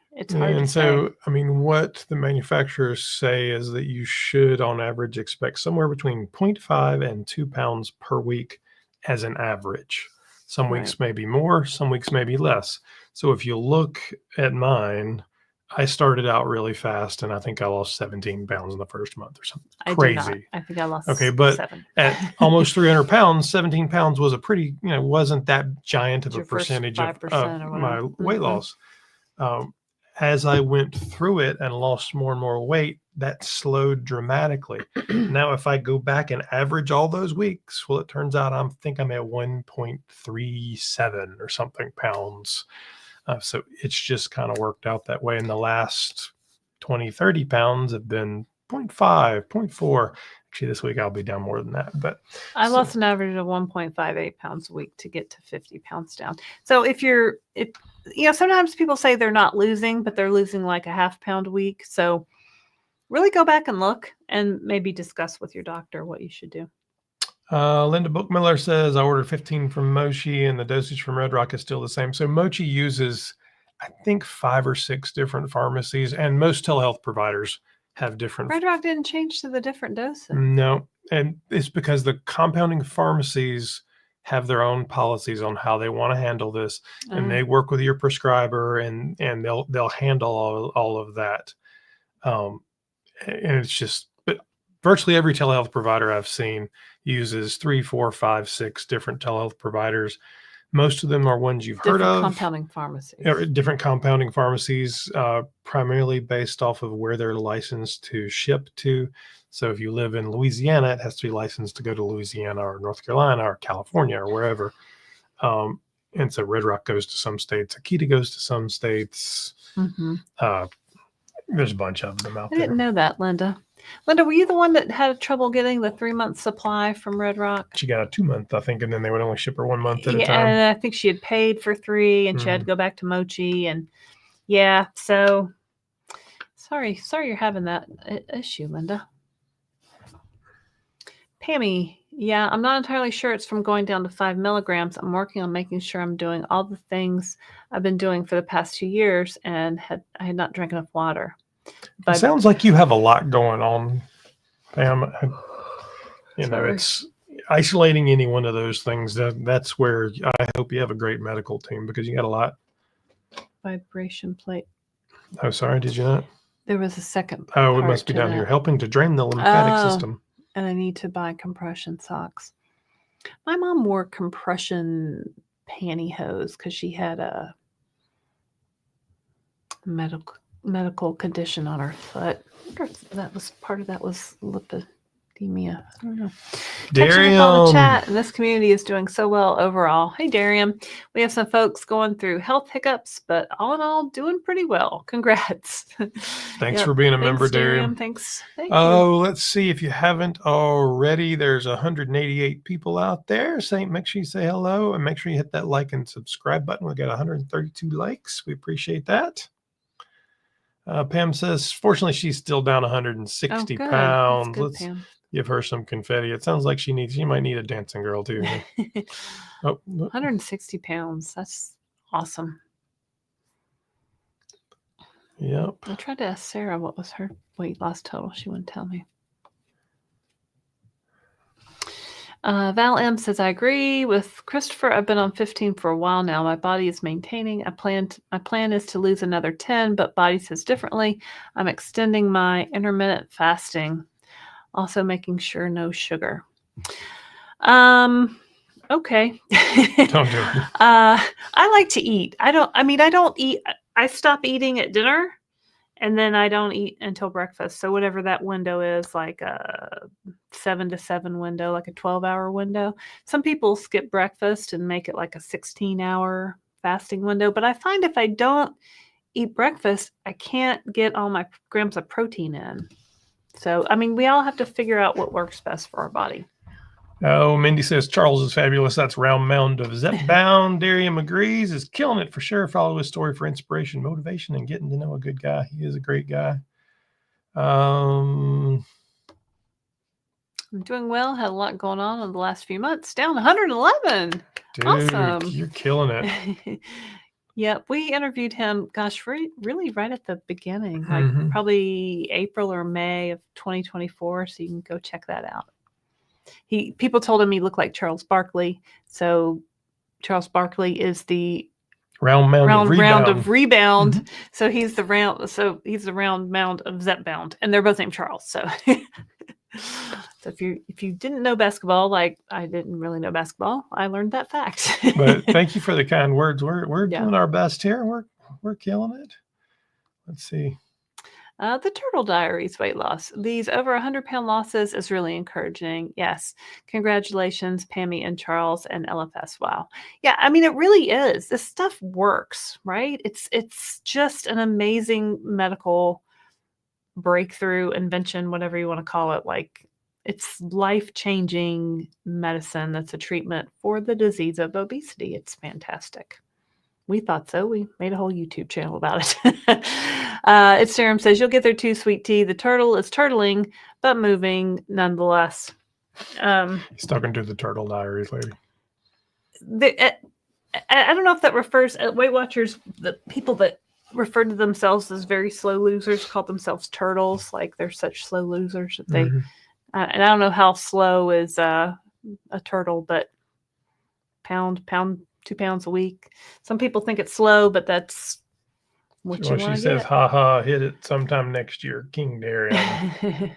So, I mean, what the manufacturers say is that you should, on average, expect somewhere between 0.5 and 2 pounds per week as an average. Some weeks may be more, some weeks may be less. So if you look at mine, I started out really fast, and I think I lost 17 pounds in the first month or something. Crazy. I think I lost 7. At almost 300 pounds, 17 pounds was a pretty, wasn't that giant of a percentage of my weight loss. as I went through it and lost more and more weight, that slowed dramatically. Now, if I go back and average all those weeks, well, it turns out I'm at 1.37 or something pounds. So it's just kind of worked out that way. And the last 20, 30 pounds have been 0.5, 0.4. Actually, this week I'll be down more than that. But I lost an average of 1.58 pounds a week to get to 50 pounds down. So sometimes people say they're not losing, but they're losing like a half pound a week. So really go back and look and maybe discuss with your doctor what you should do. Linda Bookmiller says, I ordered 15 from Mochi and the dosage from Red Rock is still the same. So Mochi uses, I think, 5 or 6 different pharmacies, and most telehealth providers have different. Red Rock didn't change to the different doses. No. And it's because the compounding pharmacies have their own policies on how they want to handle this. And they work with your prescriber and they'll handle all of that. And it's just, but virtually every telehealth provider I've seen uses 3, 4, 5, 6 different telehealth providers. Most of them are ones you've heard of. Compounding pharmacies. Different compounding pharmacies, primarily based off of where they're licensed to ship to. So if you live in Louisiana, it has to be licensed to go to Louisiana or North Carolina or California or wherever. And so Red Rock goes to some states. Akita goes to some states. There's a bunch of them out there. I didn't know that, Linda. Linda, were you the one that had trouble getting the 3-month supply from Red Rock? She got a 2-month, I think, and then they would only ship her 1 month at a time. And I think she had paid for 3, and she had to go back to Mochi. And so sorry you're having that issue, Linda. Pammy, I'm not entirely sure it's from going down to 5 milligrams. I'm working on making sure I'm doing all the things I've been doing for the past 2 years, and I had not drank enough water. But it sounds like you have a lot going on, Pam. It's isolating any one of those things. That's where I hope you have a great medical team, because you got a lot. Vibration plate. Oh, sorry. Did you not? There was a second. Oh, it must be down here, helping to drain the lymphatic system. And I need to buy compression socks. My mom wore compression pantyhose because she had a medical condition on her foot. I wonder if that was part of that was lipidemia. I don't know. Darian. All the chat, and this community is doing so well overall. Hey, Darian. We have some folks going through health hiccups, but all in all, doing pretty well. Congrats. Thanks for being a member, Darian. Thanks. Thank you. Let's see. If you haven't already, there's 188 people out there. Make sure you say hello, and make sure you hit that like and subscribe button. We got 132 likes. We appreciate that. Pam says, fortunately, she's still down 160 pounds. Let's give her some confetti. It sounds like she might need a dancing girl too. 160 pounds. That's awesome. Yep. I tried to ask Sarah what was her weight loss total. She wouldn't tell me. Val M says, I agree with Christopher. I've been on 15 for a while now. My body is maintaining. My plan is to lose another 10, but body says differently. I'm extending my intermittent fasting. Also making sure no sugar. Okay. Don't do it. I like to eat. I don't eat. I stop eating at dinner, and then I don't eat until breakfast. So whatever that window is, like a 7 to 7 window, like a 12-hour window. Some people skip breakfast and make it like a 16-hour fasting window. But I find if I don't eat breakfast, I can't get all my grams of protein in. So, we all have to figure out what works best for our body. Oh, Mindy says, Charles is fabulous. That's Round Mound of Zepbound. Darian agrees, is killing it for sure. Follow his story for inspiration, motivation, and getting to know a good guy. He is a great guy. I'm doing well. Had a lot going on in the last few months. Down 111. Dude, awesome. You're killing it. Yeah, we interviewed him, really right at the beginning, like probably April or May of 2024. So you can go check that out. People told him he looked like Charles Barkley. So Charles Barkley is the round mound of rebound. So he's the round mound of Zepbound, and they're both named Charles. So, so if you didn't know basketball, like I didn't really know basketball, I learned that fact. But thank you for the kind words. We're doing our best here. We're killing it. Let's see. The Turtle Diaries weight loss. These over 100-pound losses is really encouraging. Yes. Congratulations, Pammy and Charles and LFS. Wow. Yeah, I mean, it really is. This stuff works, right? It's just an amazing medical breakthrough, invention, whatever you want to call it. Like, it's life-changing medicine that's a treatment for the disease of obesity. It's fantastic. We thought so. We made a whole YouTube channel about it. It's Serum says, you'll get there too, sweet tea. The turtle is turtling, but moving nonetheless. He's talking to the Turtle Diaries lady. I don't know if that refers at Weight Watchers, the people that refer to themselves as very slow losers call themselves turtles. Like, they're such slow losers that they, and I don't know how slow is a turtle, but pound 2 pounds a week. Some people think it's slow, but that's what you want to get. She says, ha, hit it sometime next year. King Darian.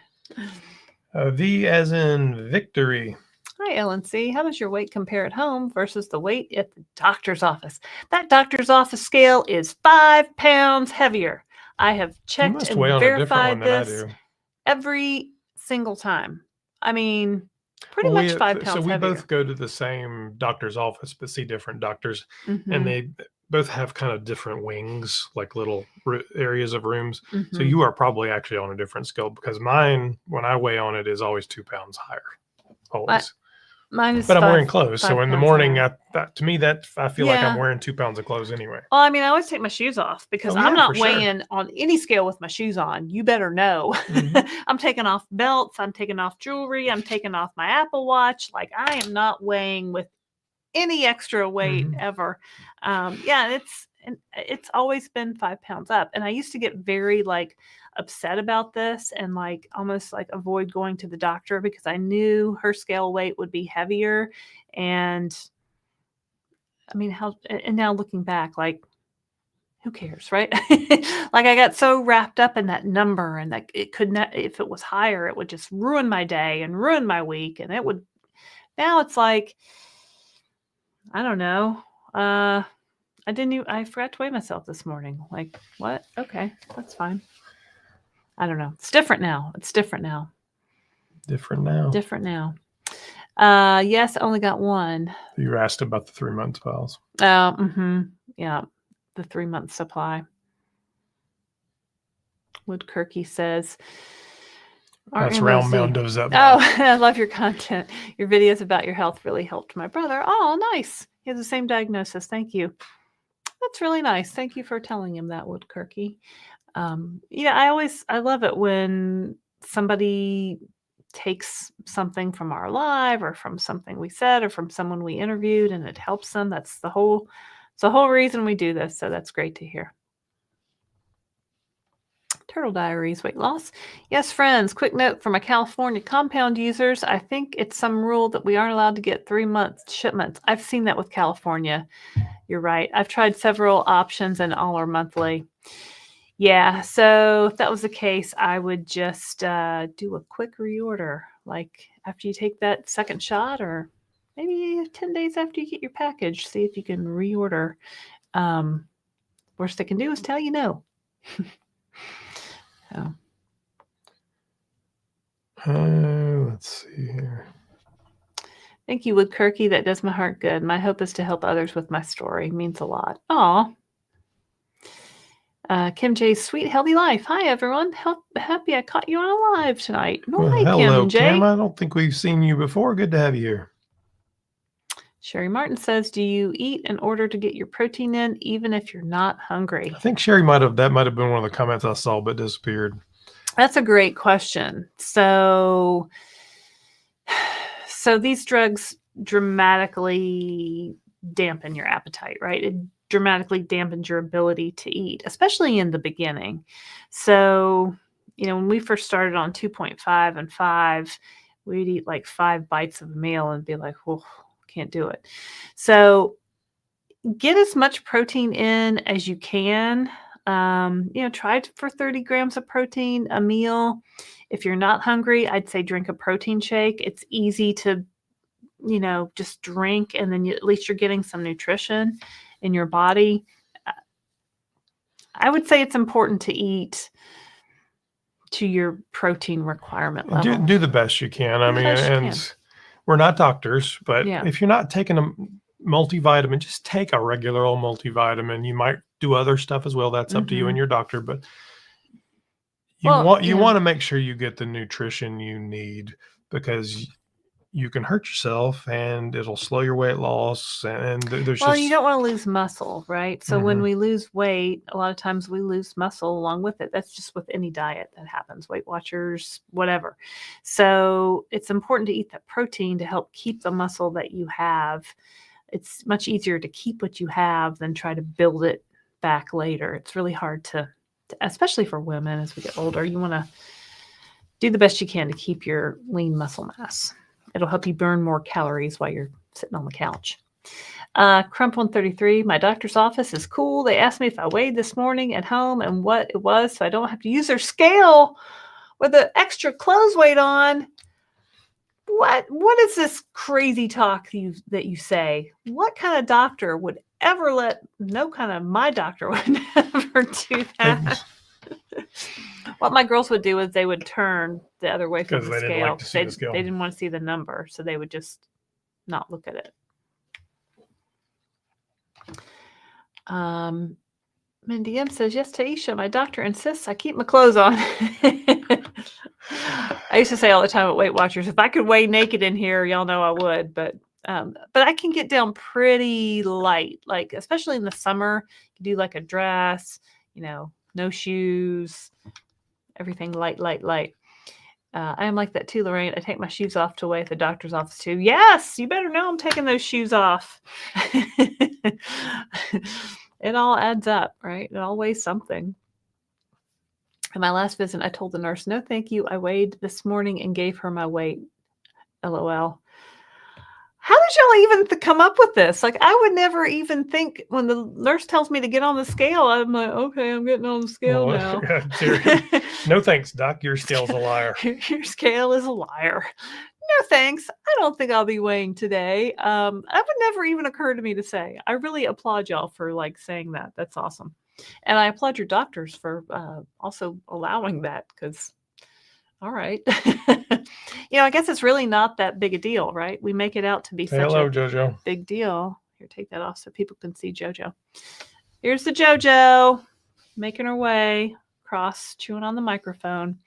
V as in victory. Hi, Ellen C. How does your weight compare at home versus the weight at the doctor's office? That doctor's office scale is 5 pounds heavier. I have checked and verified this every single time. I mean, pretty much 5 pounds heavier. So we both go to the same doctor's office, but see different doctors. And they both have kind of different wings, like little areas of rooms. So you are probably actually on a different scale, because mine, when I weigh on it, is always 2 pounds higher. Always. Mine is but I'm wearing clothes. So in the morning, to me, I feel like I'm wearing 2 pounds of clothes anyway. Well, I mean, I always take my shoes off because I'm not weighing on any scale with my shoes on. You better know. I'm taking off belts. I'm taking off jewelry. I'm taking off my Apple Watch. Like, I am not weighing with any extra weight ever. It's always been 5 pounds up. And I used to get very upset about this and almost avoid going to the doctor because I knew her scale weight would be heavier. And I mean, and now looking back, who cares, right? I got so wrapped up in that number, and that it could not, if it was higher, it would just ruin my day and ruin my week. And it would, now it's I don't know. I forgot to weigh myself this morning. What? Okay, that's fine. I don't know. It's different now. Different now. Yes, only got one. You were asked about the 3 month files. Yeah. The 3 month supply. Woodkirky says, that's Round Mound of Zepbound. Oh, I love your content. Your videos about your health really helped my brother. Oh, nice. He has the same diagnosis. Thank you. That's really nice. Thank you for telling him that, Woodkirky. I love it when somebody takes something from our live or from something we said or from someone we interviewed and it helps them. That's the whole reason we do this. So that's great to hear. Turtle Diaries, weight loss. Yes, friends, quick note for my California compound users. I think it's some rule that we aren't allowed to get 3 month shipments. I've seen that with California. You're right. I've tried several options and all are monthly. Yeah, so if that was the case, I would just do a quick reorder. After you take that second shot or maybe 10 days after you get your package, see if you can reorder. Worst they can do is tell you no. Let's see here. Thank you, Woodkirky. That does my heart good. My hope is to help others with my story. It means a lot. Aw. Kim J's Sweet Healthy Life. Hi, everyone. Happy I caught you on a live tonight. Hi, hello, Kim J. Kim. I don't think we've seen you before. Good to have you here. Sherry Martin says, do you eat in order to get your protein in, even if you're not hungry? I think Sherry might have been one of the comments I saw, but disappeared. That's a great question. So these drugs dramatically dampen your appetite, right? It dramatically dampens your ability to eat, especially in the beginning. So, when we first started on 2.5 and 5, we'd eat 5 bites of a meal and be like, oh, can't do it. So get as much protein in as you can. Try for 30 grams of protein a meal. If you're not hungry, I'd say drink a protein shake. It's easy to, just drink, and then at least you're getting some nutrition in your body. I would say it's important to eat to your protein requirement level. Do the best you can. I mean, and we're not doctors, but if you're not taking a multivitamin, just take a regular old multivitamin. You might do other stuff as well. That's up to you and your doctor, but you want to make sure you get the nutrition you need, because you can hurt yourself and it'll slow your weight loss. And there's you don't want to lose muscle, right? So when we lose weight, a lot of times we lose muscle along with it. That's just with any diet that happens, Weight Watchers, whatever. So it's important to eat that protein to help keep the muscle that you have. It's much easier to keep what you have than try to build it back later. It's really hard to especially for women as we get older. You want to do the best you can to keep your lean muscle mass. It'll help you burn more calories while you're sitting on the couch. Crump 133, my doctor's office is cool. They asked me if I weighed this morning at home and what it was, so I don't have to use their scale with the extra clothes weight on. What is this crazy talk that you say? What kind of doctor would ever my doctor would never do that. What my girls would do is they would turn the other way from the scale. They didn't want to see the number, so they would just not look at it. Mindy M says, yes, Taisha, my doctor insists I keep my clothes on. I used to say all the time at Weight Watchers, if I could weigh naked in here, y'all know I would, but I can get down pretty light, like especially in the summer. You do like a dress, no shoes, everything light. I am like that too, Laraine. I take my shoes off to weigh at the doctor's office too. Yes, you better know I'm taking those shoes off. It all adds up, right? It all weighs something. At my last visit, I told the nurse, no, thank you. I weighed this morning and gave her my weight. LOL. How did y'all even come up with this? Like, I would never even think when the nurse tells me to get on the scale, I'm like, okay, I'm getting on the scale now. No thanks, doc. Your scale's a liar. Your scale is a liar. No thanks. I don't think I'll be weighing today. That would never even occur to me to say. I really applaud y'all for saying that. That's awesome. And I applaud your doctors for also allowing that, because, all right. I guess it's really not that big a deal, right? We make it out to be such a JoJo. Big deal. Here, take that off so people can see JoJo. Here's the JoJo making her way across, chewing on the microphone.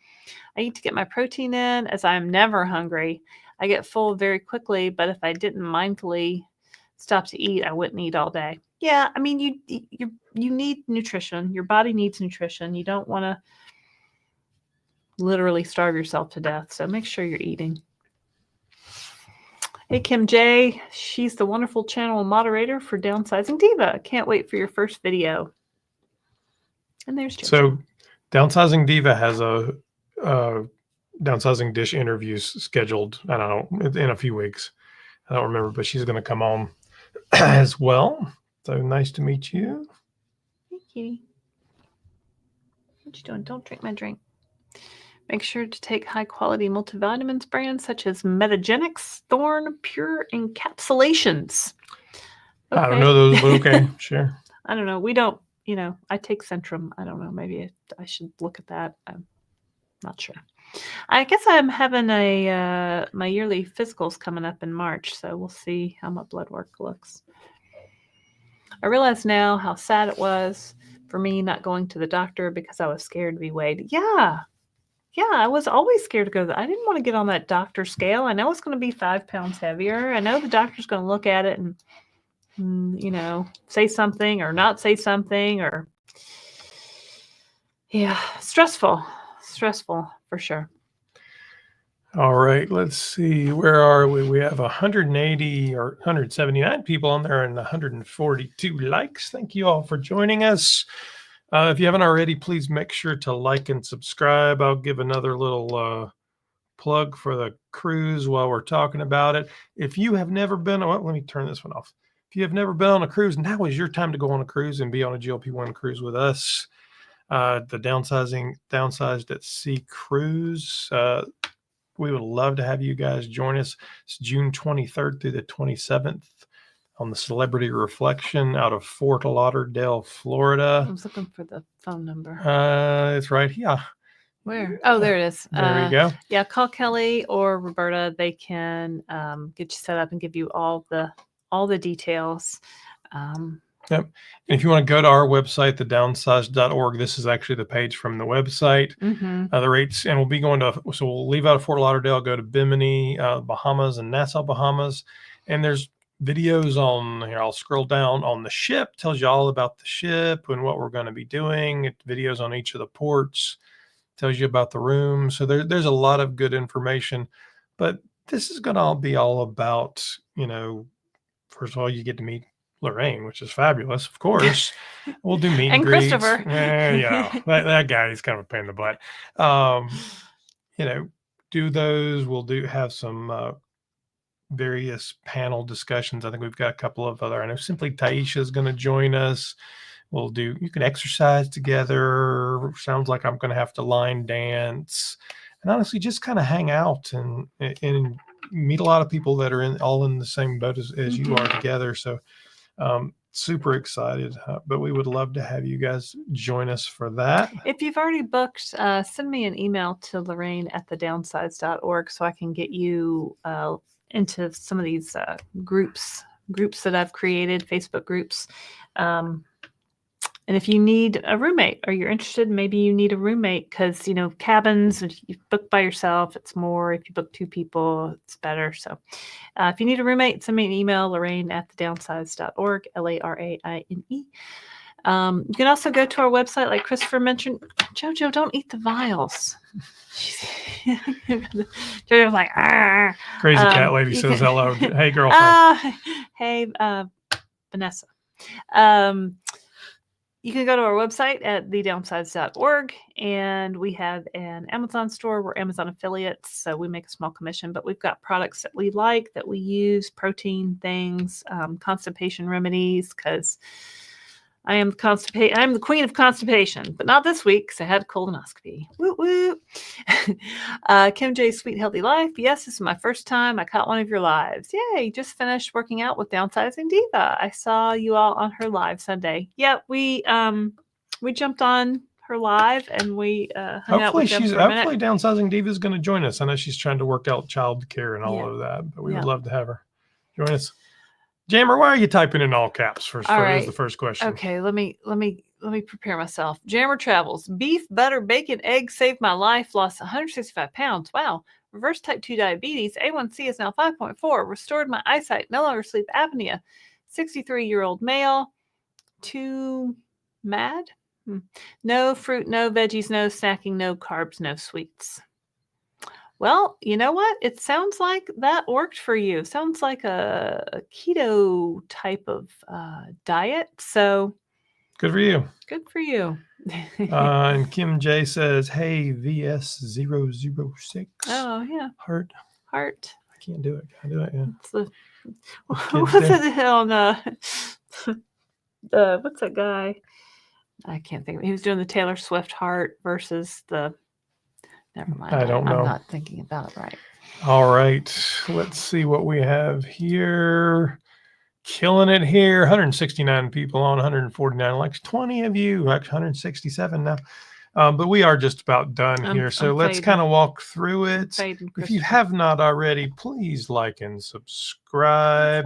I need to get my protein in, as I am never hungry. I get full very quickly, but if I didn't mindfully stop to eat, I wouldn't eat all day. Yeah, I mean, you need nutrition. Your body needs nutrition. You don't want to literally starve yourself to death, so make sure you're eating. Hey, Kim J. She's the wonderful channel moderator for Downsizing Diva. Can't wait for your first video. And there's JoJo. So Downsizing Diva has a downsizing dish interviews scheduled, I don't know, in a few weeks. I don't remember, but she's going to come on as well. So nice to meet you. Hey, kitty. What you doing? Don't drink my drink. Make sure to take high-quality multivitamins brands such as Metagenics, Thorne, Pure Encapsulations. Okay. I don't know those, but okay, sure. I don't know. We don't, I take Centrum. I don't know. Maybe I should look at that. I'm not sure. I guess I'm having my yearly physicals coming up in March, so we'll see how my blood work looks. I realize now how sad it was for me not going to the doctor because I was scared to be weighed. Yeah, I was always scared to go. I didn't want to get on that doctor scale. I know it's going to be 5 pounds heavier. I know the doctor's going to look at it and, say something or not say something or, yeah, stressful for sure. All right, let's see. Where are we? We have 180 or 179 people on there and 142 likes. Thank you all for joining us. If you haven't already, please make sure to like and subscribe. I'll give another little plug for the cruise while we're talking about it. If you have never been, let me turn this one off. If you have never been on a cruise, now is your time to go on a cruise and be on a GLP-1 cruise with us. The Downsized at Sea cruise. We would love to have you guys join us. It's June 23rd through the 27th. on the Celebrity Reflection out of Fort Lauderdale, I Florida. was looking for the phone number. It's right here. Where? Oh, there it is. There you go. Yeah, call Kelly or Roberta. They can get you set up and give you all the details. Yep. And if you want to go to our website, thedownsized.org, this is actually the page from the website. The rates, and we'll be going to, so we'll leave out of Fort Lauderdale, go to Bimini, Bahamas, and Nassau, Bahamas. And there's videos on here. I'll scroll down on the ship, tells you all about the ship and what we're going to be doing. Videos on each of the ports, tells you about the room. So there's a lot of good information. But this is going to be all about, first of all, you get to meet Laraine, which is fabulous, of course. We'll do meet and greets. Christopher. That guy, he's kind of a pain in the butt. Do those. We'll have some various panel discussions. I think we've got a couple of other. I know Simply Taisha is going to join us. You can exercise together. Sounds like I'm going to have to line dance, and honestly, just kind of hang out and meet a lot of people that are all in the same boat as you are together. So. Super excited, but we would love to have you guys join us for that. If you've already booked, send me an email to Laraine at thedownsized.org so I can get you into some of these groups that I've created, Facebook groups. And if you need a roommate or you're interested, maybe you need a roommate because, cabins, if you book by yourself, it's more. If you book two people, it's better. So if you need a roommate, send me an email, Laraine at thedownsized.org, Laraine. You can also go to our website, like Christopher mentioned. Jojo, don't eat the vials. Jojo's like, Arr. Crazy cat lady says hello. Hey, girlfriend. Hey, Vanessa. You can go to our website at thedownsized.org, and we have an Amazon store. We're Amazon affiliates, so we make a small commission, but we've got products that we like, that we use, protein things, constipation remedies, because I am the queen of constipation, but not this week because I had a colonoscopy. Woo woo. Kim J's Sweet Healthy Life. Yes, this is my first time. I caught one of your lives. Yay! Just finished working out with Downsizing Diva. I saw you all on her live Sunday. Yeah, we jumped on her live and we hung out with them for a minute. Hopefully Downsizing Diva is going to join us. I know she's trying to work out child care and all of that, but we would love to have her join us. Jammer, why are you typing in all caps? Is the first question. Okay, let me prepare myself. Jammer travels. Beef, butter, bacon, eggs saved my life. Lost 165 pounds. Wow. Reverse type 2 diabetes. A1C is now 5.4. Restored my eyesight. No longer sleep apnea. 63-year-old male. Too mad? No fruit, no veggies, no snacking, no carbs, no sweets. Well, you know what? It sounds like that worked for you. Sounds like a keto type of diet. So good for you. Good for you. And Kim J says, "Hey, VS006. Oh yeah. Heart. I can't do it. Can I do it? Yeah. What's it on? What's that guy? I can't think of it. He was doing the Taylor Swift heart versus the. Never mind. I don't know. I'm not thinking about it right. All right. Let's see what we have here. Killing it here. 169 people on, 149 likes. 20 of you, actually 167 now. But we are just about done here. So let's kind of walk through it. If you have not already, please like and subscribe.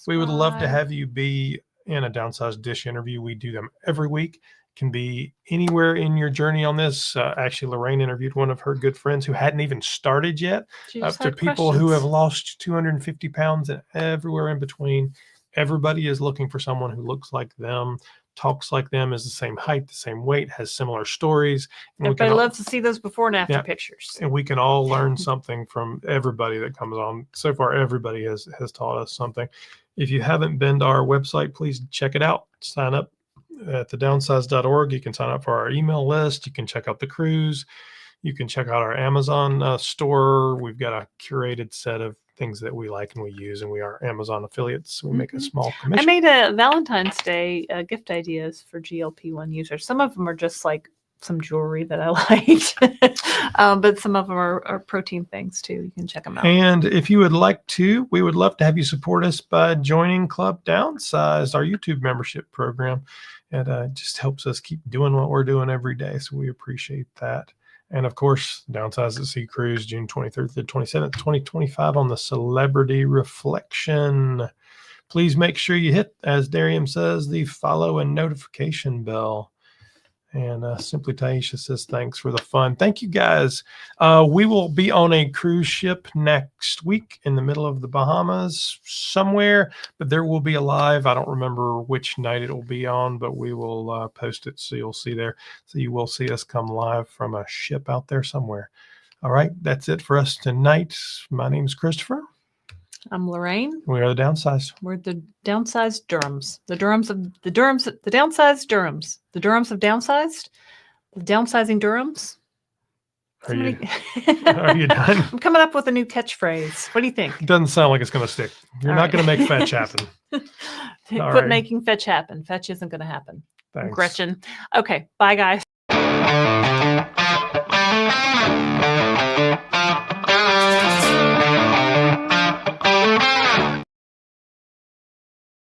We would love to have you be in a Downsized Dish interview. We do them every week. Can be anywhere in your journey on this. Actually, Laraine interviewed one of her good friends who hadn't even started yet, up to people who have lost 250 pounds and everywhere in between. Everybody is looking for someone who looks like them, talks like them, is the same height, the same weight, has similar stories. Everybody loves to see those before and after pictures. And we can all learn something from everybody that comes on. So far, everybody has taught us something. If you haven't been to our website, please check it out. Sign up at thedownsized.org. You can sign up for our email list. You can check out the cruise. You can check out our Amazon store. We've got a curated set of things that we like and we use, and we are Amazon affiliates. So we make a small commission. I made a Valentine's Day gift ideas for GLP-1 users. Some of them are just like some jewelry that I liked. But some of them are protein things too. You can check them out. And if you would like to, we would love to have you support us by joining Club Downsized, our YouTube membership program. It just helps us keep doing what we're doing every day. So we appreciate that. And of course, Downsized at Sea Cruise, June 23rd to 27th, 2025 on the Celebrity Reflection. Please make sure you hit, as Darium says, the follow and notification bell. And Simply Taisha says, thanks for the fun. Thank you, guys. We will be on a cruise ship next week in the middle of the Bahamas somewhere, but there will be a live. I don't remember which night it will be on, but we will post it so you'll see there. So you will see us come live from a ship out there somewhere. All right, that's it for us tonight. My name is Christopher. I'm Laraine. We are the Downsized. We're the Downsized Durhams. The Downsized Durhams. The Durhams of Downsized. The Downsizing Durhams. Are you done? I'm coming up with a new catchphrase. What do you think? It doesn't sound like it's going to stick. You're not going to make fetch happen. Making fetch happen. Fetch isn't going to happen. Thanks. Gretchen. Okay. Bye, guys.